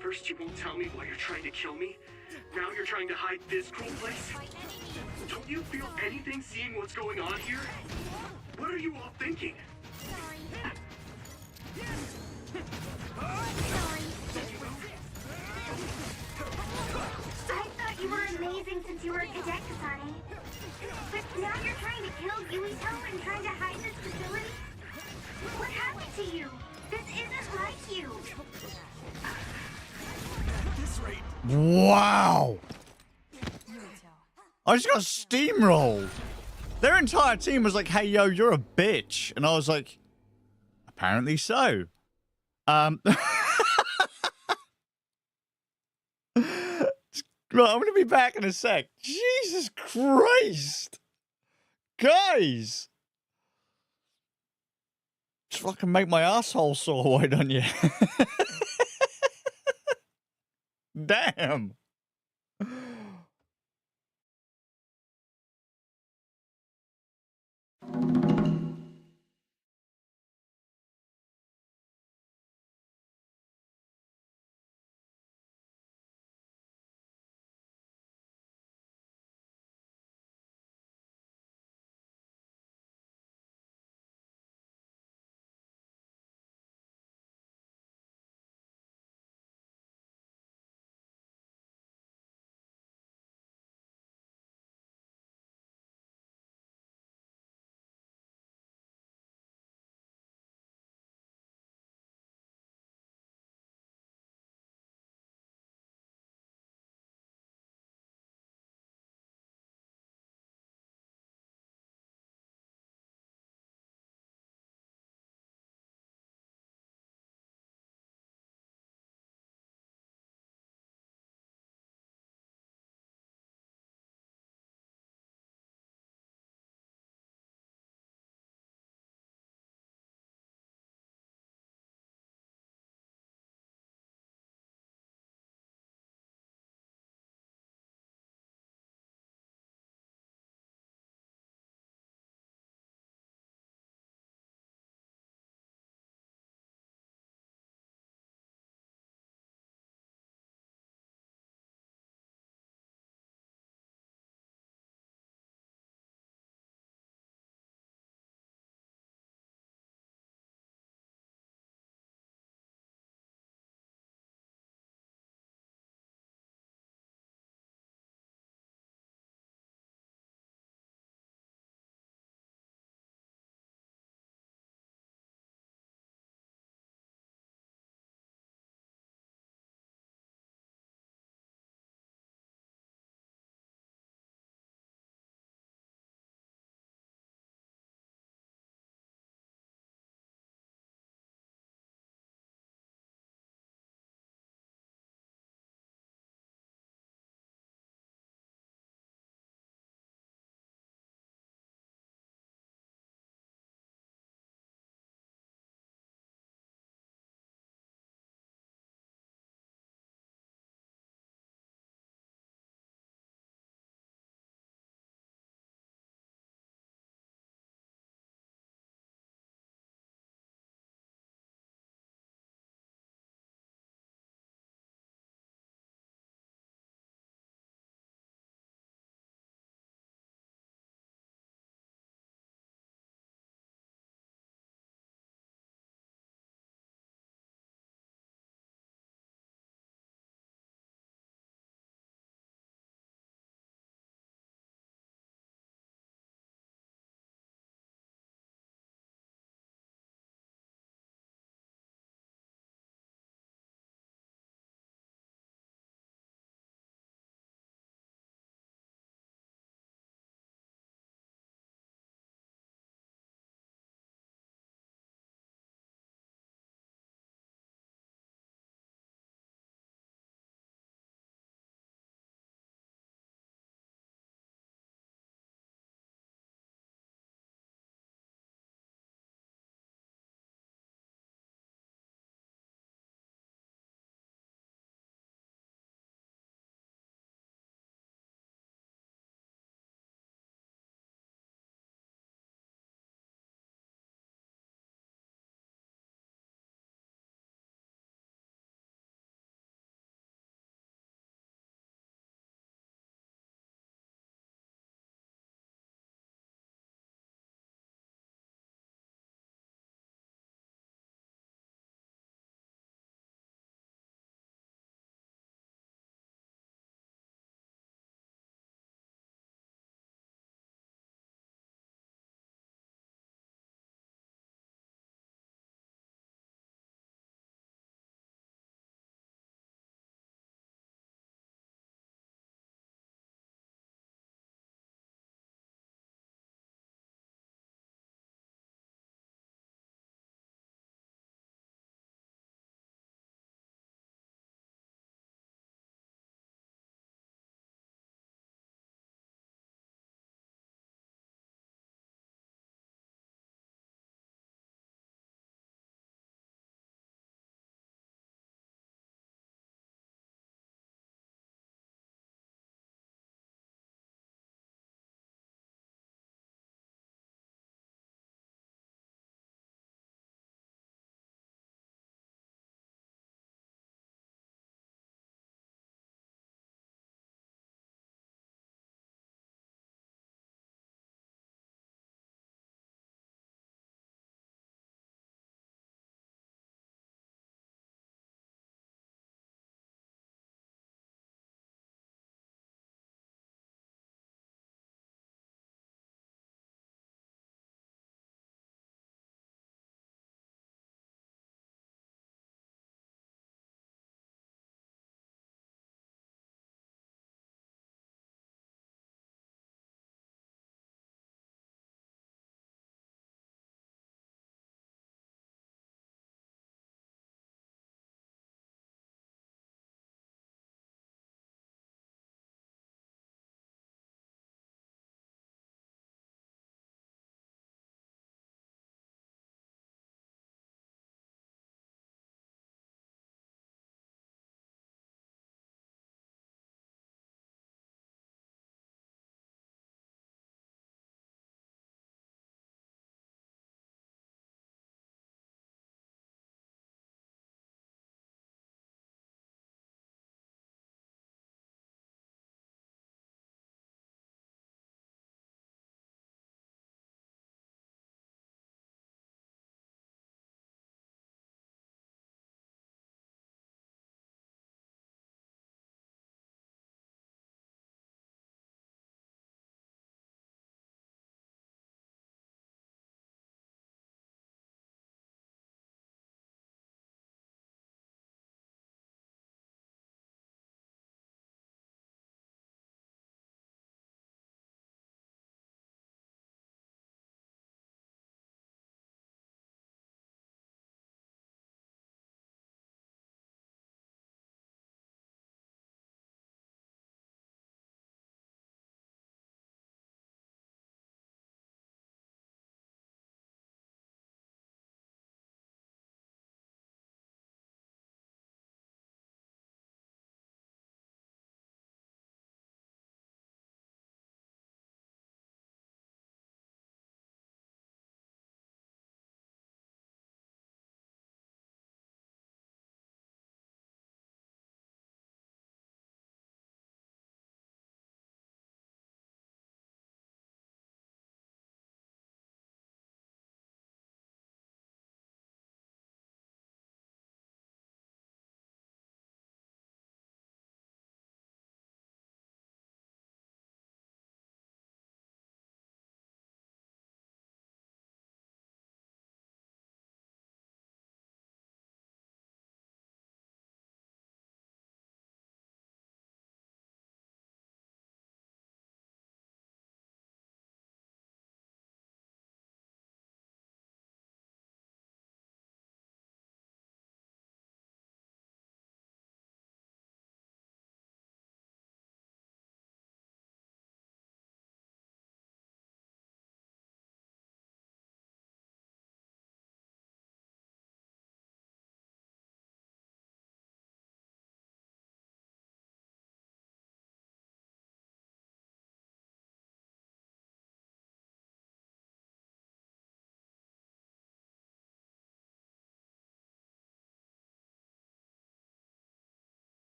First you won't tell me why you're trying to kill me. Now you're trying to hide this cruel place. Don't you feel anything seeing what's going on here? What are you all thinking? I thought you were amazing since you were a cadet, Kasane. But now you're trying to kill Yuito and trying to hide this facility? What happened to you? This isn't like you. At this rate. Wow. I just got steamrolled. Their entire team was like, hey, yo, you're a bitch. And I was like, apparently so. Right, I'm going to be back in a sec. Jesus Christ. Guys. Just fucking make my asshole sore, why don't you? Damn.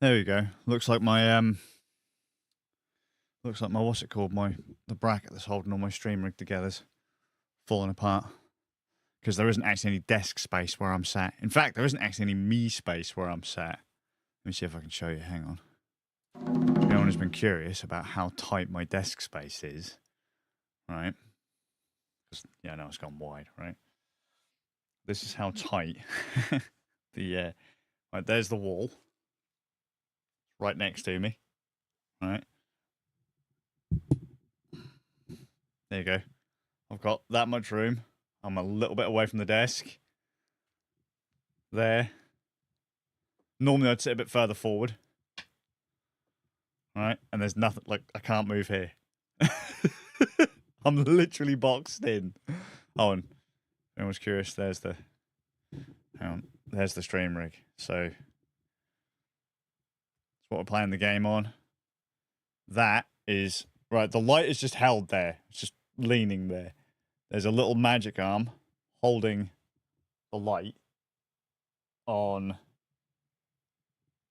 There we go. Looks like my what's it called? The bracket that's holding all my stream rig together's falling apart. Because there isn't actually any desk space where I'm sat. In fact, there isn't actually any me space where I'm sat. Let me see if I can show you. Hang on. If anyone has been curious about how tight my desk space is, right? Yeah, no, it's gone wide, right? This is how tight right, there's the wall. Right next to me. Right. There you go. I've got that much room. I'm a little bit away from the desk. There. Normally I'd sit a bit further forward. Right? And there's nothing, like, I can't move here. I'm literally boxed in. Oh, and if anyone's curious, there's the, there's the stream rig. So, that's what we're playing the game on. That is, right, the light is just held there. It's just leaning there. There's a little magic arm holding the light on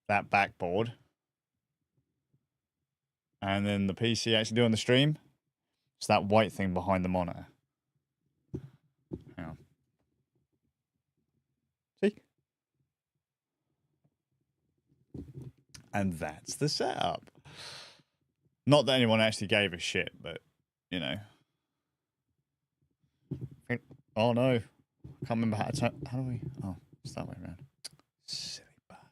that backboard. And then the PC actually doing the stream, it's that white thing behind the monitor. Hang on. See? And that's the setup. Not that anyone actually gave a shit, but, you know. Oh no. Can't remember how to... How do we... Oh, it's that way around. Silly bastard.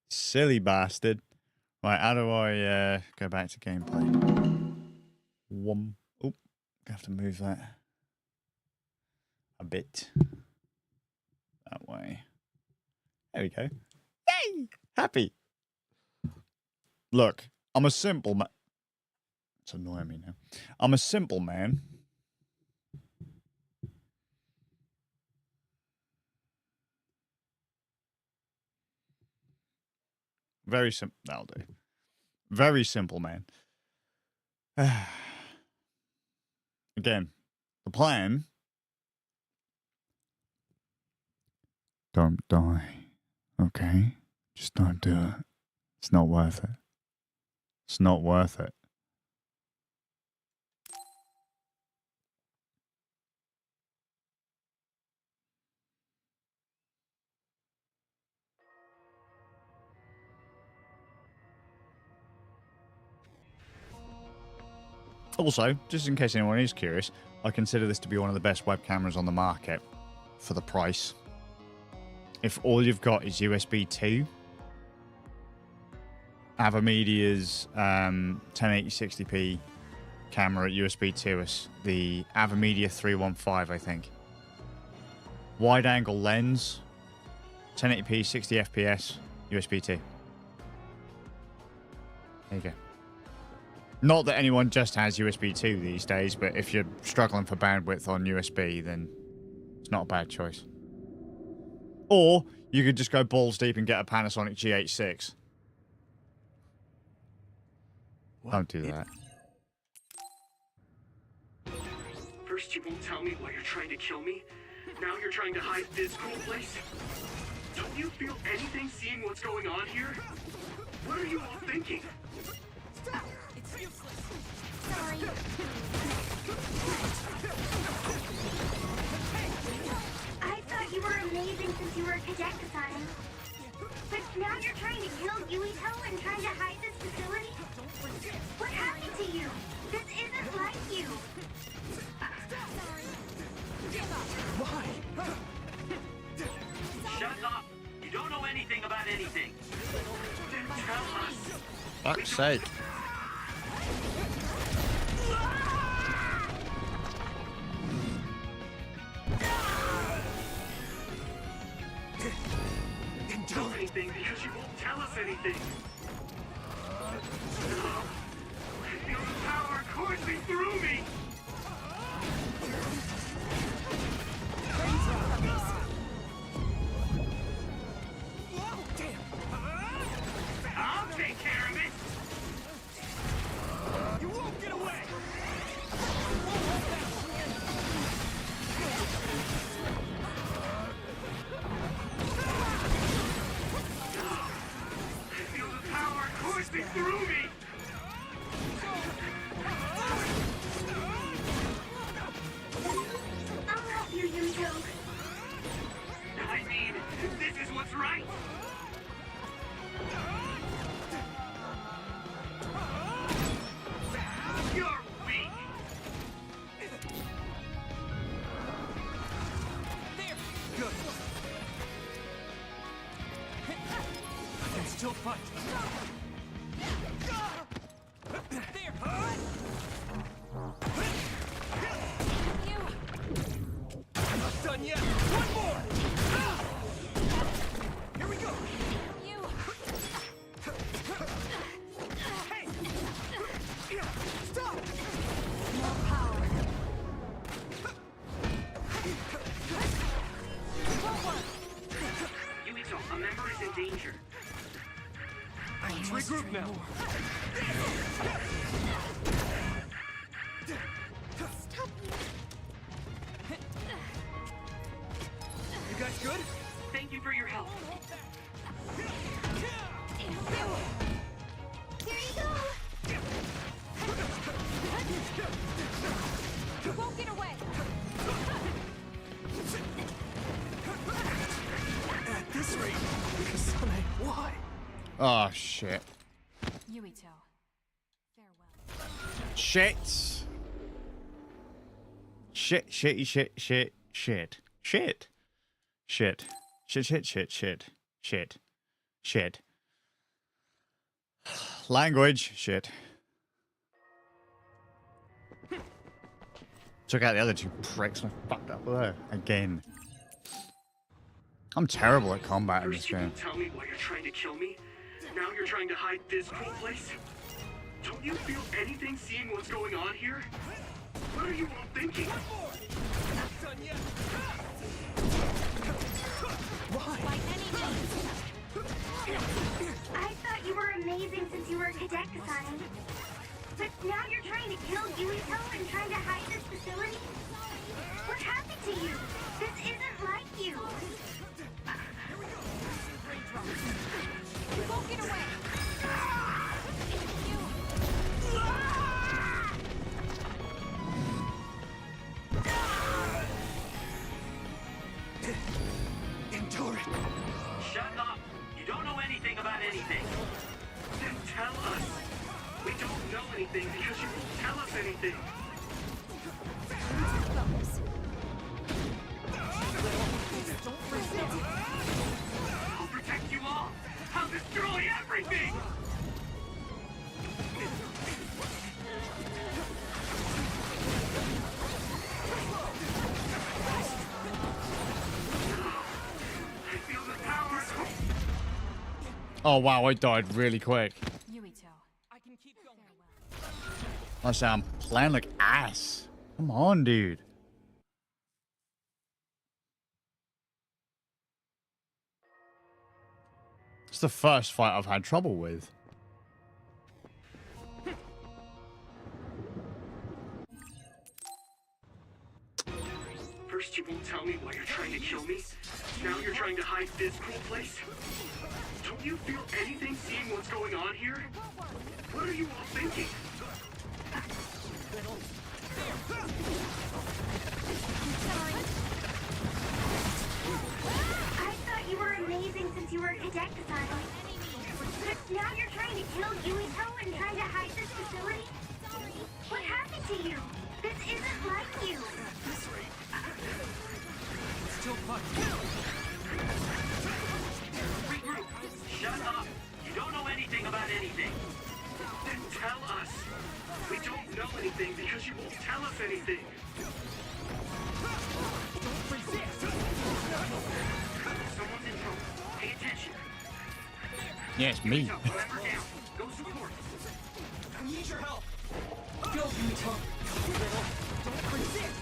Silly bastard. Right, how do I go back to gameplay? Oh, I have to move that a bit. That way. There we go. Yay! Happy. Look, I'm a simple man. It's annoying me now. I'm a simple man. Very simple. That'll do. Very simple, man. Again, the plan. Don't die. Okay? Just don't do it. It's not worth it. It's not worth it. Also, just in case anyone is curious, I consider this to be one of the best web cameras on the market for the price. If all you've got is USB 2, AVermedia's 1080 60p camera at USB 2 is the AVermedia 315, I think. Wide angle lens, 1080p 60 FPS, USB 2. There you go. Not that anyone just has USB 2 these days, but if you're struggling for bandwidth on USB, then it's not a bad choice. Or you could just go balls deep and get a Panasonic GH6. Don't do that. First you won't tell me why you're trying to kill me. Now you're trying to hide this cool place. Don't you feel anything seeing what's going on here? What are you all thinking? Stop! It's useless. Sorry. I thought you were amazing since you were a cadet design. But now you're trying to kill Yuito and trying to hide this facility? What happened to you? This isn't like you. Why? Shut up! You don't know anything about anything. Then tell us. Fuck's sake. Didn't do anything because you won't tell us anything. I feel the power coursing through me. I'll take care of it. You won't get away. I feel fight. I'm not done yet. One more. Here we go. Hey. Stop. More power. Yuito, a member is in danger. Let's regroup now. Stop you. You guys good? Thank you for your help. Here you go. You won't get away. At this rate, Kasane, why? Oh, shit. Yuito. Farewell. Shit. Shit, shitty, shit, shit, shit. Shit. Shit. Shit, shit, shit, shit. Shit. Shit. Language. Shit. Took out the other two pricks and I fucked up there again. I'm terrible at combat in this First you game. won't tell me why you're trying to kill me. Now you're trying to hide this cool place. Don't you feel anything seeing what's going on here? What are you all thinking? Not done yet. By any means. I thought you were amazing since you were a cadet, Kasane. But now you're trying to kill Yuito and trying to hide this facility? What happened to you? This isn't like you. You won't get away. Endure it. Shut up! You don't know anything about anything. Then tell us. We don't know anything because you won't tell us anything. I'll protect you all. I'll destroy everything. I feel the power. Oh wow, I died really quick. Yuito. I can keep going. I sound playing like ass. Come on, dude. It's the first fight I've had trouble with. First you won't tell me why you're trying to kill me. Now you're trying to hide this cool place. Don't you feel anything seeing what's going on here? What are you all thinking? I thought you were amazing since you were a cadet, Kasane. But now you're trying to kill Yuito and trying to hide this facility? What happened to you? This isn't like you. Still fight. Regroup. Shut up. You don't know anything about anything. Then tell us. We don't know anything because you won't tell us anything. Someone's in trouble. Pay attention. Yes, me. Yuito, remember down. Go support. I need your help. Go, Yuito. Don't resist.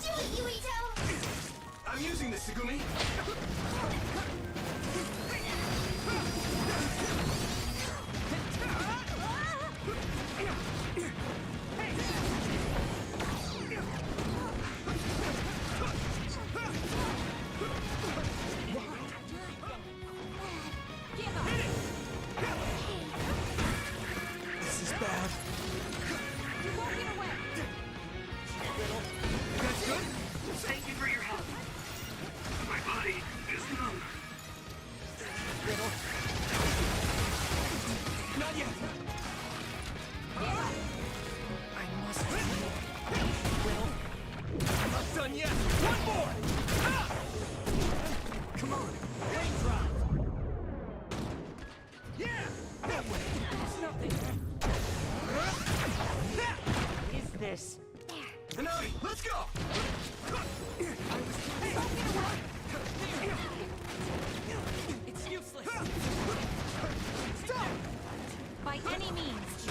Do it, Yuito! I'm using this, Segumi. This is bad. You won't get away. You guys good? Thank you for your help. My body is numb. Not yet. I must Come on, lane drive. Yeah. It's nothing. What is this? Hanabi, let's go. It's useless. Stop. By any means.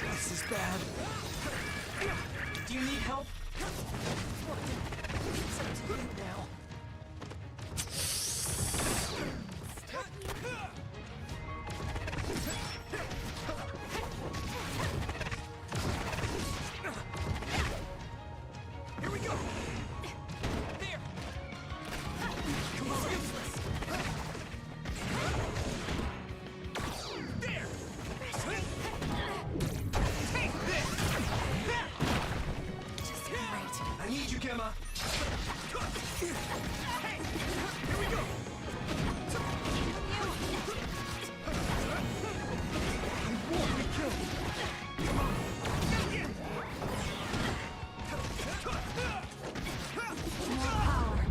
This is bad. Do you need help? It's up to you now. Here we go. There. Come on. Useless. There. Take this. Just great. I need you, Gemma. Hey, here we go. You won't be killed. Come on. Again. More power. Give up.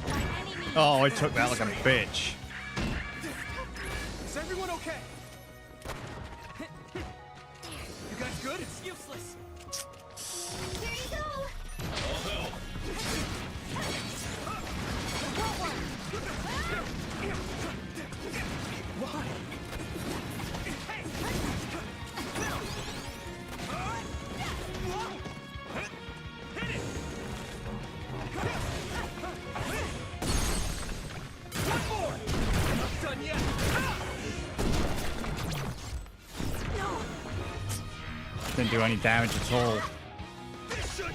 By any means. Oh, I took that like a bitch. Is everyone okay? You guys good? It's useless. Here you go. Why? Hit it! One more! Not done yet! Didn't do any damage at all. This should...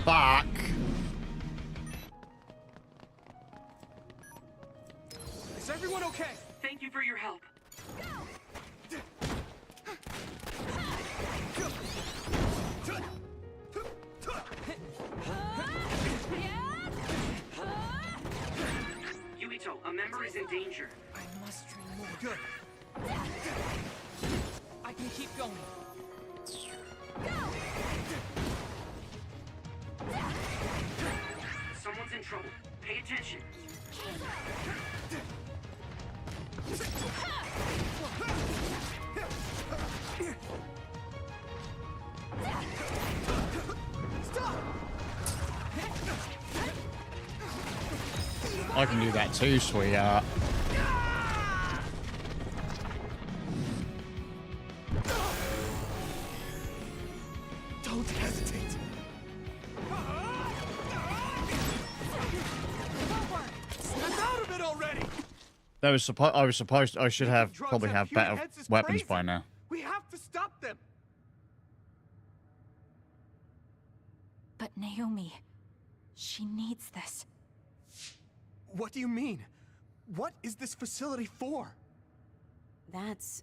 Fuck. Is everyone okay? Thank you for your help. Yuito, a member is in danger. I must train more. Good. I can keep going. Someone's in trouble. Pay attention. I can do that too, sweetheart. Don't hesitate. Snap out of it already! That was I should have Drugs probably on have human better heads is weapons crazy. by now. We have to stop them. But Naomi, she needs this. What do you mean? What is this facility for? That's...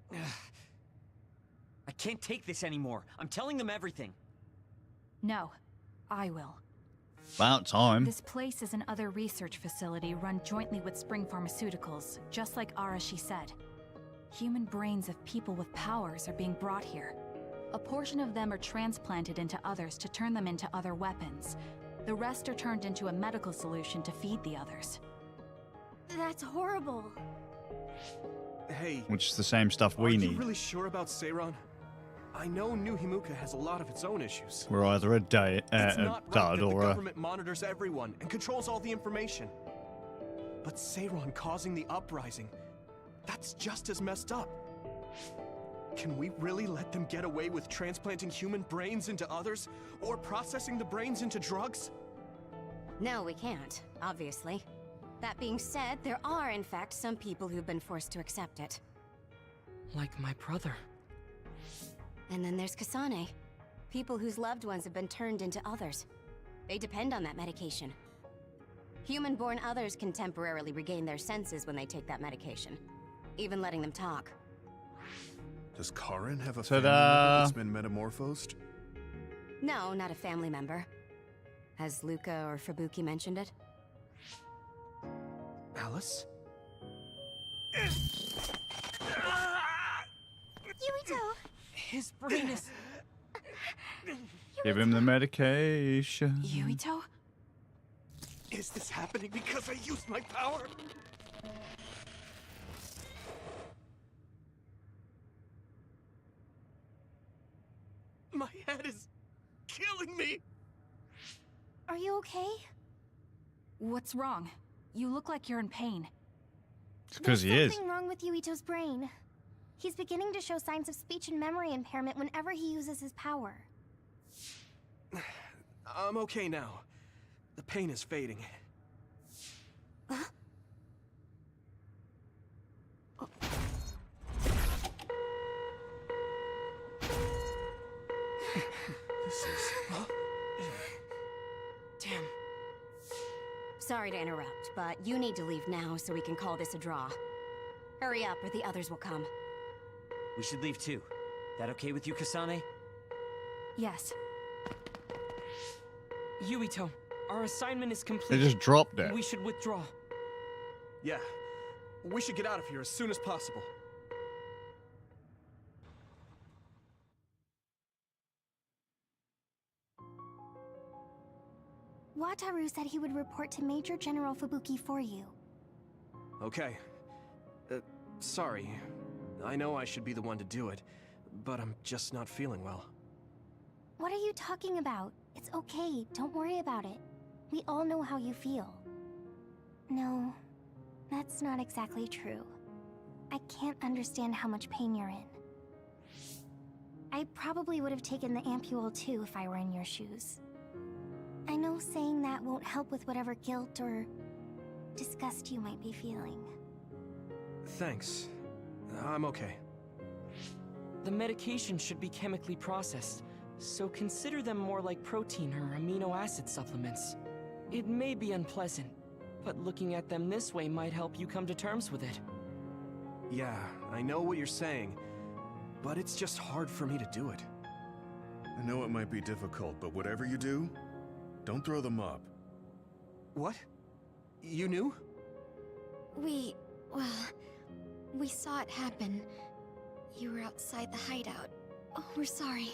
I can't take this anymore. I'm telling them everything. No, I will. About time. This place is another research facility run jointly with Spring Pharmaceuticals, just like Arashi said. Human brains of people with powers are being brought here. A portion of them are transplanted into others to turn them into other weapons. The rest are turned into a medical solution to feed the others. That's horrible. Hey, Which is the same stuff we are need. you really sure about Seiron? I know New Himuka has a lot of its own issues. We're either a It's a not right dud that the or a... government monitors everyone and controls all the information. But Seiron causing the uprising, that's just as messed up. Can we really let them get away with transplanting human brains into others? Or processing the brains into drugs? No, we can't, obviously. That being said, there are, in fact, some people who've been forced to accept it. Like my brother. And then there's Kasane. People whose loved ones have been turned into others. They depend on that medication. Human-born others can temporarily regain their senses when they take that medication, even letting them talk. Does Karin have a Ta-da! family member that's been metamorphosed? No, not a family member. Has Luca or Fubuki mentioned it? Alice? Yuito! His brain is... Give him the medication. Yuito? Is this happening because I used my power? My head is killing me! Are you okay? What's wrong? You look like you're in pain. It's because he is. Something wrong with Yuito's brain. He's beginning to show signs of speech and memory impairment whenever he uses his power. I'm okay now. The pain is fading. This is... Damn. Sorry to interrupt, but you need to leave now so we can call this a draw. Hurry up or the others will come. We should leave too. That okay with you, Kasane? Yes. Yuito, our assignment is They complete. just dropped it. We should withdraw. Yeah. We should get out of here as soon as possible. Wataru said he would report to Major General Fubuki for you. Okay. Sorry. I know I should be the one to do it, but I'm just not feeling well. What are you talking about? It's okay, don't worry about it. We all know how you feel. No, that's not exactly true. I can't understand how much pain you're in. I probably would have taken the ampule too if I were in your shoes. I know saying that won't help with whatever guilt or disgust you might be feeling. Thanks. I'm okay. The medication should be chemically processed, so consider them more like protein or amino acid supplements. It may be unpleasant, but looking at them this way might help you come to terms with it. Yeah, I know what you're saying, but it's just hard for me to do it. I know it might be difficult, but whatever you do, don't throw them up. What? You knew? We saw it happen. You were outside the hideout. Oh, we're sorry.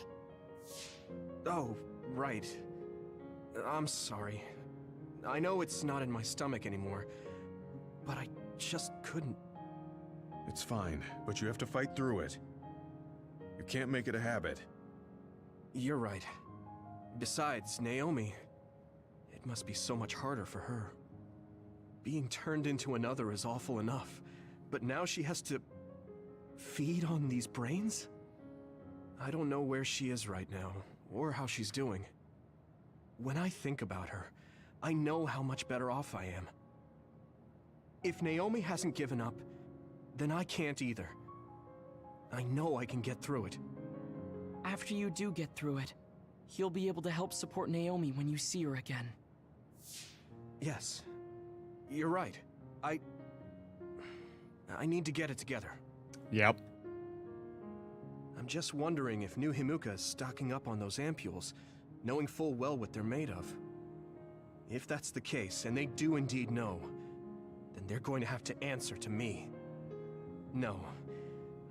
Oh, right. I'm sorry. I know it's not in my stomach anymore, but I just couldn't. It's fine, but you have to fight through it. You can't make it a habit. You're right. Besides, Naomi, it must be so much harder for her. Being turned into another is awful enough, but now she has to feed on these brains? I don't know where she is right now, or how she's doing. When I think about her, I know how much better off I am. If Naomi hasn't given up, then I can't either. I know I can get through it. After you do get through it, you'll be able to help support Naomi when you see her again. Yes, you're right. I need to get it together. Yep. I'm just wondering if New Himuka is stocking up on those ampules, knowing full well what they're made of. If that's the case, and they do indeed know, then they're going to have to answer to me. No,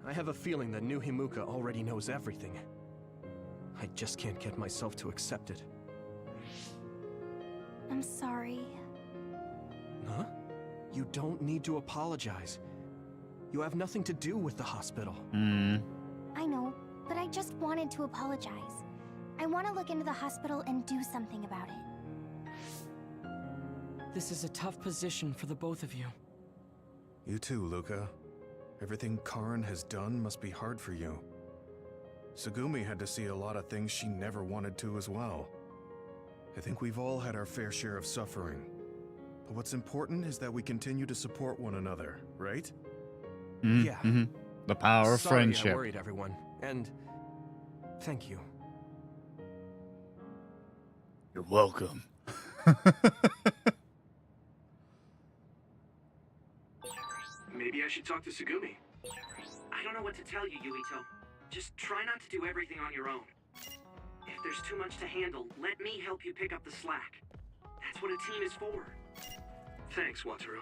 I have a feeling that New Himuka already knows everything. I just can't get myself to accept it. I'm sorry. Huh? You don't need to apologize. You have nothing to do with the hospital. I know, but I just wanted to apologize. I want to look into the hospital and do something about it. This is a tough position for the both of you. You too, Luca. Everything Karin has done must be hard for you. Tsugumi had to see a lot of things she never wanted to as well. I think we've all had our fair share of suffering. But what's important is that we continue to support one another, right? Yeah. The power of Sorry friendship. I worried everyone, and thank you. You're welcome. Maybe I should talk to Tsugumi. I don't know what to tell you, Yuito. Just try not to do everything on your own. If there's too much to handle, let me help you pick up the slack. That's what a team is for. Thanks, Wataru.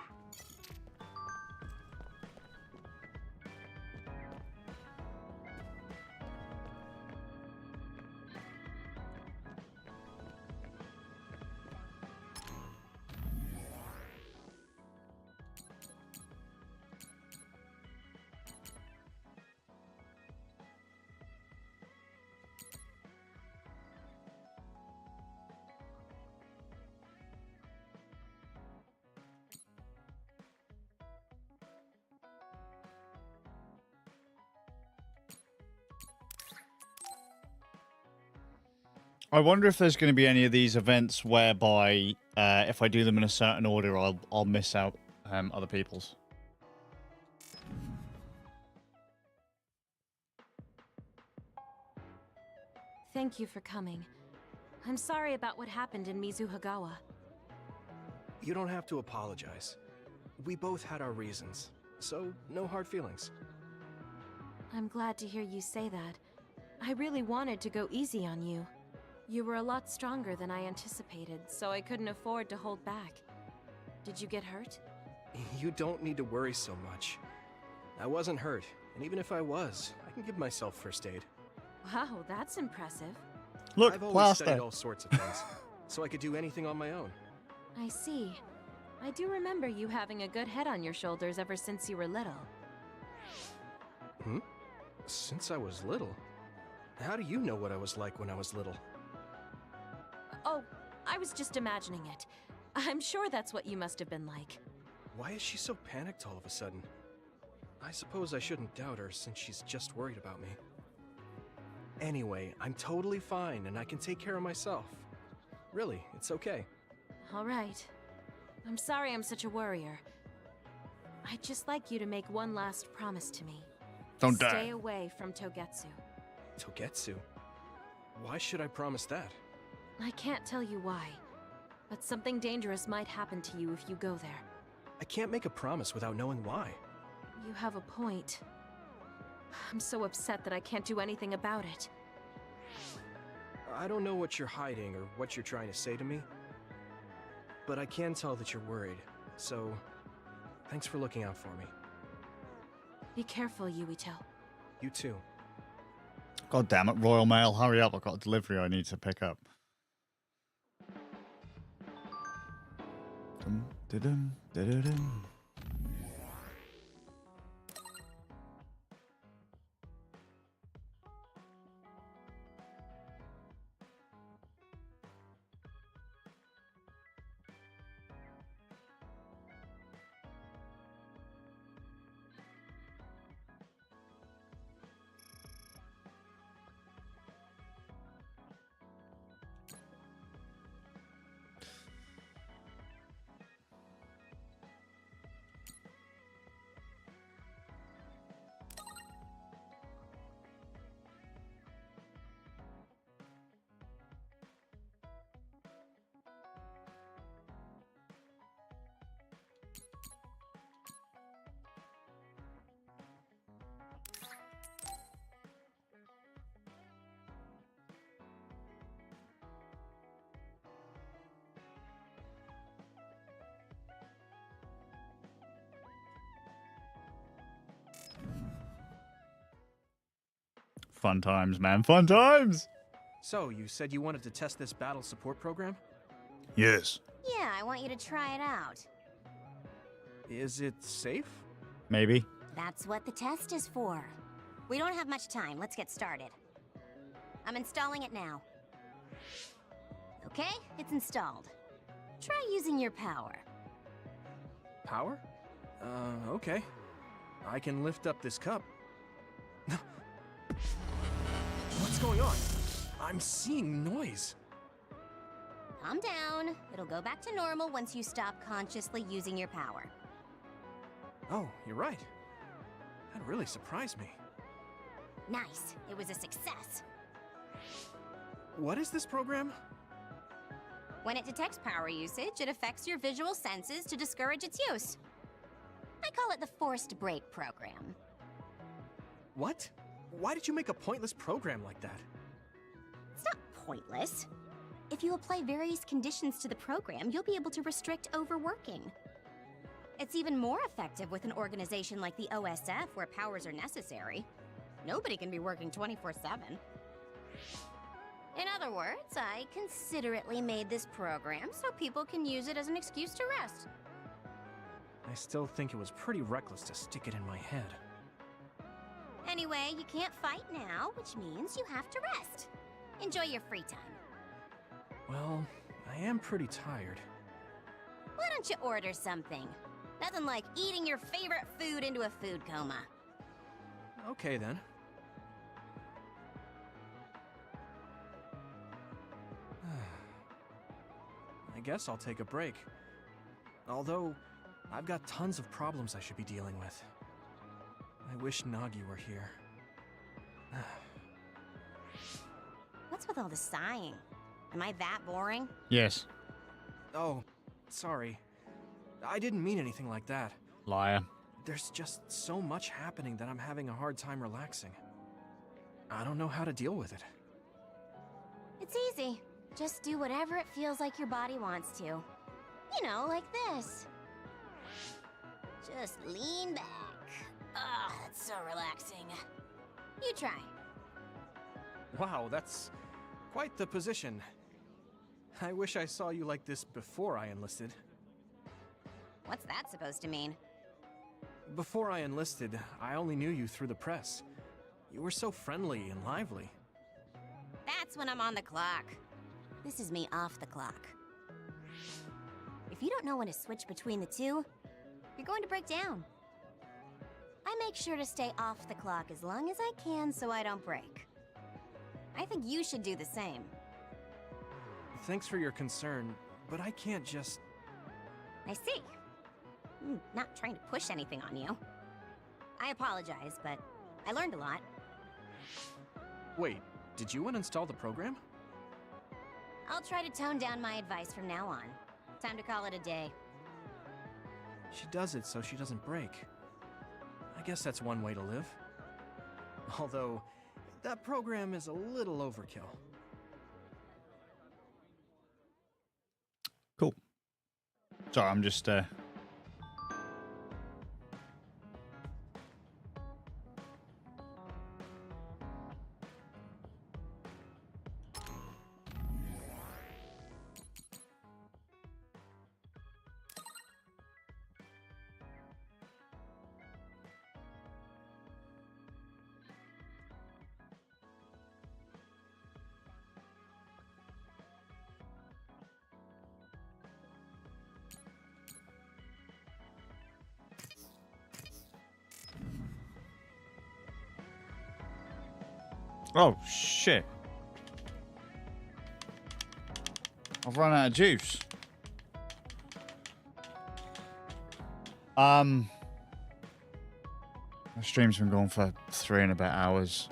I wonder if there's going to be any of these events whereby if I do them in a certain order, I'll miss out other people's. Thank you for coming. I'm sorry about what happened in Mizuhagawa. You don't have to apologize. We both had our reasons, so no hard feelings. I'm glad to hear you say that. I really wanted to go easy on you. You were a lot stronger than I anticipated, so I couldn't afford to hold back. Did you get hurt? You don't need to worry so much. I wasn't hurt, and even if I was, I can give myself first aid. Wow, that's impressive. Look, I've always plaster. studied all sorts of things, so I could do anything on my own. I see. I do remember you having a good head on your shoulders ever since you were little. Hmm? Since I was little? How do you know what I was like when I was little? Oh, I was just imagining it. I'm sure that's what you must have been like. Why is she so panicked all of a sudden? I suppose I shouldn't doubt her since she's just worried about me. Anyway, I'm totally fine and I can take care of myself. Really, it's okay. All right. I'm sorry I'm such a worrier. I'd just like you to make one last promise to me. Don't die. Stay away from Togetsu. Togetsu? Why should I promise that? I can't tell you why, but something dangerous might happen to you if you go there. I can't make a promise without knowing why. You have a point. I'm so upset that I can't do anything about it. I don't know what you're hiding or what you're trying to say to me, but I can tell that you're worried, so thanks for looking out for me. Be careful, Yuito. You too. God damn it, Royal Mail, hurry up, I've got a delivery I need to pick up. Dum, da-dum, da-da-dum. Fun times, man. Fun times! So, you said you wanted to test this battle support program? Yes. Yeah, I want you to try it out. Is it safe? Maybe. That's what the test is for. We don't have much time. Let's get started. I'm installing it now. Okay, it's installed. Try using your power. Power? Okay. I can lift up this cup. What's going on? I'm seeing noise. Calm down. It'll go back to normal once you stop consciously using your power. Oh, you're right. That really surprised me. Nice. It was a success. What is this program? When it detects power usage, it affects your visual senses to discourage its use. I call it the Forced Break program. What? Why did you make a pointless program like that? It's not pointless. If you apply various conditions to the program, you'll be able to restrict overworking. It's even more effective with an organization like the OSF where powers are necessary. Nobody can be working 24/7. In other words, I considerately made this program so people can use it as an excuse to rest. I still think it was pretty reckless to stick it in my head. Anyway, you can't fight now, which means you have to rest. Enjoy your free time. Well, I am pretty tired. Why don't you order something? Nothing like eating your favorite food into a food coma. Okay then. I guess I'll take a break. Although, I've got tons of problems I should be dealing with. I wish Nagi were here. What's with all the sighing? Am I that boring? Yes. Oh, sorry. I didn't mean anything like that. Liar. There's just so much happening that I'm having a hard time relaxing. I don't know how to deal with it. It's easy. Just do whatever it feels like your body wants to. You know, like this. Just lean back. Oh, that's so relaxing. You try. Wow, that's quite the position. I wish I saw you like this before I enlisted. What's that supposed to mean? Before I enlisted, I only knew you through the press. You were so friendly and lively. That's when I'm on the clock. This is me off the clock. If you don't know when to switch between the two, you're going to break down. I make sure to stay off the clock as long as I can so I don't break. I think you should do the same. Thanks for your concern, but I can't just... I see. I'm not trying to push anything on you. I apologize, but I learned a lot. Wait, did you uninstall the program? I'll try to tone down my advice from now on. Time to call it a day. She does it so she doesn't break. I guess that's one way to live. Although, that program is a little overkill. Cool. Sorry, I'm just Oh, shit. I've run out of juice. My stream's been going for 3 and a bit hours.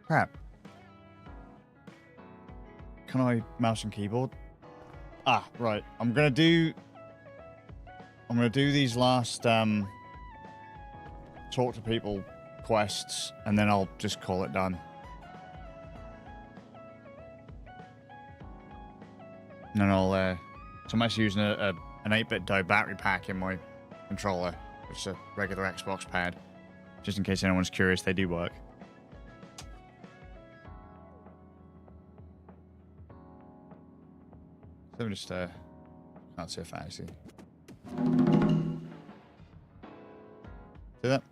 Crap. Can I mouse and keyboard? Ah, right. I'm gonna do these last talk to people quests, and then I'll just call it done. And then I'll so I'm actually using an 8-bit DOE battery pack in my controller, which is a regular Xbox pad, just in case anyone's curious. They do work. Let me just can't see if I actually see that.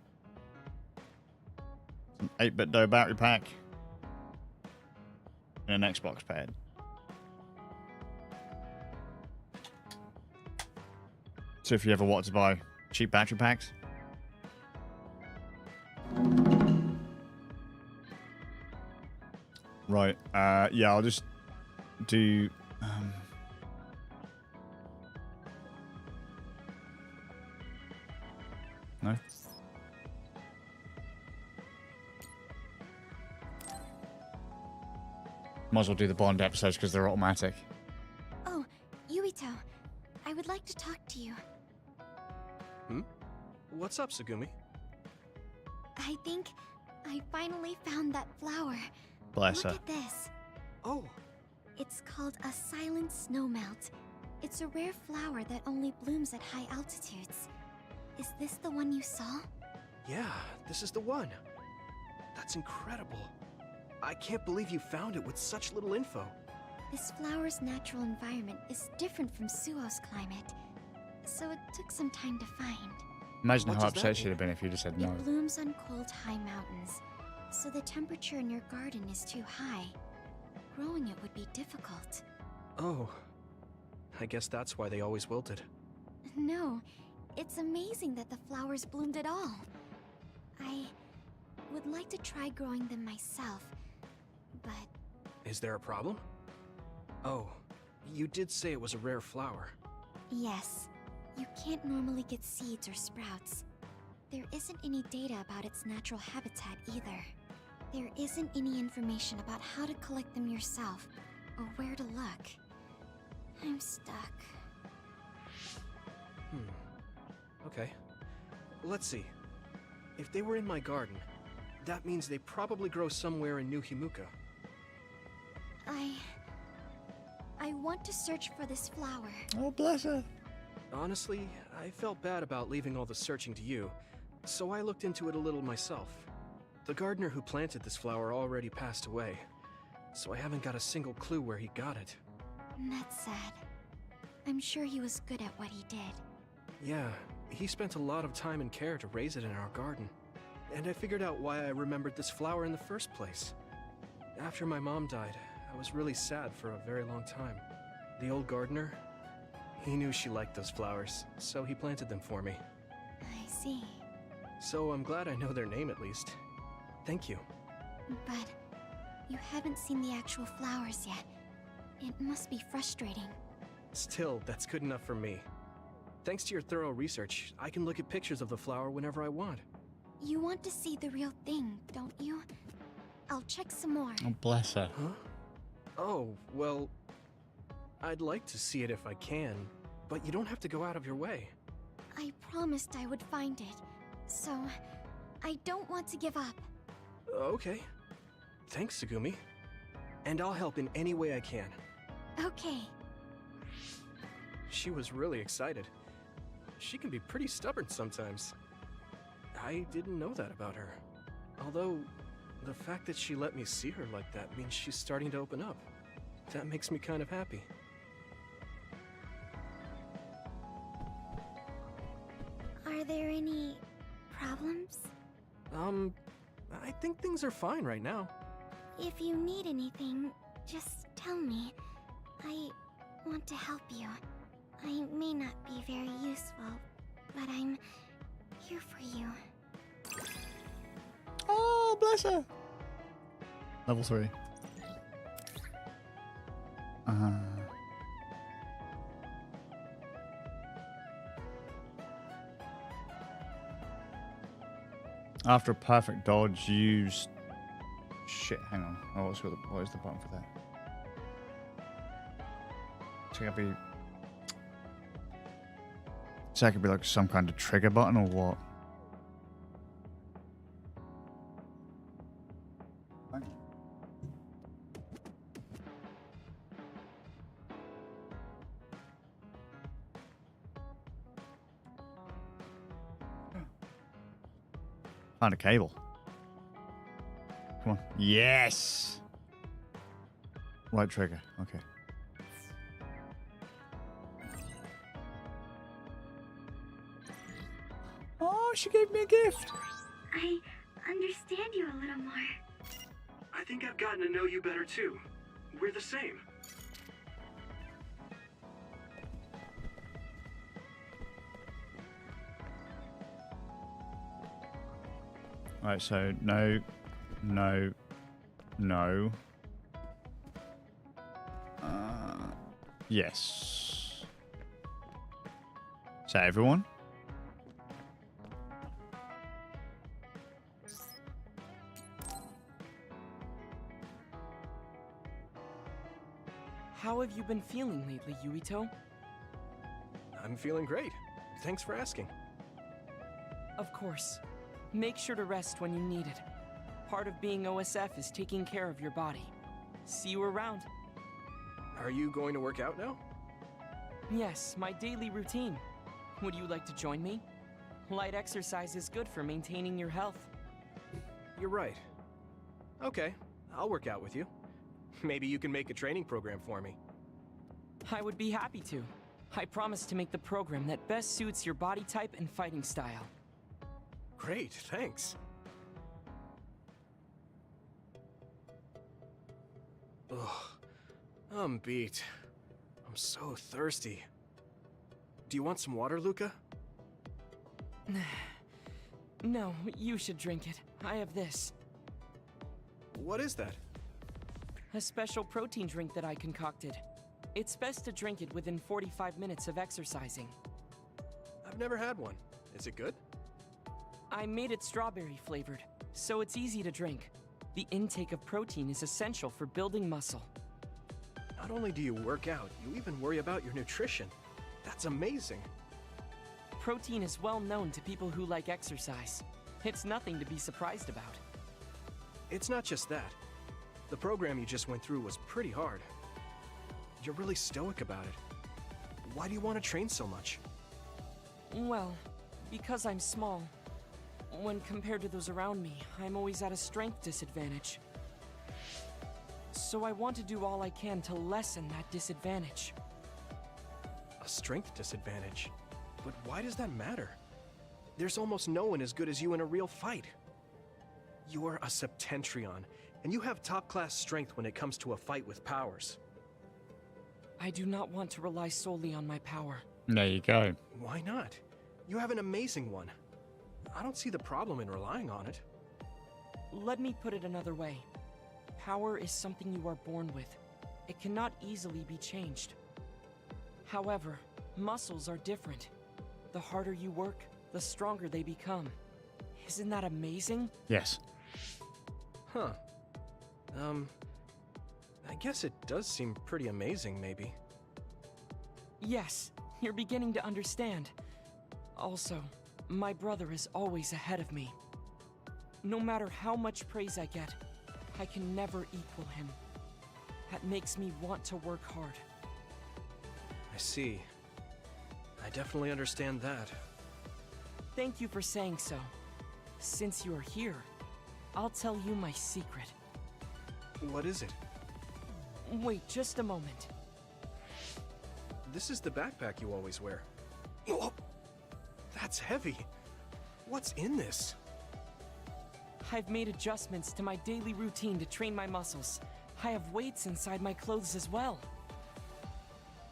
8-bit DOE battery pack and an Xbox pad. So if you ever want to buy cheap battery packs, right? Yeah, I'll just do. No. Might as well do the Bond episodes because they're automatic. Oh, Yuito, I would like to talk to you. Hmm? What's up, Tsugumi? I think I finally found that flower. Bless Look her. at this. Oh, It's called a silent snowmelt. It's a rare flower that only blooms at high altitudes. Is this the one you saw? yeah, this is the one. That's incredible. I can't believe you found it with such little info. This flower's natural environment is different from Suo's climate, so it took some time to find. Imagine What how does that upset she'd mean? have been if you just said no. It blooms on cold, high mountains, so the temperature in your garden is too high. Growing it would be difficult. Oh, I guess that's why they always wilted. No, it's amazing that the flowers bloomed at all. I would like to try growing them myself, but Is there a problem? Oh, you did say it was a rare flower. yes, you can't normally get seeds or sprouts. There isn't any data about its natural habitat either. There isn't any information about how to collect them yourself, or where to look. I'm stuck. Okay. Let's see. If they were in my garden, that means they probably grow somewhere in New Himuka. I want to search for this flower. Oh, bless her. Honestly, I felt bad about leaving all the searching to you, so I looked into it a little myself. The gardener who planted this flower already passed away, so I haven't got a single clue where he got it. That's sad. I'm sure he was good at what he did. Yeah, he spent a lot of time and care to raise it in our garden. And I figured out why I remembered this flower in the first place. After my mom died, I was really sad for a very long time. The old gardener, he knew she liked those flowers, so he planted them for me. I see. So I'm glad I know their name at least. Thank you. But you haven't seen the actual flowers yet. It must be frustrating. Still, that's good enough for me. Thanks to your thorough research, I can look at pictures of the flower whenever I want. You want to see the real thing, don't you? I'll check some more. Oh, bless her. Huh? Oh, well, I'd like to see it if I can, but you don't have to go out of your way. I promised I would find it, so I don't want to give up. Okay. Thanks, Tsugumi. And I'll help in any way I can. Okay. She was really excited. She can be pretty stubborn sometimes. I didn't know that about her. Although, the fact that she let me see her like that means she's starting to open up. That makes me kind of happy. Are there any problems? I think things are fine right now. If you need anything, just tell me. I want to help you. I may not be very useful, but I'm here for you. Oh, bless her. Level 3. After a perfect dodge, use... Shit, hang on. Oh, what is the button for that? So that could be like some kind of trigger button or what? Found a cable. Come on. Yes! Right trigger. Okay. Oh, she gave me a gift. I understand you a little more. I think I've gotten to know you better too. We're the same. Right, so no. Yes. Is that everyone? How have you been feeling lately, Yuito? I'm feeling great. Thanks for asking. Of course. Make sure to rest when you need it. Part of being OSF is taking care of your body. See you around. Are you going to work out now? Yes, my daily routine. Would you like to join me? Light exercise is good for maintaining your health. You're right. Okay, I'll work out with you. Maybe you can make a training program for me. I would be happy to. I promise to make the program that best suits your body type and fighting style. Great, thanks. Ugh, I'm beat. I'm so thirsty. Do you want some water, Luca? No, you should drink it. I have this. What is that? A special protein drink that I concocted. It's best to drink it within 45 minutes of exercising. I've never had one. Is it good? I made it strawberry flavored, so it's easy to drink. The intake of protein is essential for building muscle. Not only do you work out, you even worry about your nutrition. That's amazing. Protein is well known to people who like exercise. It's nothing to be surprised about. It's not just that. The program you just went through was pretty hard. You're really stoic about it. Why do you want to train so much? Well, because I'm small. When compared to those around me, I'm always at a strength disadvantage. So I want to do all I can to lessen that disadvantage. A strength disadvantage? But why does that matter? There's almost no one as good as you in a real fight. You're a Septentrion, and you have top-class strength when it comes to a fight with powers. I do not want to rely solely on my power. There you go. Why not? You have an amazing one. I don't see the problem in relying on it. Let me put it another way. Power is something you are born with. It cannot easily be changed. However, muscles are different. The harder you work, the stronger they become. Isn't that amazing? Yes. Huh. I guess it does seem pretty amazing, maybe. Yes, you're beginning to understand. Also, my brother is always ahead of me. No matter how much praise I get, I can never equal him. That makes me want to work hard. I see. I definitely understand that. Thank you for saying so. Since you're here, I'll tell you my secret. What is it? Wait just a moment. This is the backpack you always wear. Oh, that's heavy. What's in this? I've made adjustments to my daily routine to train my muscles. I have weights inside my clothes as well.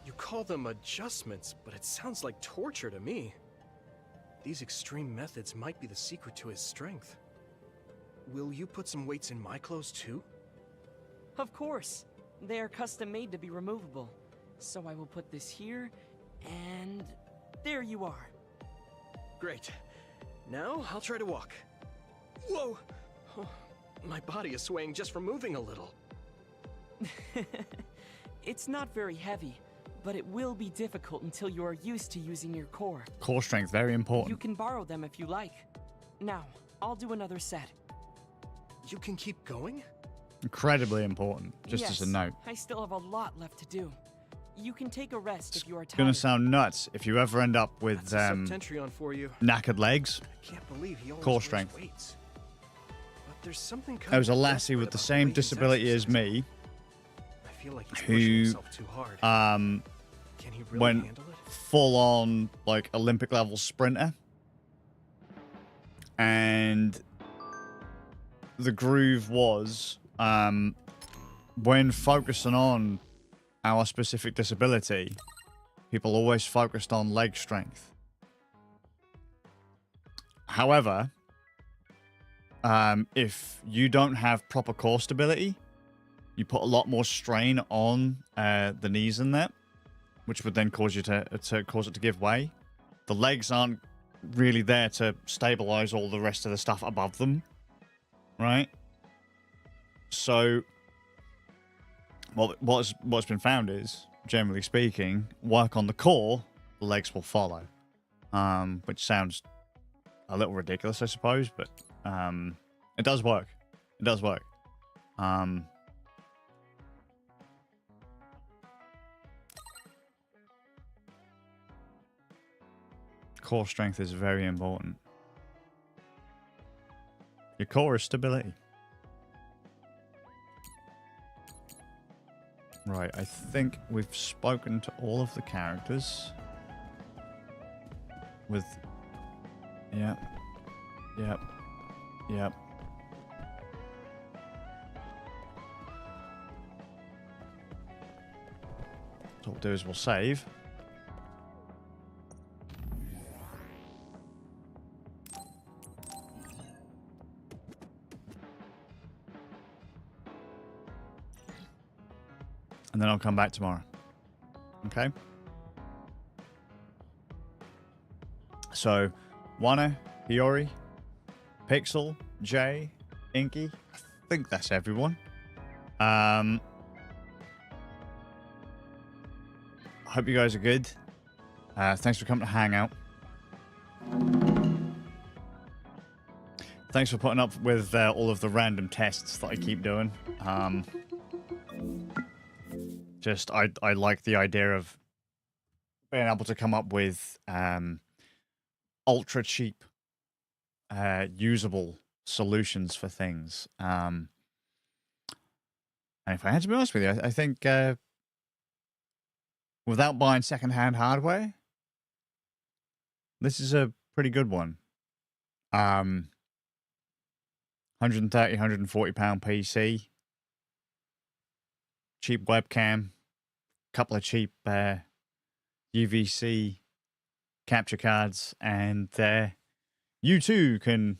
You call them adjustments, but it sounds like torture to me. These extreme methods might be the secret to his strength. Will you put some weights in my clothes too? Of course. They are custom made to be removable. So I will put this here, and there you are. Great. Now I'll try to walk. Whoa! Oh, my body is swaying just from moving a little. It's not very heavy, but it will be difficult until you are used to using your core. Core strength, very important. You can borrow them if you like. Now, I'll do another set. You can keep going? Incredibly important, just yes, as a note. I still have a lot left to do. You can take a rest if you are tired. It's gonna sound nuts if you ever end up with Septentrion for you. knackered legs. I can't believe he always Core wears weights. weights. But there's something kind There was a of lassie with desperate the about same way he's disability as exercising. me, I feel like he's pushing who himself too hard. Can he really went handle it? full on like Olympic level sprinter, and the groove was when focusing on our specific disability, people always focused on leg strength. However, if you don't have proper core stability, you put a lot more strain on the knees in that, which would then cause you to cause it to give way. The legs aren't really there to stabilize all the rest of the stuff above them, right? So what's been found is, generally speaking, work on the core, the legs will follow, which sounds a little ridiculous, I suppose, but it does work. It does work. Core strength is very important. Your core is stability. Right, I think we've spoken to all of the characters. With... Yep. Yep. Yep. So what we'll do is we'll save. And then I'll come back tomorrow. Okay? So, Wana, Hiyori, Pixel, Jay, Inky. I think that's everyone. I hope you guys are good. Thanks for coming to hang out. Thanks for putting up with all of the random tests that I keep doing. Just, I like the idea of being able to come up with ultra cheap, usable solutions for things. And if I had to be honest with you, I think without buying secondhand hardware, this is a pretty good one. 130, 140 pound PC. Cheap webcam, couple of cheap UVC capture cards, and you too can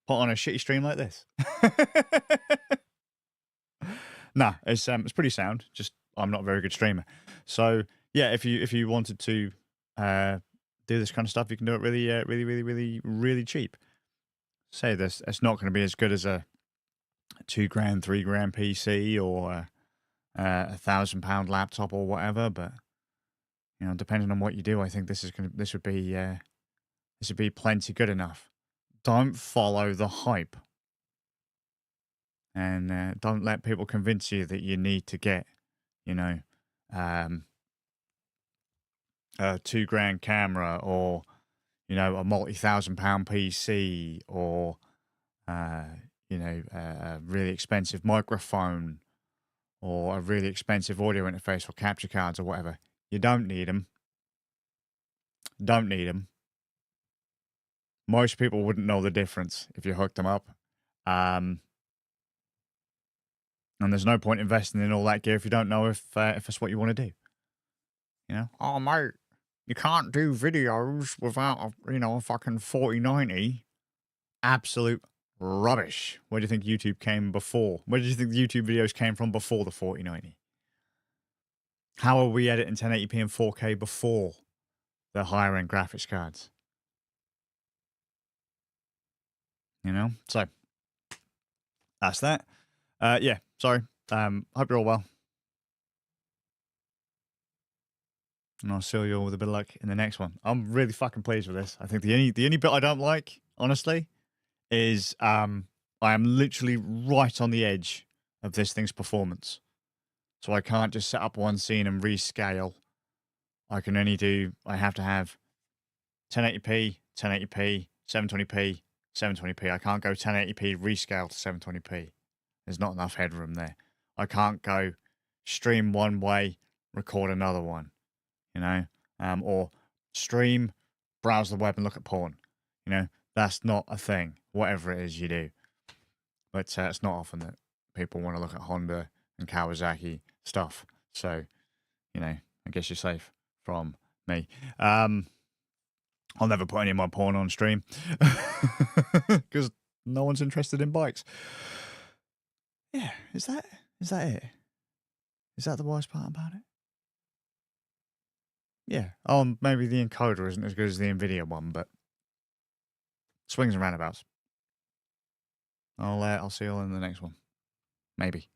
put on a shitty stream like this. Nah, it's pretty sound. Just I'm not a very good streamer. So yeah, if you wanted to do this kind of stuff, you can do it really cheap. Say this, it's not going to be as good as a $2 grand, $3 grand PC or £1,000 laptop or whatever, but you know, depending on what you do, I think this would be plenty good enough. Don't follow the hype, and don't let people convince you that you need to get, you know, a $2 grand camera or, you know, a multi-1,000-pound PC or you know, a really expensive microphone or a really expensive audio interface for capture cards or whatever. You don't need them. Don't need them. Most people wouldn't know the difference if you hooked them up. And there's no point investing in all that gear if you don't know if it's what you want to do. You know? Oh, mate, you can't do videos without, a fucking 4090. Absolute rubbish. Where do you think YouTube came before? Where do you think the YouTube videos came from before the 4090? How are we editing 1080p and 4K before the higher end graphics cards? You know? So, that's that. Yeah, sorry. Hope you're all well. And I'll see you all with a bit of luck in the next one. I'm really fucking pleased with this. I think the only bit I don't like, honestly, is I am literally right on the edge of this thing's performance. So I can't just set up one scene and rescale. I have to have 1080p, 1080p, 720p, 720p. I can't go 1080p, rescale to 720p. There's not enough headroom there. I can't go stream one way, record another one, you know, or stream, browse the web and look at porn. You know, that's not a thing, whatever it is you do. But it's not often that people want to look at Honda and Kawasaki stuff. So, you know, I guess you're safe from me. I'll never put any of my porn on stream because no one's interested in bikes. Yeah, is that it? Is that the worst part about it? Yeah. Oh, maybe the encoder isn't as good as the NVIDIA one, but swings and roundabouts. I'll see you all in the next one. Maybe.